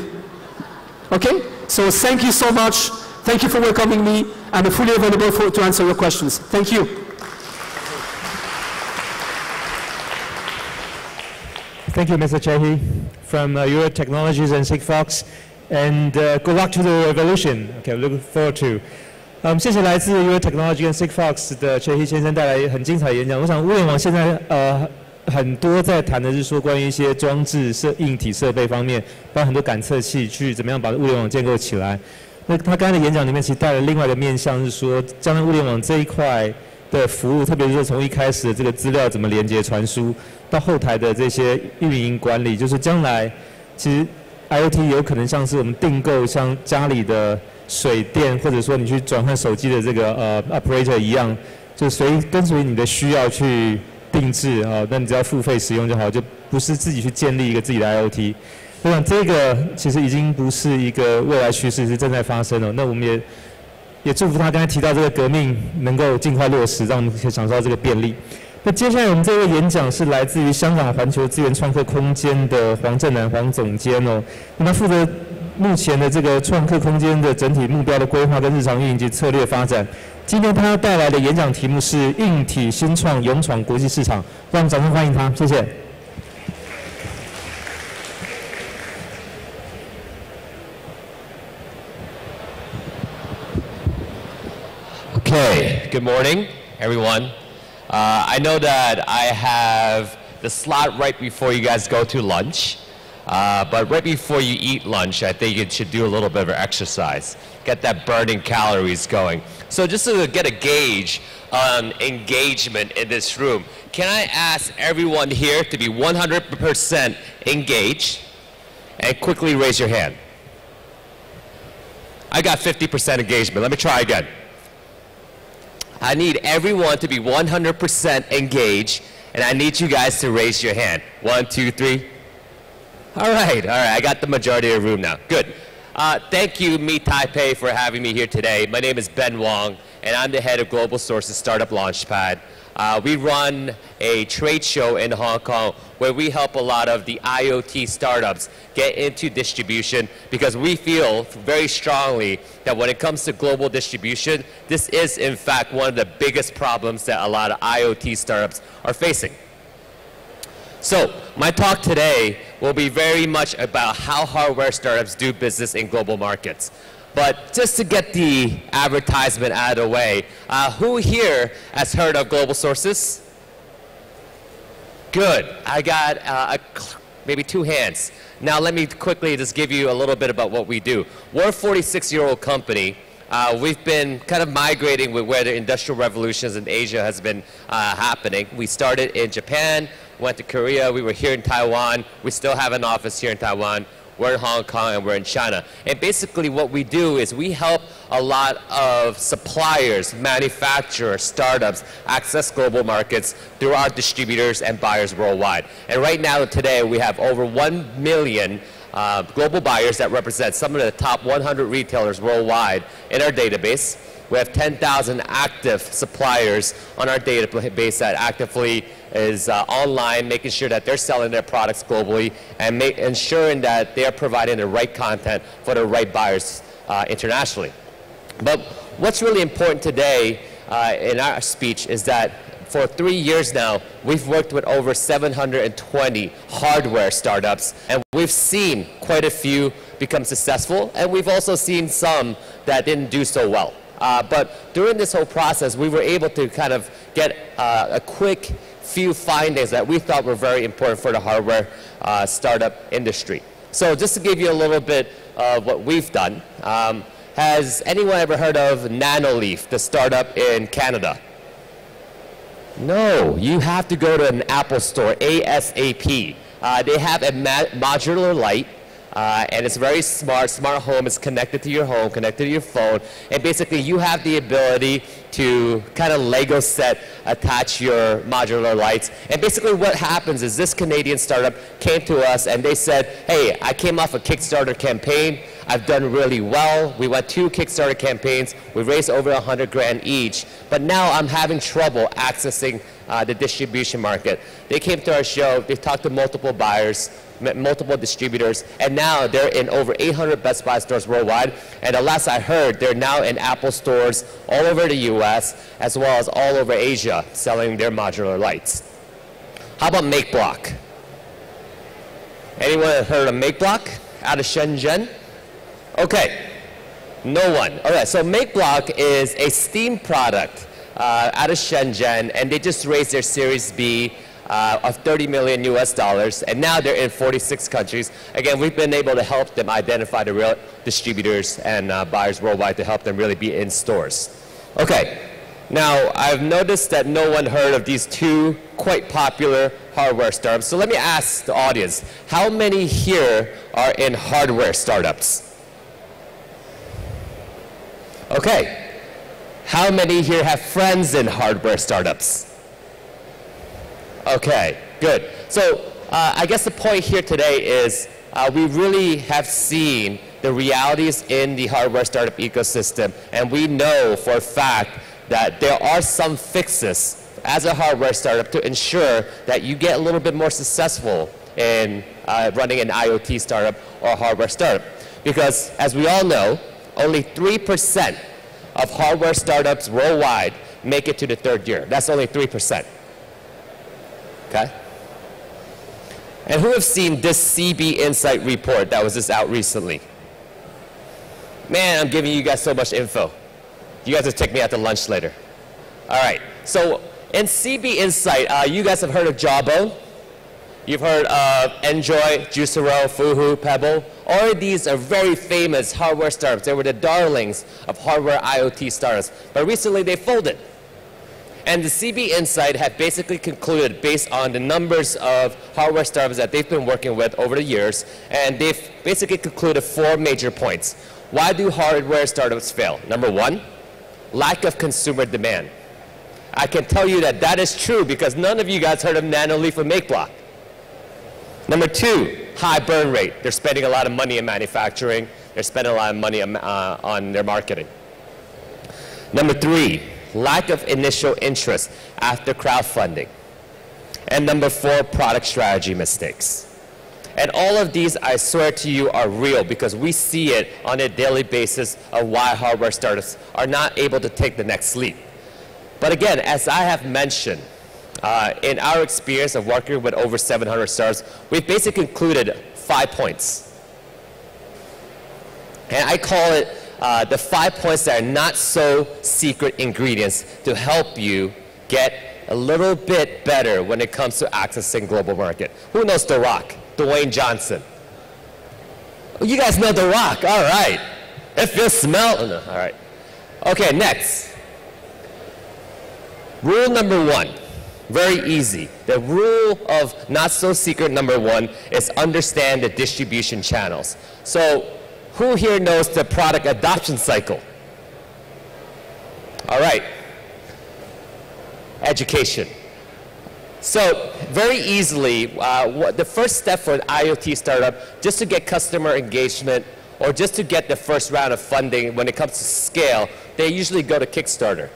Okay? So thank you so much. Thank you for welcoming me. I'm fully available to answer your questions. Thank you. Thank you, Mr. Chehi, from Euro Technologies and Sigfox, and good luck to the revolution. Okay, I'm looking forward to. 谢谢来自 Euro Technology 跟 Sigfox 的 Chehi 先生带来很精彩的演讲。我想物联网现在很多在谈的是说关于一些装置硬体设备方面，包括很多感测器去怎么样把物联网建构起来。那他刚才的演讲里面其实带了另外的面向是说，将来物联网这一块的服务，特别是说从一开始的这个资料怎么连接传输，到后台的这些运营管理，就是将来其实 IoT 有可能像是我们订购像家里的水电，或者说你去转换手机的这个operator 一样，就跟随你的需要去定制啊，那你只要付费使用就好，就不是自己去建立一个自己的 IoT。我想这个其实已经不是一个未来趋势，是正在发生了。那我们也祝福他刚才提到这个革命能够尽快落实，让我们可以享受到这个便利。那接下来我们这位演讲是来自于香港环球资源创客空间的黄正南黄总监哦，那他负责目前的这个创客空间的整体目标的规划跟日常运营及策略发展。今天他带来的演讲题目是硬体新创勇闯国际市场，让我们掌声欢迎他，谢谢。Okay, good morning, everyone. I know that I have the slot right before you guys go to lunch, but right before you eat lunch, I think you should do a little bit of exercise, get that burning calories going. So just to get a gauge on engagement in this room, can I ask everyone here to be 100% engaged and quickly raise your hand? I got 50% engagement. Let me try again. I need everyone to be 100% engaged, and I need you guys to raise your hand. 1, 2, 3. All right, I got the majority of the room now. Good. Thank you, Meet Taipei, for having me here today. My name is Ben Wong, and I'm the head of Global Sources Startup Launchpad. We run a trade show in Hong Kong where we help a lot of the IoT startups get into distribution, because we feel very strongly that when it comes to global distribution, this is in fact one of the biggest problems that a lot of IoT startups are facing. So my talk today will be very much about how hardware startups do business in global markets. But just to get the advertisement out of the way, who here has heard of Global Sources? Good. I got maybe 2 hands. Now let me quickly just give you a little bit about what we do. We're a 46-year-old company. We've been kind of migrating with where the industrial revolutions in Asia has been happening. We started in Japan, went to Korea, we were here in Taiwan. We still have an office here in Taiwan. We're in Hong Kong and we're in China. And basically what we do is we help a lot of suppliers, manufacturers, startups access global markets through our distributors and buyers worldwide. And right now today we have over 1 million global buyers that represent some of the top 100 retailers worldwide in our database. We have 10,000 active suppliers on our database that actively is online, making sure that they're selling their products globally and ensuring that they are providing the right content for the right buyers internationally. But what's really important today in our speech is that for 3 years now, we've worked with over 720 hardware startups, and we've seen quite a few become successful, and we've also seen some that didn't do so well. But during this whole process, we were able to kind of get a quick few findings that we thought were very important for the hardware startup industry. So just to give you a little bit of what we've done, has anyone ever heard of Nanoleaf, the startup in Canada? No, you have to go to an Apple store, ASAP. They have a modular light. And it's very smart. Smart home is connected to your home, connected to your phone. And basically you have the ability to kind of Lego set, attach your modular lights. And basically what happens is this Canadian startup came to us and they said, hey, I came off a Kickstarter campaign. I've done really well. We went 2 Kickstarter campaigns. We raised over 100 grand each. But now I'm having trouble accessing the distribution market. They came to our show. They talked to multiple buyers, multiple distributors, and now they're in over 800 Best Buy stores worldwide. And the last I heard, they're now in Apple stores all over the US, as well as all over Asia, selling their modular lights. How about MakeBlock? Anyone heard of MakeBlock out of Shenzhen? Okay, no one. Okay, so MakeBlock is a Steam product out of Shenzhen, and they just raised their Series B of $30 million US, and now they're in 46 countries. Again, we've been able to help them identify the real distributors and buyers worldwide to help them really be in stores. Okay, now I've noticed that no one heard of these 2 quite popular hardware startups. So let me ask the audience, how many here are in hardware startups? Okay, how many here have friends in hardware startups? Okay, good. So I guess the point here today is we really have seen the realities in the hardware startup ecosystem, and we know for a fact that there are some fixes as a hardware startup to ensure that you get a little bit more successful in running an IoT startup or a hardware startup? Because as we all know, only 3% of hardware startups worldwide make it to the 3rd year. That's only 3%. Okay? And who have seen this CB Insight report that was just out recently? Man, I'm giving you guys so much info. You guys will take me out to lunch later. All right, so in CB Insight, you guys have heard of Jawbone. You've heard of Enjoy, Juicero, Fuhu, Pebble. All of these are very famous hardware startups. They were the darlings of hardware IoT startups. But recently they folded. And the CB Insight have basically concluded based on the numbers of hardware startups that they've been working with over the years. And they've basically concluded 4 major points. Why do hardware startups fail? Number 1, lack of consumer demand. I can tell you that that is true because none of you guys heard of Nanoleaf or MakeBlock. Number 2, high burn rate. They're spending a lot of money in manufacturing. They're spending a lot of money on their marketing. Number 3, lack of initial interest after crowdfunding. And number 4, product strategy mistakes. And all of these, I swear to you, are real because we see it on a daily basis of why hardware startups are not able to take the next leap. But again, as I have mentioned, in our experience of working with over 700 startups, we've basically included 5 points. And I call it the 5 points that are not so secret ingredients to help you get a little bit better when it comes to accessing global market. Who knows The Rock? Dwayne Johnson. Oh, you guys know The Rock, all right. If you smell, oh, no. All right. Okay, next. Rule number 1, very easy. The rule of not so secret number 1 is understand the distribution channels. So who here knows the product adoption cycle? All right. Education. So very easily, the first step for an IoT startup, just to get customer engagement or just to get the first round of funding when it comes to scale, they usually go to Kickstarter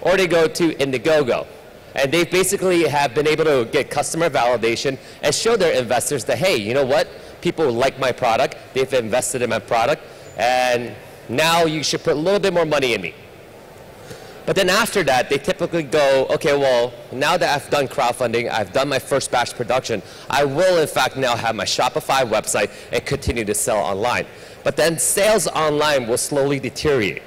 or they go to Indiegogo. And they basically have been able to get customer validation and show their investors that, hey, you know what? People like my product, they've invested in my product, and now you should put a little bit more money in me. But then after that, they typically go, okay, well, now that I've done crowdfunding, I've done my first batch production, I will in fact now have my Shopify website and continue to sell online. But then sales online will slowly deteriorate.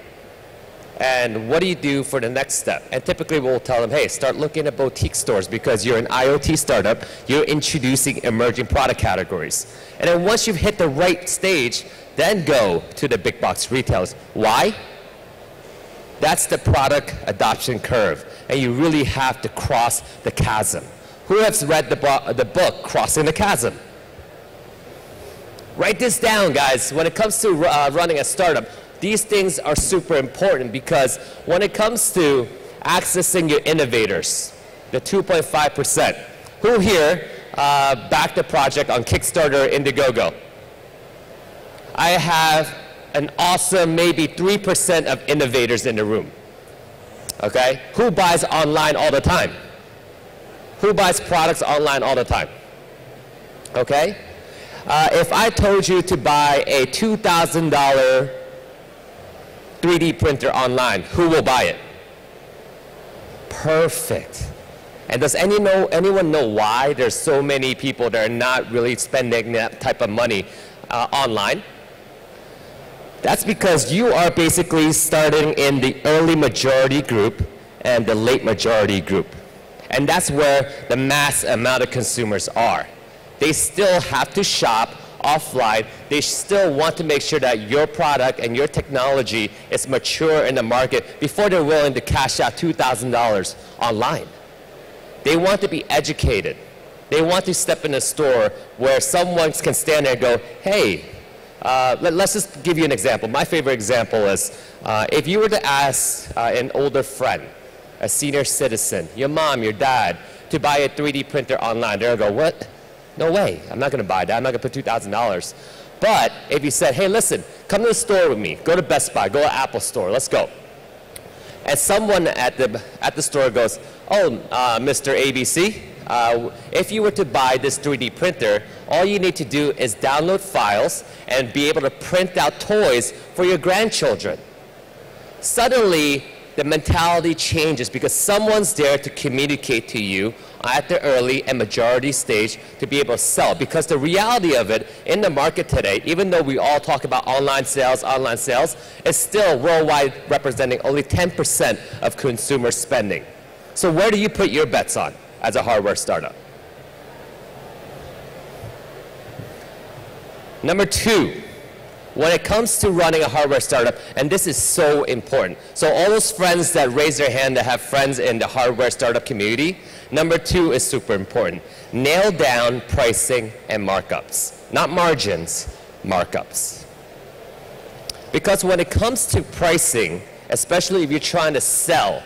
And what do you do for the next step? And typically we'll tell them, hey, start looking at boutique stores because you're an IoT startup, you're introducing emerging product categories. And then once you've hit the right stage, then go to the big box retailers. Why? That's the product adoption curve. And you really have to cross the chasm. Who has read the book, Crossing the Chasm? Write this down, guys. When it comes to running a startup, these things are super important because when it comes to accessing your innovators, the 2.5%, who here backed the project on Kickstarter or Indiegogo? I have an awesome maybe 3% of innovators in the room. Okay? Who buys online all the time? Who buys products online all the time? Okay? If I told you to buy a $2,000 3D printer online, who will buy it? Perfect. And does anyone know why there's so many people that are not really spending that type of money online? That's because you are basically starting in the early majority group and the late majority group. And that's where the mass amount of consumers are. They still have to shop offline. They still want to make sure that your product and your technology is mature in the market before they're willing to cash out $2,000 online. They want to be educated. They want to step in a store where someone can stand there and go, hey, let's just give you an example. My favorite example is if you were to ask an older friend, a senior citizen, your mom, your dad, to buy a 3D printer online, they're going to go, what? No way. I'm not going to buy that. I'm not going to put $2,000. But if you said, hey, listen, come to the store with me. Go to Best Buy. Go to Apple Store. Let's go. And someone at the store goes, oh, Mr. ABC, if you were to buy this 3D printer, all you need to do is download files and be able to print out toys for your grandchildren. Suddenly, the mentality changes because someone's there to communicate to you at the early and majority stage to be able to sell. Because the reality of it in the market today, even though we all talk about online sales, is still worldwide representing only 10% of consumer spending. So where do you put your bets on as a hardware startup? Number 2. When it comes to running a hardware startup, and this is so important. So all those friends that raise their hand that have friends in the hardware startup community, number 2 is super important. Nail down pricing and markups. Not margins, markups. Because when it comes to pricing, especially if you're trying to sell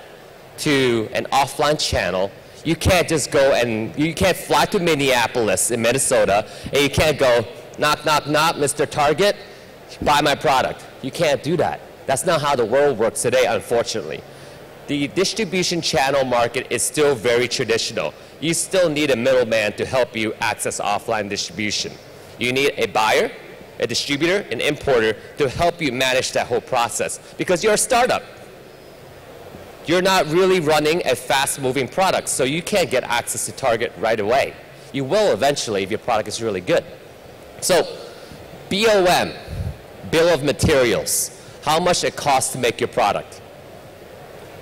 to an offline channel, you can't just go and, you can't fly to Minneapolis in Minnesota, and you can't go, knock, knock, knock, Mr. Target, buy my product. You can't do that. That's not how the world works today, unfortunately. The distribution channel market is still very traditional. You still need a middleman to help you access offline distribution. You need a buyer, a distributor, an importer to help you manage that whole process because you're a startup. You're not really running a fast-moving product, so you can't get access to Target right away. You will eventually if your product is really good. So, BOM. Bill of materials, how much it costs to make your product.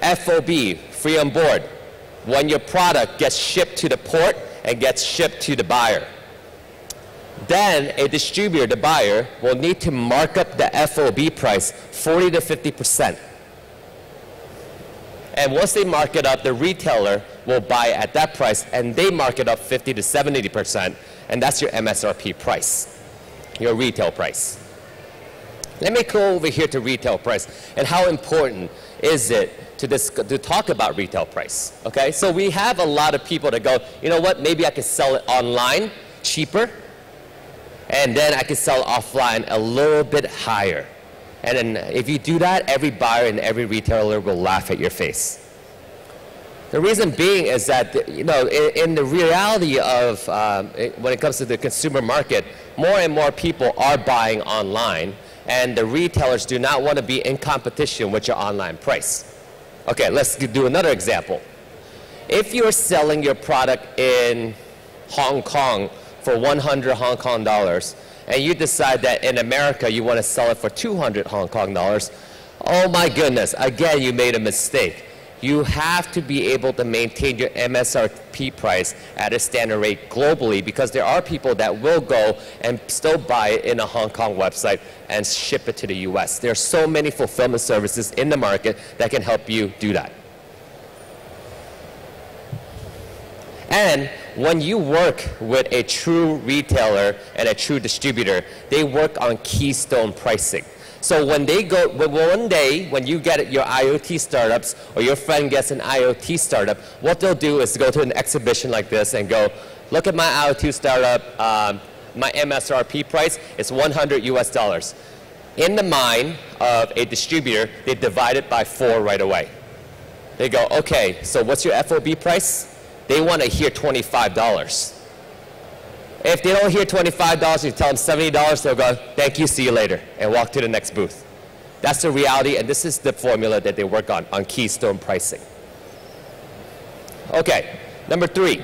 FOB, free on board, when your product gets shipped to the port and gets shipped to the buyer. Then a distributor, the buyer, will need to mark up the FOB price 40 to 50%. And once they mark it up, the retailer will buy at that price, and they mark it up 50 to 70%, and that's your MSRP price, your retail price. Let me go over here to retail price and how important is it to talk about retail price, okay? So we have a lot of people that go, you know what, maybe I could sell it online cheaper, and then I could sell offline a little bit higher. And then if you do that, every buyer and every retailer will laugh at your face. The reason being is that, you know, in the reality of when it comes to the consumer market, more and more people are buying online, and the retailers do not want to be in competition with your online price. Okay, let's do another example. If you're selling your product in Hong Kong for 100 Hong Kong dollars, and you decide that in America you want to sell it for 200 Hong Kong dollars, oh my goodness, again you made a mistake. You have to be able to maintain your MSRP price at a standard rate globally because there are people that will go and still buy it in a Hong Kong website and ship it to the US. There are so many fulfillment services in the market that can help you do that. And when you work with a true retailer and a true distributor, they work on keystone pricing. So when they go, one day when you get your IoT startups or your friend gets an IoT startup, what they'll do is go to an exhibition like this and go, look at my IoT startup, my MSRP price is $100 US. In the mind of a distributor, they divide it by 4 right away. They go, okay, so what's your FOB price? They want to hear $25. If they don't hear $25, you tell them $70, they'll go, thank you, see you later, and walk to the next booth. That's the reality, and this is the formula that they work on keystone pricing. Okay, number 3.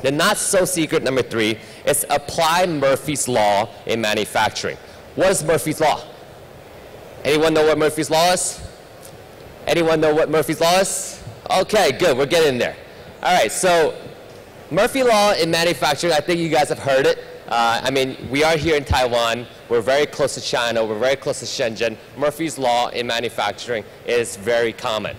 The not so secret number 3 is apply Murphy's Law in manufacturing. What is Murphy's Law? Anyone know what Murphy's Law is? Anyone know what Murphy's Law is? Okay, good, we're getting there. All right, so Murphy Law in manufacturing, I think you guys have heard it. I mean, we are here in Taiwan. We're very close to China. We're very close to Shenzhen. Murphy's Law in manufacturing is very common.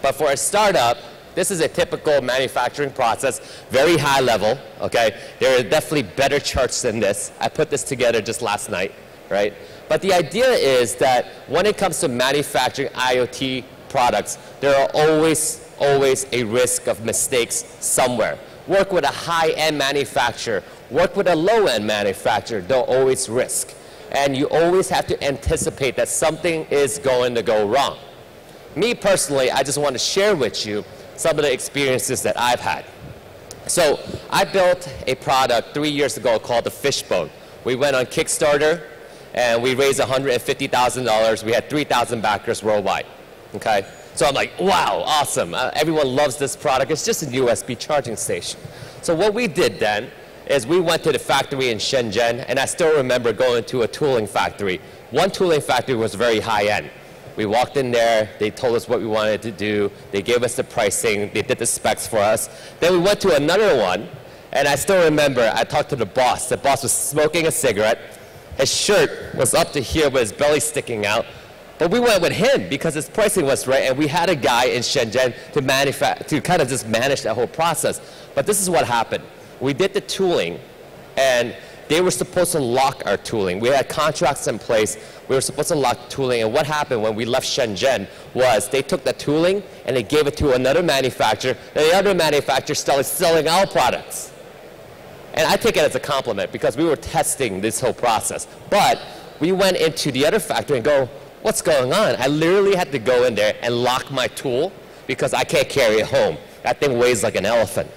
But for a startup, this is a typical manufacturing process, very high level, okay? There are definitely better charts than this. I put this together just last night, right? But the idea is that when it comes to manufacturing IoT products, there are always a risk of mistakes somewhere. Work with a high-end manufacturer, work with a low-end manufacturer, they'll always risk. And you always have to anticipate that something is going to go wrong. me personally, I just want to share with you some of the experiences that I've had. So I built a product 3 years ago called the Fishbone. We went on Kickstarter and we raised $150,000. We had 3,000 backers worldwide, okay? So I'm like, wow, awesome. Everyone loves this product. It's just a USB charging station. So what we did then is we went to the factory in Shenzhen, and I still remember going to a tooling factory. One tooling factory was very high-end. We walked in there, they told us what we wanted to do, they gave us the pricing, they did the specs for us. Then we went to another one, and I still remember I talked to the boss. The boss was smoking a cigarette. His shirt was up to here with his belly sticking out. But we went with him because his pricing was right, and we had a guy in Shenzhen to kind of just manage that whole process. But this is what happened. We did the tooling, and they were supposed to lock our tooling. We had contracts in place. We were supposed to lock tooling, and what happened when we left Shenzhen was they took the tooling and they gave it to another manufacturer, and the other manufacturer started selling our products. And I take it as a compliment because we were testing this whole process. But we went into the other factory and go, what's going on? I literally had to go in there and lock my tool because I can't carry it home. That thing weighs like an elephant.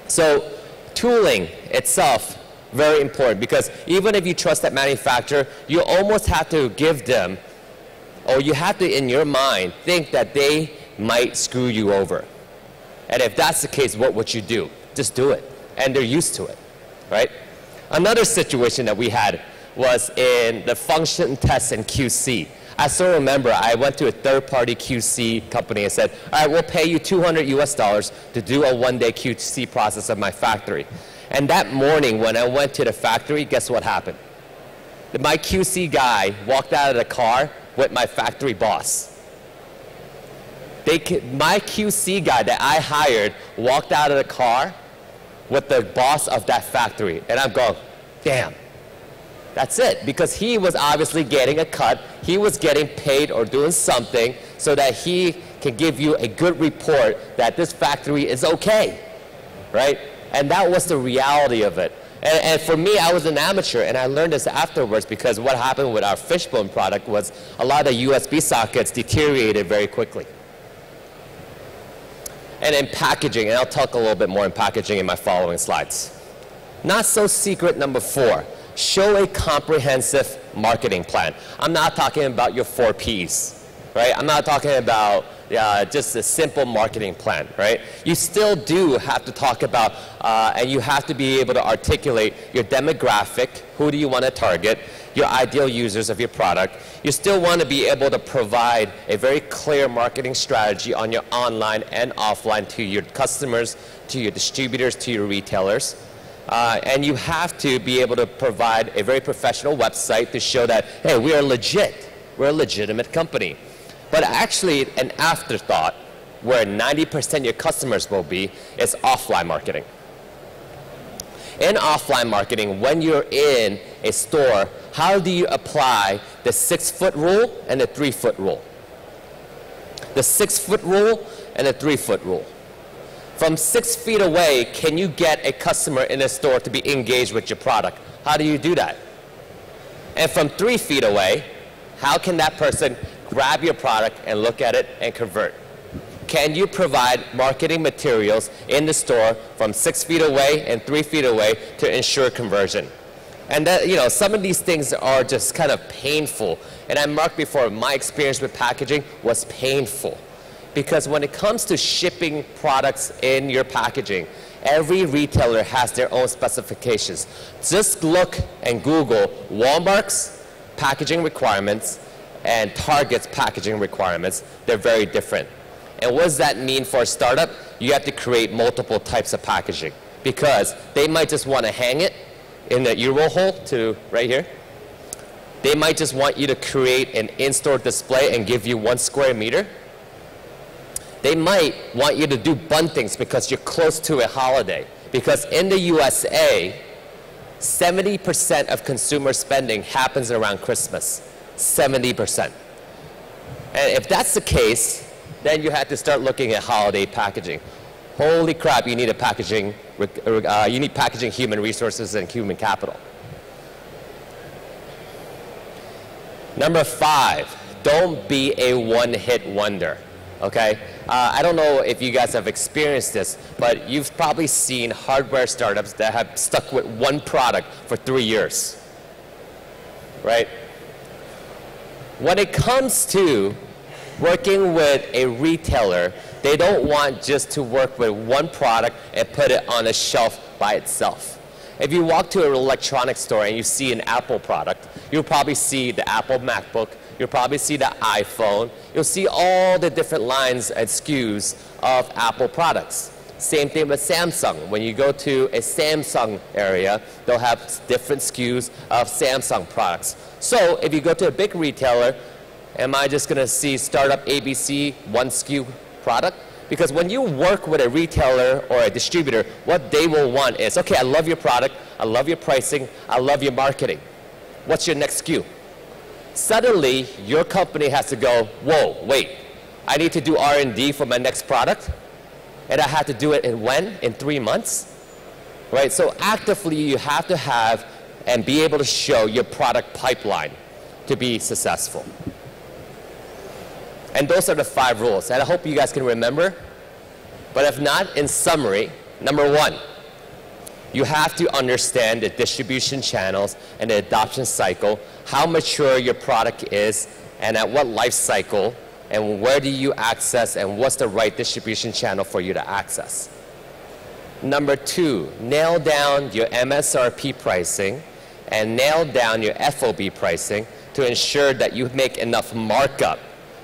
So tooling itself, very important, because even if you trust that manufacturer, you almost have to give them, or you have to, in your mind, think that they might screw you over. And if that's the case, what would you do? Just do it. And they're used to it, right? Another situation that we had was in the function test and QC. I still remember I went to a third-party QC company and said, all right, we'll pay you $200 US to do a one-day QC process of my factory. And that morning when I went to the factory, guess what happened? My QC guy walked out of the car with my factory boss. My QC guy that I hired walked out of the car with the boss of that factory. And I'm going, damn. That's it, because he was obviously getting a cut. He was getting paid or doing something so that he can give you a good report that this factory is okay, right? And that was the reality of it. And for me, I was an amateur, and I learned this afterwards because what happened with our Fishbone product was a lot of USB sockets deteriorated very quickly. And in packaging, and I'll talk a little bit more in packaging in my following slides. Not so secret number 4. Show a comprehensive marketing plan. I'm not talking about your 4 Ps, right? I'm not talking about just a simple marketing plan, right? You still do have to talk about, and you have to be able to articulate your demographic, who do you want to target, your ideal users of your product. You still want to be able to provide a very clear marketing strategy on your online and offline to your customers, to your distributors, to your retailers. And you have to be able to provide a very professional website to show that, hey, we are legit. We're a legitimate company. But actually, an afterthought, where 90% of your customers will be, is offline marketing. In offline marketing, when you're in a store, how do you apply the 6-foot rule and the 3-foot rule? The 6-foot rule and the 3-foot rule. From 6 feet away, can you get a customer in a store to be engaged with your product? How do you do that? And from 3 feet away, how can that person grab your product and look at it and convert? Can you provide marketing materials in the store from 6 feet away and 3 feet away to ensure conversion? And that, you know, some of these things are just kind of painful. And I marked before, my experience with packaging was painful. Because when it comes to shipping products in your packaging, every retailer has their own specifications. Just look and Google Walmart's packaging requirements and Target's packaging requirements. They're very different. And what does that mean for a startup? You have to create multiple types of packaging because they might just want to hang it in the ear-roll hole to right here. They might just want you to create an in-store display and give you 1 square meter. They might want you to do buntings because you're close to a holiday. Because in the USA, 70% of consumer spending happens around Christmas. 70%. And if that's the case, then you have to start looking at holiday packaging. Holy crap, you need packaging human resources and human capital. Number 5, don't be a one-hit wonder. Okay? I don't know if you guys have experienced this, but you've probably seen hardware startups that have stuck with one product for 3 years. Right? When it comes to working with a retailer, they don't want just to work with one product and put it on a shelf by itself. If you walk to an electronics store and you see an Apple product, you'll probably see the Apple MacBook, you'll probably see the iPhone, you'll see all the different lines and SKUs of Apple products. Same thing with Samsung. When you go to a Samsung area, they'll have different SKUs of Samsung products. So if you go to a big retailer, am I just going to see startup ABC one SKU product? Because when you work with a retailer or a distributor, what they will want is, okay, I love your product, I love your pricing, I love your marketing. What's your next SKU? Suddenly, your company has to go, whoa, wait, I need to do R&D for my next product? And I have to do it in when? In 3 months? Right, so actively you have to have and be able to show your product pipeline to be successful. And those are the 5 rules, and I hope you guys can remember. But if not, in summary, number 1, you have to understand the distribution channels and the adoption cycle, how mature your product is, and at what life cycle, and where do you access, and what's the right distribution channel for you to access. Number 2, nail down your MSRP pricing and nail down your FOB pricing to ensure that you make enough markup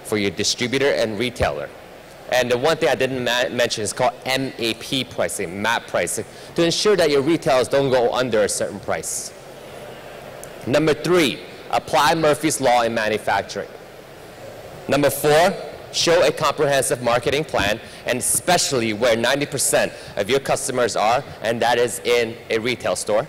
for your distributor and retailer. And the one thing I didn't mention is called MAP pricing, MAP pricing, to ensure that your retailers don't go under a certain price. Number 3, apply Murphy's Law in manufacturing. Number 4, show a comprehensive marketing plan, and especially where 90% of your customers are, and that is in a retail store.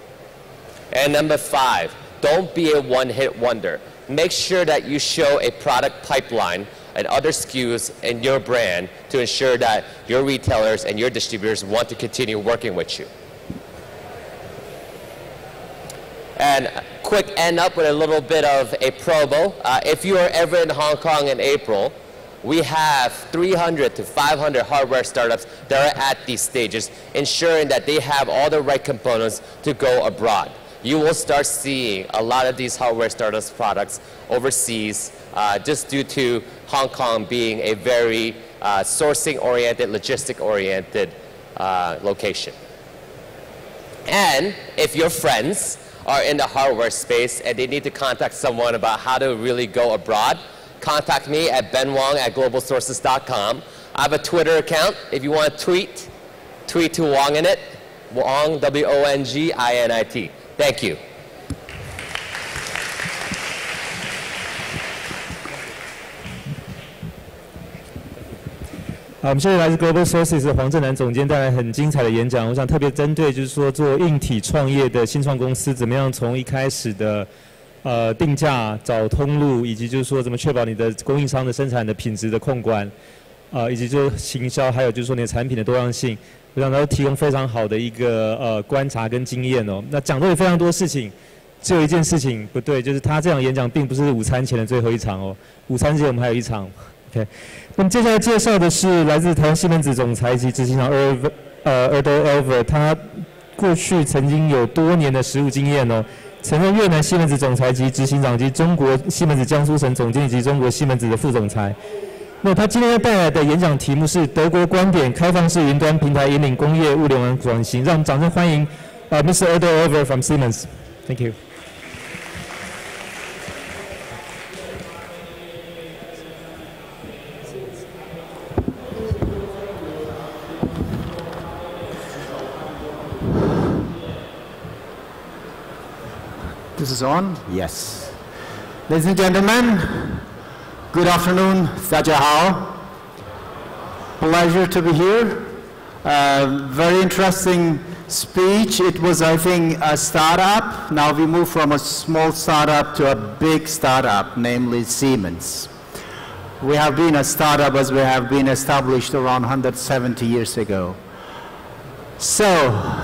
And number 5, don't be a one-hit wonder. Make sure that you show a product pipeline and other SKUs in your brand to ensure that your retailers and your distributors want to continue working with you. And quick end up with a little bit of a promo. If you are ever in Hong Kong in April, we have 300 to 500 hardware startups that are at these stages, ensuring that they have all the right components to go abroad. You will start seeing a lot of these hardware startups products overseas just due to Hong Kong being a very sourcing-oriented, logistic-oriented location. And if your friends are in the hardware space and they need to contact someone about how to really go abroad, contact me at benwong@globalsources.com. I have a Twitter account. If you want to tweet to Wong in it, Wong, W-O-N-G-I-N-I-T. Thank you.好，我们谢谢来自 Global Sources 的黄正南总监带来很精彩的演讲。我想特别针对就是说做硬体创业的新创公司，怎么样从一开始的定价、找通路，以及就是说怎么确保你的供应商的生产的品质的控管，以及就是行销，还有就是说你的产品的多样性。我想都提供非常好的一个观察跟经验哦。那讲到了非常多事情，只有一件事情不对，就是他这场演讲并不是午餐前的最后一场哦，午餐前我们还有一场。OK， 那么接下来介绍的是来自台湾西门子总裁及执行长Erdo，他过去曾经有多年的实务经验哦，曾任越南西门子总裁及执行长及中国西门子江苏省总监以及中国西门子的副总裁。那他今天要带来的演讲题目是德国观点：开放式云端平台引领工业物联网转型。让我们掌声欢迎Mr. Erdo from Siemens. Thank you. This is on? Yes. Ladies and gentlemen, good afternoon. 大家好. Pleasure to be here. Very interesting speech. It was, I think, a startup. Now we move from a small startup to a big startup, namely Siemens. We have been a startup as we have been established around 170 years ago. So,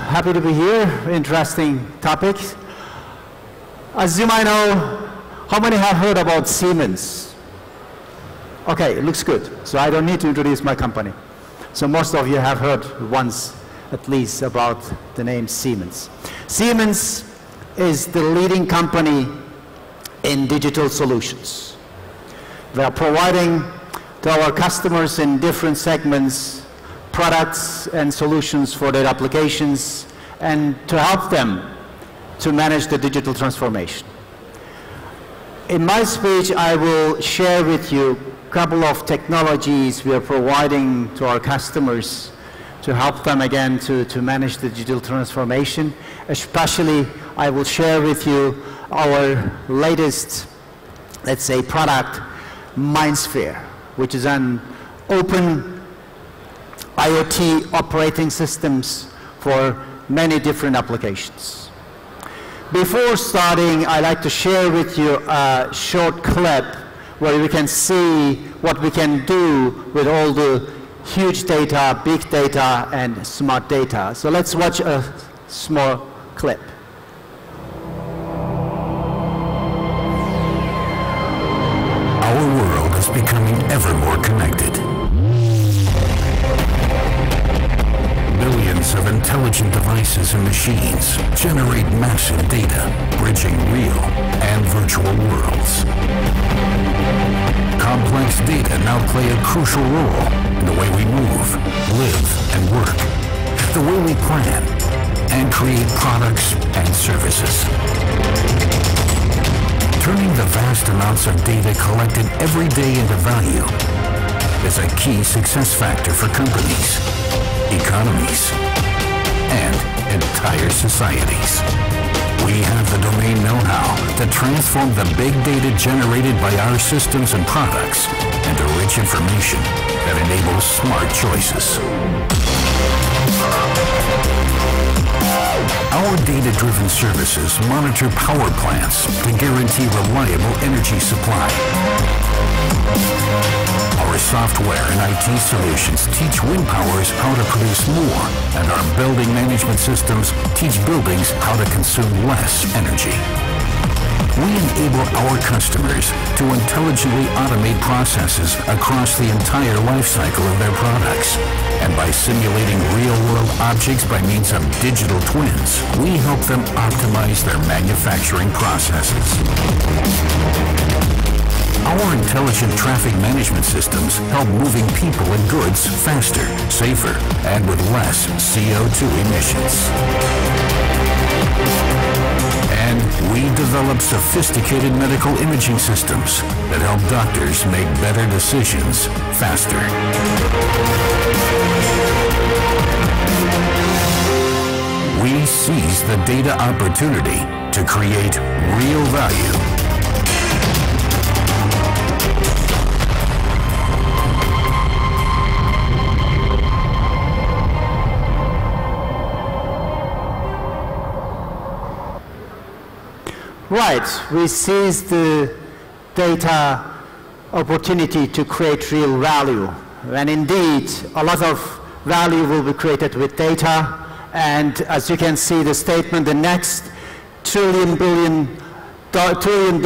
happy to be here. Interesting topics. As you might know, how many have heard about Siemens? Okay, it looks good. So I don't need to introduce my company. So most of you have heard once at least about the name Siemens. Siemens is the leading company in digital solutions. We are providing to our customers in different segments products and solutions for their applications and to help them to manage the digital transformation. In my speech, I will share with you a couple of technologies we are providing to our customers to help them again to manage the digital transformation. Especially, I will share with you our latest, let's say, product, MindSphere, which is an open IoT operating systems for many different applications. Before starting, I'd like to share with you a short clip where we can see what we can do with all the huge data, big data, and smart data. So let's watch a small clip. Our world is becoming ever more connected. Billions of intelligent devices and machines generate massive data, bridging real and virtual worlds. Complex data now play a crucial role in the way we move, live, and work, the way we plan, and create products and services. Turning the vast amounts of data collected every day into value is a key success factor for companies, economies, and entire societies. We have the domain know-how to transform the big data generated by our systems and products into rich information that enables smart choices. Our data-driven services monitor power plants to guarantee reliable energy supply. Our software and IT solutions teach wind powers how to produce more, and our building management systems teach buildings how to consume less energy. We enable our customers to intelligently automate processes across the entire life cycle of their products. And by simulating real-world objects by means of digital twins, we help them optimize their manufacturing processes. Our intelligent traffic management systems help moving people and goods faster, safer, and with less CO2 emissions. And we develop sophisticated medical imaging systems that help doctors make better decisions faster. We seize the data opportunity to create real value. Right, we seize the data opportunity to create real value. And indeed, a lot of value will be created with data. And as you can see the statement, the next $1 trillion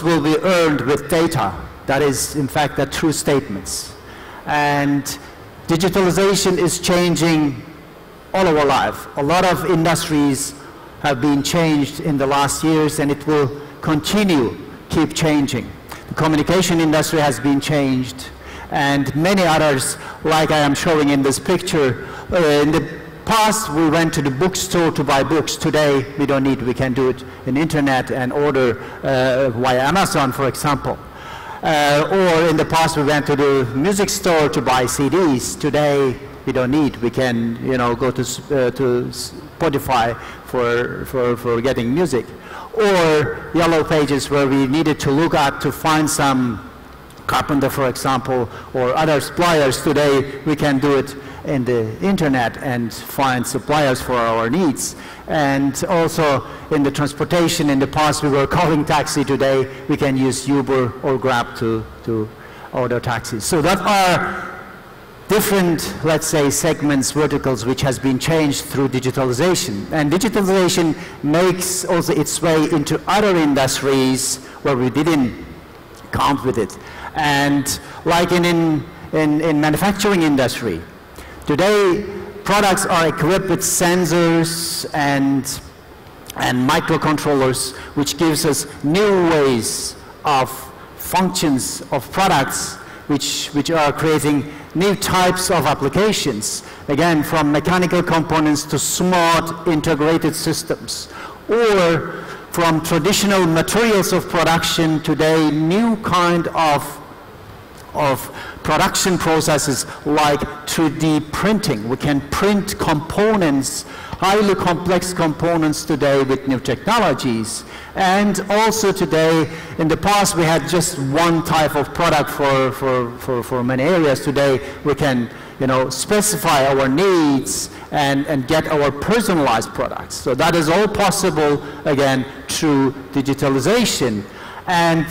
will be earned with data. That is, in fact, the true statements. And digitalization is changing all of our life. A lot of industries have been changed in the last years, and it will keep changing. The communication industry has been changed, and many others, like I am showing in this picture. In the past, we went to the bookstore to buy books. Today, we don't need. We can do it on the internet and order via Amazon, for example. Or in the past, we went to the music store to buy CDs. Today, we don't need. We can, go to Spotify for getting music. Or Yellow Pages, where we needed to look at to find some carpenter, for example, or other suppliers. Today, we can do it in the internet and find suppliers for our needs. And also in the transportation, in the past we were calling taxi. Today we can use Uber or Grab to order taxis. So that are different, let's say, segments, verticals, which has been changed through digitalization. And digitalization makes also its way into other industries where we didn't count with it. And like in manufacturing industry, today products are equipped with sensors and microcontrollers, which gives us new ways of functions of products which are creating new types of applications, again, from mechanical components to smart integrated systems, or from traditional materials of production today, new kind of production processes like 3D printing. We can print components, highly complex components today with new technologies. And also today, in the past we had just one type of product for many areas. Today we can, specify our needs and get our personalized products. So that is all possible, again, through digitalization. And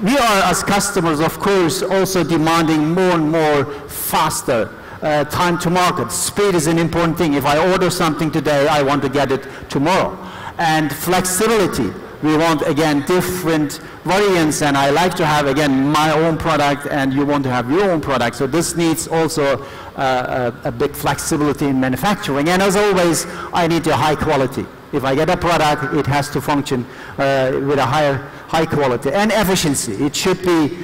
we are, as customers, of course, also demanding more and more faster time to market. Speed is an important thing. If I order something today, I want to get it tomorrow. And flexibility. We want, again, different variants, and I like to have, again, my own product, and you want to have your own product. So this needs also a big flexibility in manufacturing. And as always, I need a high quality. If I get a product, it has to function with a high quality and efficiency. It should be,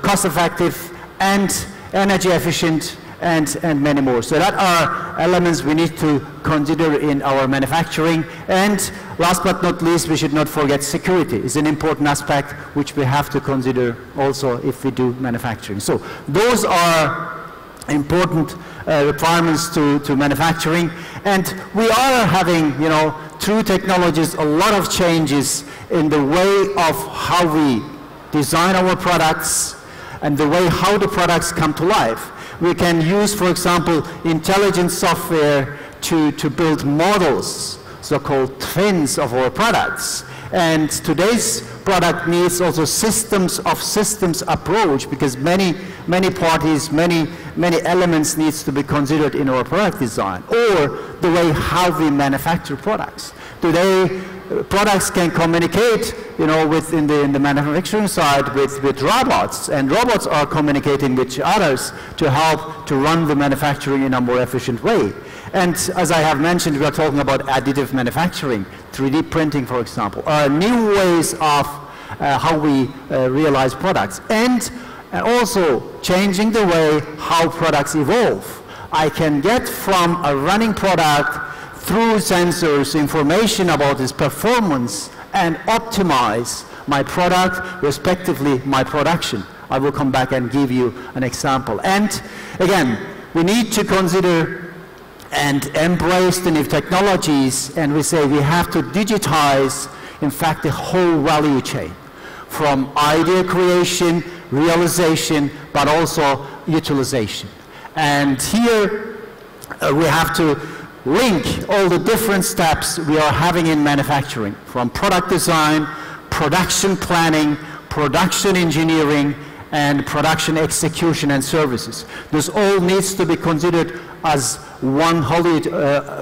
cost-effective and energy efficient and many more. So that are elements we need to consider in our manufacturing. And last but not least, we should not forget security. It's an important aspect which we have to consider also if we do manufacturing. So those are important requirements to manufacturing. And we are having, through technologies, a lot of changes in the way of how we design our products and the way how the products come to life. We can use, for example, intelligent software to build models, so-called twins of our products. And today's product needs also systems of systems approach, because many parties, many elements needs to be considered in our product design, or the way how we manufacture products. Today, products can communicate, within the manufacturing side with robots, and robots are communicating with others to help to run the manufacturing in a more efficient way. And as I have mentioned, we are talking about additive manufacturing, 3D printing, for example, new ways of how we realize products, and also changing the way how products evolve. I can get from a running product through sensors information about its performance and optimize my product, respectively my production. I will come back and give you an example. And again, we need to consider and embrace the new technologies, and we say we have to digitize, in fact, the whole value chain, from idea creation, realization, but also utilization. And here we have to link all the different steps we are having in manufacturing, from product design, production planning, production engineering, and production execution and services. This all needs to be considered as one whole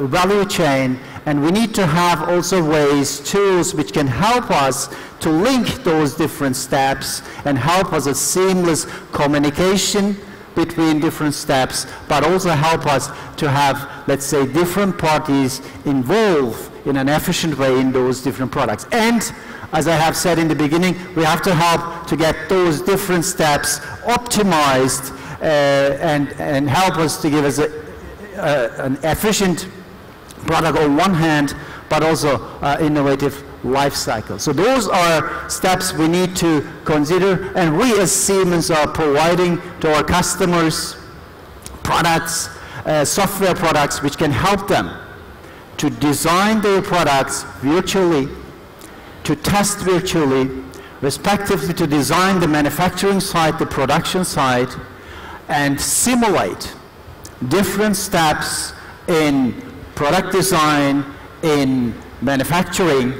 value chain, and we need to have also ways, tools which can help us to link those different steps and help us a seamless communication between different steps, but also help us to have, let's say, different parties involved in an efficient way in those different products. And as I have said in the beginning, we have to help to get those different steps optimized and help us to give us an efficient product on one hand, but also innovative life cycle. So those are steps we need to consider, and we as Siemens are providing to our customers products, software products, which can help them to design their products virtually, to test virtually, respectively to design the manufacturing side, the production side, and simulate different steps in product design, in manufacturing,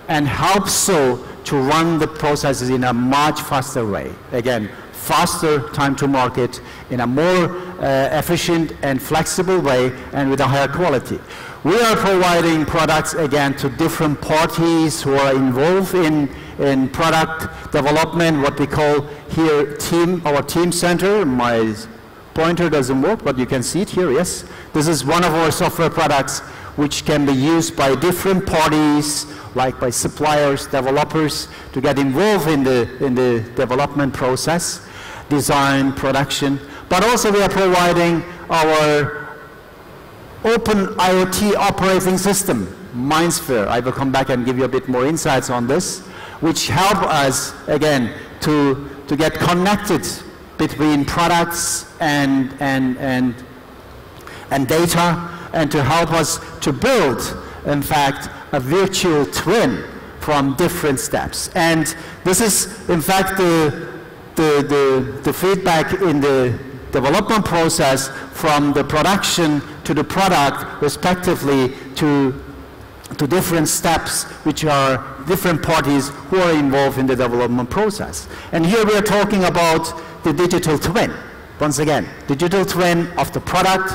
and help so to run the processes in a much faster way. Again, faster time to market in a more efficient and flexible way and with a higher quality. We are providing products, again, to different parties who are involved in in product development, what we call here our team center. My pointer doesn't work, but you can see it here, yes. This is one of our software products which can be used by different parties, like by suppliers, developers, to get involved in the development process, design, production. But also we are providing our open IoT operating system, MindSphere. I will come back and give you a bit more insights on this, which help us, again, to get connected between products and data, and to help us to build, in fact, a virtual twin from different steps. And this is, in fact, the feedback in the development process from the production to the product, respectively, to different steps, which are different parties who are involved in the development process. And here we are talking about the digital twin. Once again, digital twin of the product,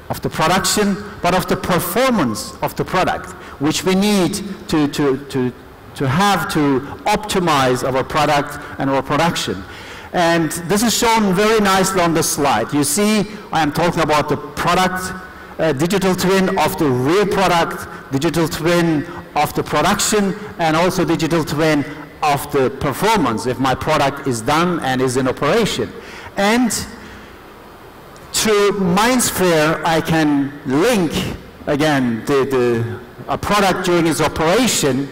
of the production, but of the performance of the product, which we need to have to optimize our product and our production. And this is shown very nicely on the slide. You see, I am talking about the product, digital twin of the real product, digital twin of the production, and also digital twin of the performance, if my product is done and is in operation. And through MindSphere, I can link, again, a product during its operation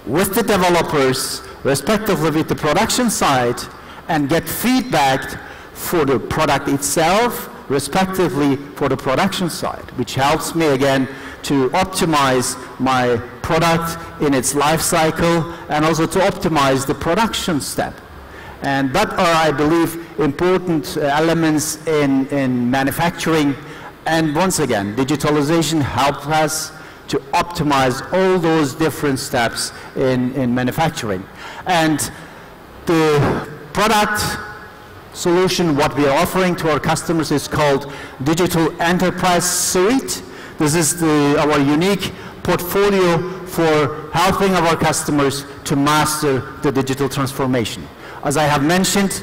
with the developers, respectively with the production side, and get feedback for the product itself, respectively for the production side, which helps me, again, to optimize my product in its life cycle and also to optimize the production step. And that are, I believe, important elements in manufacturing. And once again, digitalization helps us to optimize all those different steps in manufacturing. And the product solution, what we are offering to our customers, is called Digital Enterprise Suite. This is our unique portfolio for helping our customers to master the digital transformation. As I have mentioned,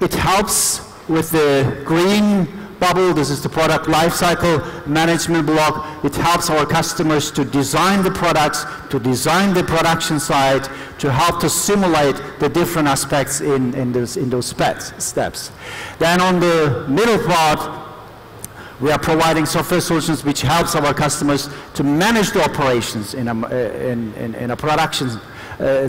it helps with the green bubble. This is the product lifecycle management block. It helps our customers to design the products, to design the production side, to help to simulate the different aspects in those steps. Then on the middle part, we are providing software solutions which helps our customers to manage the operations in a production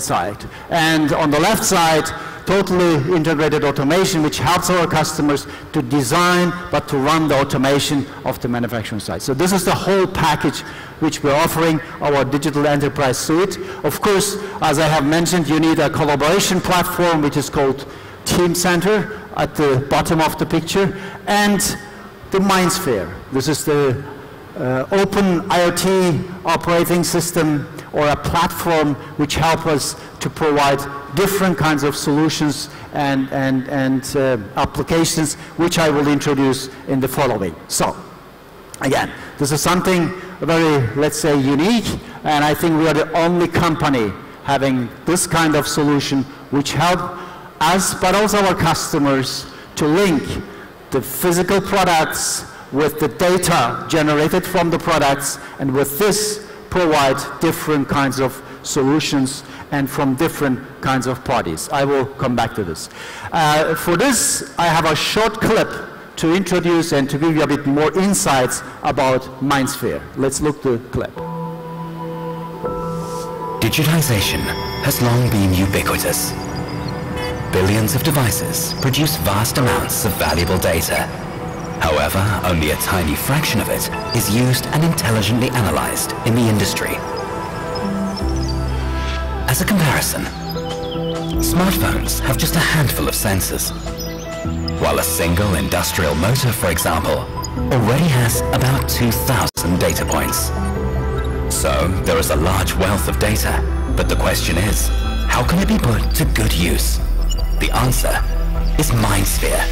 side. And on the left side, totally integrated automation, which helps our customers to design but to run the automation of the manufacturing side. So this is the whole package which we're offering, our Digital Enterprise Suite. Of course, as I have mentioned, you need a collaboration platform which is called Team Center at the bottom of the picture, and the MindSphere. This is the open IoT operating system, or a platform which helps us to provide different kinds of solutions and applications, which I will introduce in the following. So, again, this is something very, let's say, unique, and I think we are the only company having this kind of solution which help us, but also our customers, to link the physical products with the data generated from the products, and with this provide different kinds of solutions and from different kinds of parties. I will come back to this. For this, I have a short clip to introduce and to give you a bit more insights about MindSphere. Let's look at the clip. Digitization has long been ubiquitous. Billions of devices produce vast amounts of valuable data. However, only a tiny fraction of it is used and intelligently analyzed in the industry. As a comparison, smartphones have just a handful of sensors, while a single industrial motor, for example, already has about 2,000 data points. So, there is a large wealth of data, but the question is, how can it be put to good use? The answer is MindSphere.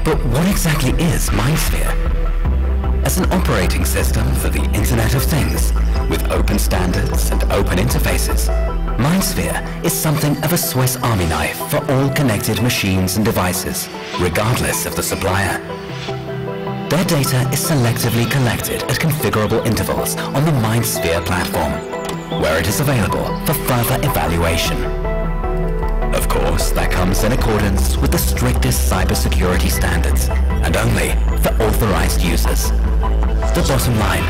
But what exactly is MindSphere? as an operating system for the Internet of Things, with open standards and open interfaces, MindSphere is something of a Swiss Army knife for all connected machines and devices, regardless of the supplier. Their data is selectively collected at configurable intervals on the MindSphere platform, where it is available for further evaluation. Of course, that comes in accordance with the strictest cybersecurity standards, and only for authorized users. The bottom line,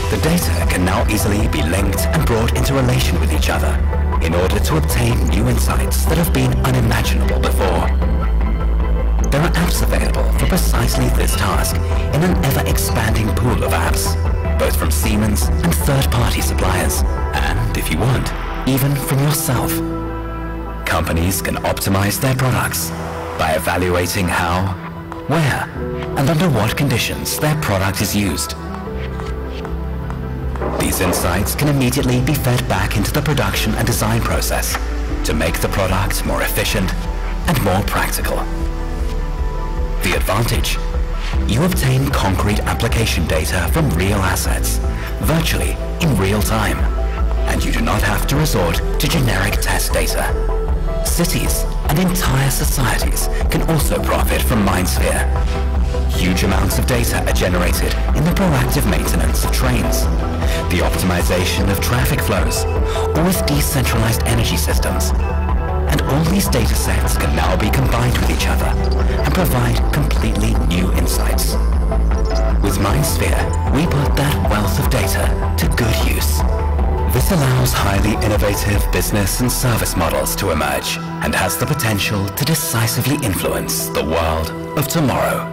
the data can now easily be linked and brought into relation with each other in order to obtain new insights that have been unimaginable before. There are apps available for precisely this task in an ever-expanding pool of apps, both from Siemens and third-party suppliers, and, if you want, even from yourself. Companies can optimize their products by evaluating how, where, and under what conditions their product is used. These insights can immediately be fed back into the production and design process to make the product more efficient and more practical. The advantage? You obtain concrete application data from real assets, virtually in real time, and you do not have to resort to generic test data. Cities and entire societies can also profit from MindSphere. Huge amounts of data are generated in the proactive maintenance of trains, the optimization of traffic flows, or with decentralized energy systems. And all these data sets can now be combined with each other and provide completely new insights. With MindSphere, we put that wealth of data to good use. This allows highly innovative business and service models to emerge and has the potential to decisively influence the world of tomorrow.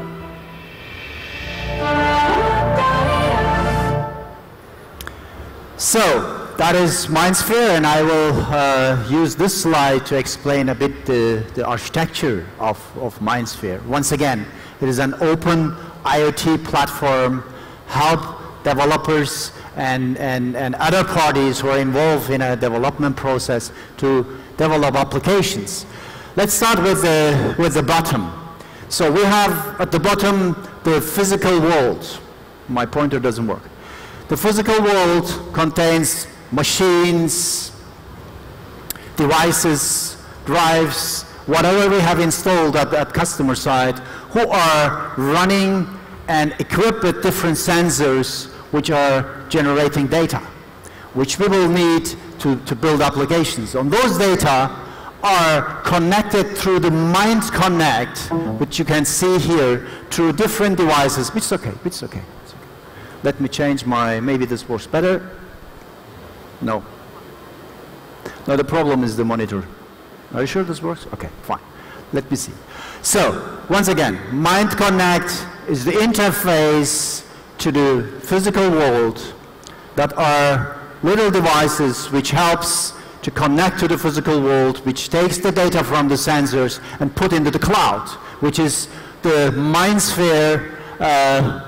So, that is MindSphere, and I will use this slide to explain a bit the architecture of MindSphere. Once again, it is an open IoT platform, help developers and other parties who are involved in a development process to develop applications. Let's start with the bottom. So we have at the bottom the physical world. My pointer doesn't work. The physical world contains machines, devices, drives, whatever we have installed at customer side, who are running and equipped with different sensors which are generating data, which we will need to build applications. And those data are connected through the Mind Connect, which you can see here, through different devices. It's okay, it's okay. It's okay. Let me change my, maybe this works better. No. No, the problem is the monitor. Are you sure this works? Okay, fine. Let me see. So, once again, Mind Connect is the interface to the physical world that are little devices which helps to connect to the physical world, which takes the data from the sensors and put into the cloud, which is the MindSphere,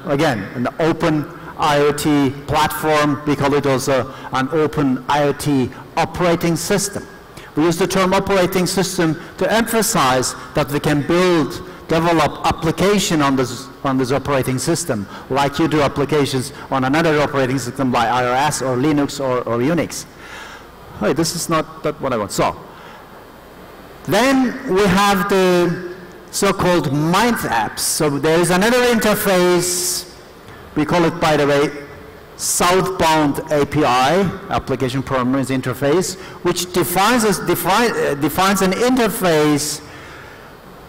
again, an open IoT platform. We call it also an open IoT operating system. We use the term operating system to emphasize that we can develop application on this operating system, like you do applications on another operating system like iOS or Linux or Unix. Hey, this is not what I want. So, then we have the so-called Mind apps. So there is another interface, we call it, by the way, Southbound API, Application Programming Interface, which defines an interface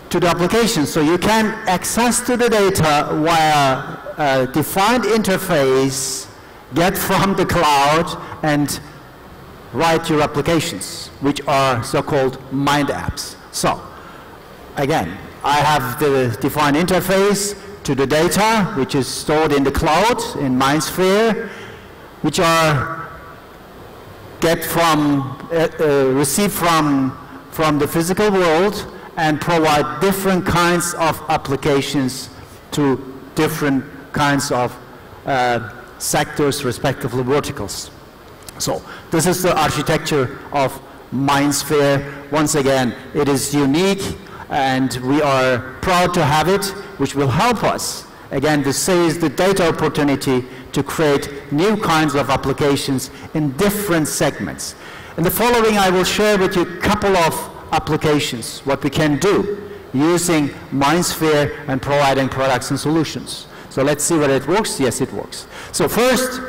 to the application. So you can access to the data via a defined interface, get from the cloud, and write your applications, which are so-called Mind apps. So, again, I have the defined interface to the data, which is stored in the cloud, in MindSphere, which are received from the physical world, and provide different kinds of applications to different kinds of sectors, respectively verticals. So this is the architecture of MindSphere. Once again, it is unique, and we are proud to have it, which will help us again, to seize the data opportunity to create new kinds of applications in different segments. In the following, I will share with you a couple of applications, what we can do using MindSphere and providing products and solutions. So let's see whether it works. Yes, it works. So first,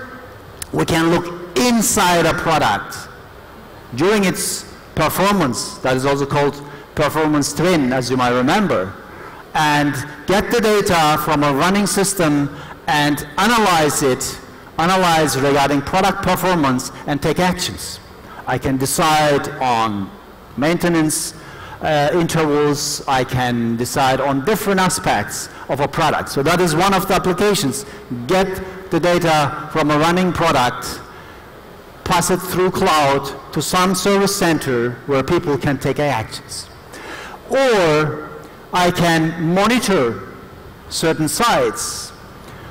we can look inside a product during its performance, that is also called performance twin, as you might remember, and get the data from a running system and analyze regarding product performance and take actions. I can decide on maintenance intervals, I can decide on different aspects of a product. So that is one of the applications. Get the data from a running product, pass it through cloud to some service center where people can take actions. Or I can monitor certain sites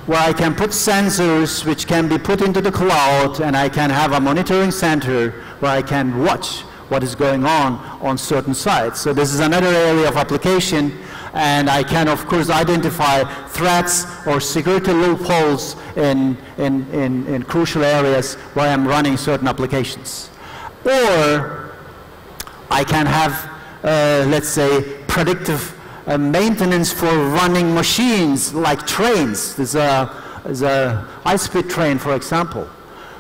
where I can put sensors which can be put into the cloud, and I can have a monitoring center where I can watch what is going on certain sites. So this is another area of application, and I can of course identify threats or security loopholes in crucial areas where I'm running certain applications. Or I can have, let's say, predictive maintenance for running machines like trains. There's a high-speed train, for example,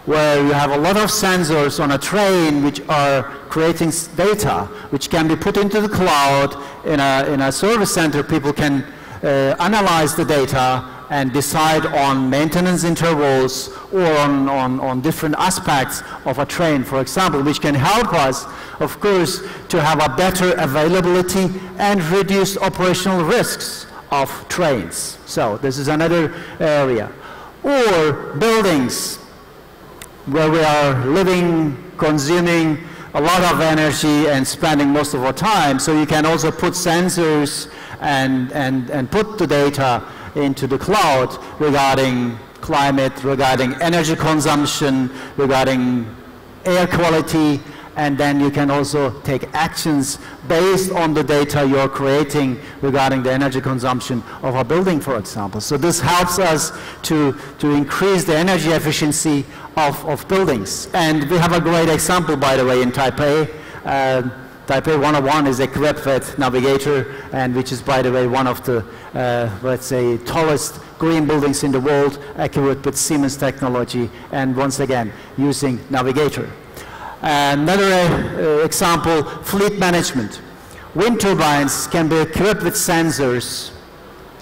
where you have a lot of sensors on a train which are creating data which can be put into the cloud in a service center. People can analyze the data and decide on maintenance intervals or on different aspects of a train, for example, which can help us, of course, to have a better availability and reduce operational risks of trains. So this is another area. Or buildings, where we are living, consuming a lot of energy and spending most of our time. So you can also put sensors and put the data into the cloud regarding climate, regarding energy consumption, regarding air quality, and then you can also take actions based on the data you're creating regarding the energy consumption of a building, for example. So this helps us to increase the energy efficiency of buildings. And we have a great example, by the way, in Taipei. Taipei 101 is equipped with Navigator, and which is, by the way, one of the, let's say, tallest green buildings in the world, equipped with Siemens technology, and once again, using Navigator. Another example, fleet management. Wind turbines can be equipped with sensors,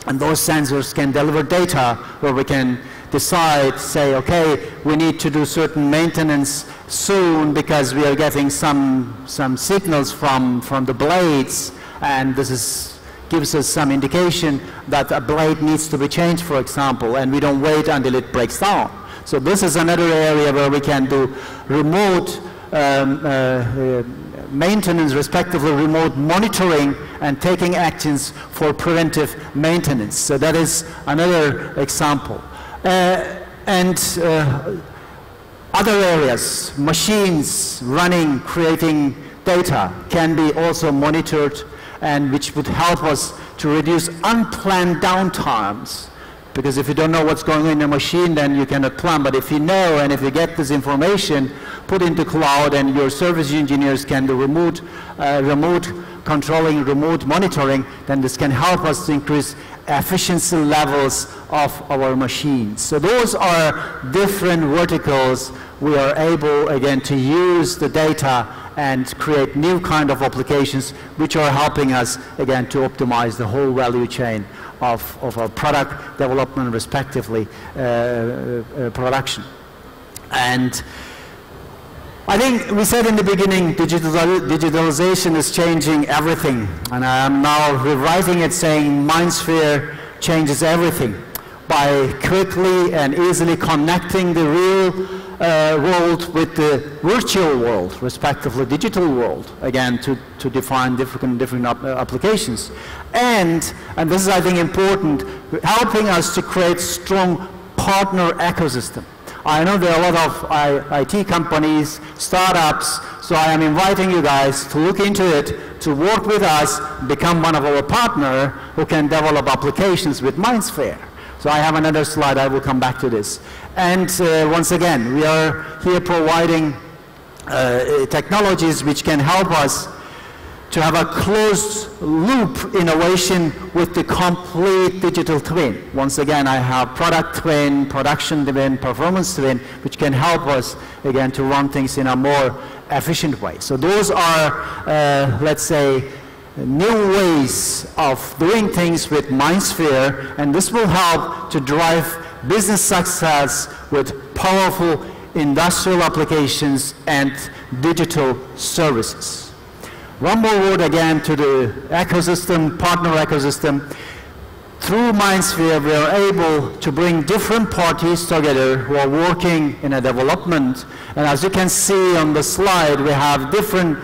and those sensors can deliver data where we can decide, say, okay, we need to do certain maintenance soon because we are getting some signals from the blades, and this gives us some indication that a blade needs to be changed, for example, and we don't wait until it breaks down. So this is another area where we can do remote maintenance, respectively remote monitoring and taking actions for preventive maintenance. So that is another example. Other areas, machines running, creating data can be also monitored, and which would help us to reduce unplanned downtimes. Because if you don't know what's going on in a machine, then you cannot plan. But if you know, and if you get this information put into cloud, and your service engineers can do remote controlling, remote monitoring, then this can help us to increase efficiency levels of our machines. So those are different verticals. We are able, again, to use the data and create new kind of applications which are helping us, again, to optimize the whole value chain of our product development, respectively, production. And I think we said in the beginning, digitalization is changing everything. And I am now rewriting it, saying MindSphere changes everything by quickly and easily connecting the real world with the virtual world, respectively digital world, again, to define different applications. And this is, I think, important, helping us to create strong partner ecosystem. I know there are a lot of IT companies, startups, so I am inviting you guys to look into it, to work with us, become one of our partners who can develop applications with MindSphere. So I have another slide, I will come back to this. And once again, we are here providing technologies which can help us to have a closed loop innovation with the complete digital twin. Once again, I have product twin, production twin, performance twin, which can help us, again, to run things in a more efficient way. So those are, let's say, new ways of doing things with MindSphere, and this will help to drive business success with powerful industrial applications and digital services. One more word again to the ecosystem, partner ecosystem. Through MindSphere, we are able to bring different parties together who are working in a development. And as you can see on the slide, we have different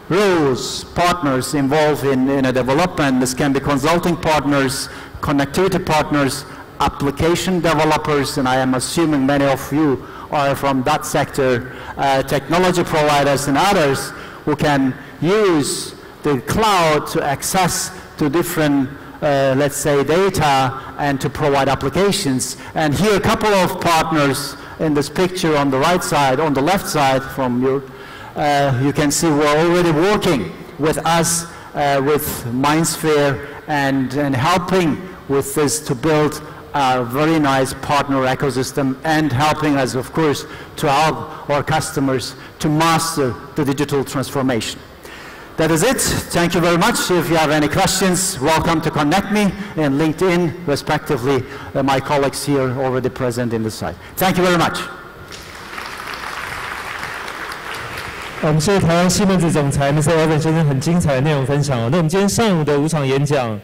roles, partners involved in a development. This can be consulting partners, connectivity partners, application developers, and I am assuming many of you are from that sector, technology providers and others who can use the cloud to access to different, let's say, data and to provide applications. And here a couple of partners in this picture on the right side, on the left side from you, you can see we're already working with us with MindSphere and helping with this to build a very nice partner ecosystem and helping us, of course, to help our customers to master the digital transformation. That is it. Thank you very much. If you have any questions, welcome to connect me and LinkedIn, respectively. My colleagues here already present in the site. Thank you very much. 我们谢谢台湾西门子总裁 Mr. Evan 先生很精彩的内容分享哦。那我们今天上午的5场演讲，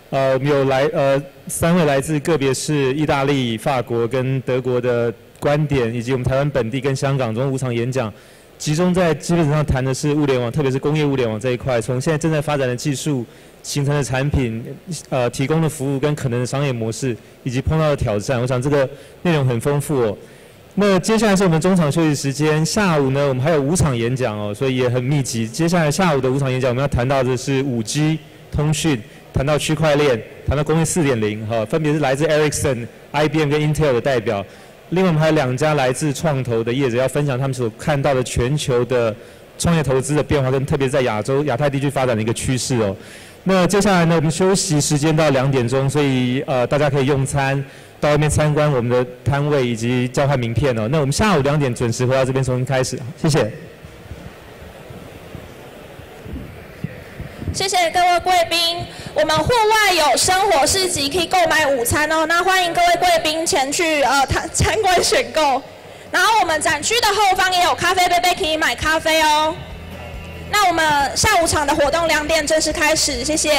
我们有3位来自个别是意大利、法国跟德国的观点，以及我们台湾本地跟香港，总共5场演讲。 集中在基本上谈的是物联网，特别是工业物联网这一块，从现在正在发展的技术、形成的产品、提供的服务跟可能的商业模式，以及碰到的挑战。我想这个内容很丰富哦。那接下来是我们中场休息时间，下午呢我们还有5场演讲哦，所以也很密集。接下来下午的5场演讲，我们要谈到的是5G 通讯，谈到区块链，谈到工业4.0，哈，分别是来自 Ericsson、IBM 跟 Intel 的代表。 另外，我们还有2家来自创投的业者要分享他们所看到的全球的创业投资的变化，跟特别在亚太地区发展的一个趋势哦。那接下来呢，我们休息时间到2点钟，所以大家可以用餐，到外面参观我们的摊位以及交换名片哦。那我们下午2点准时回到这边重新开始，谢谢。 谢谢各位贵宾，我们户外有生活市集可以购买午餐哦，那欢迎各位贵宾前去参观选购。然后我们展区的后方也有咖啡杯可以买咖啡哦。那我们下午场的活动2点正式开始，谢谢。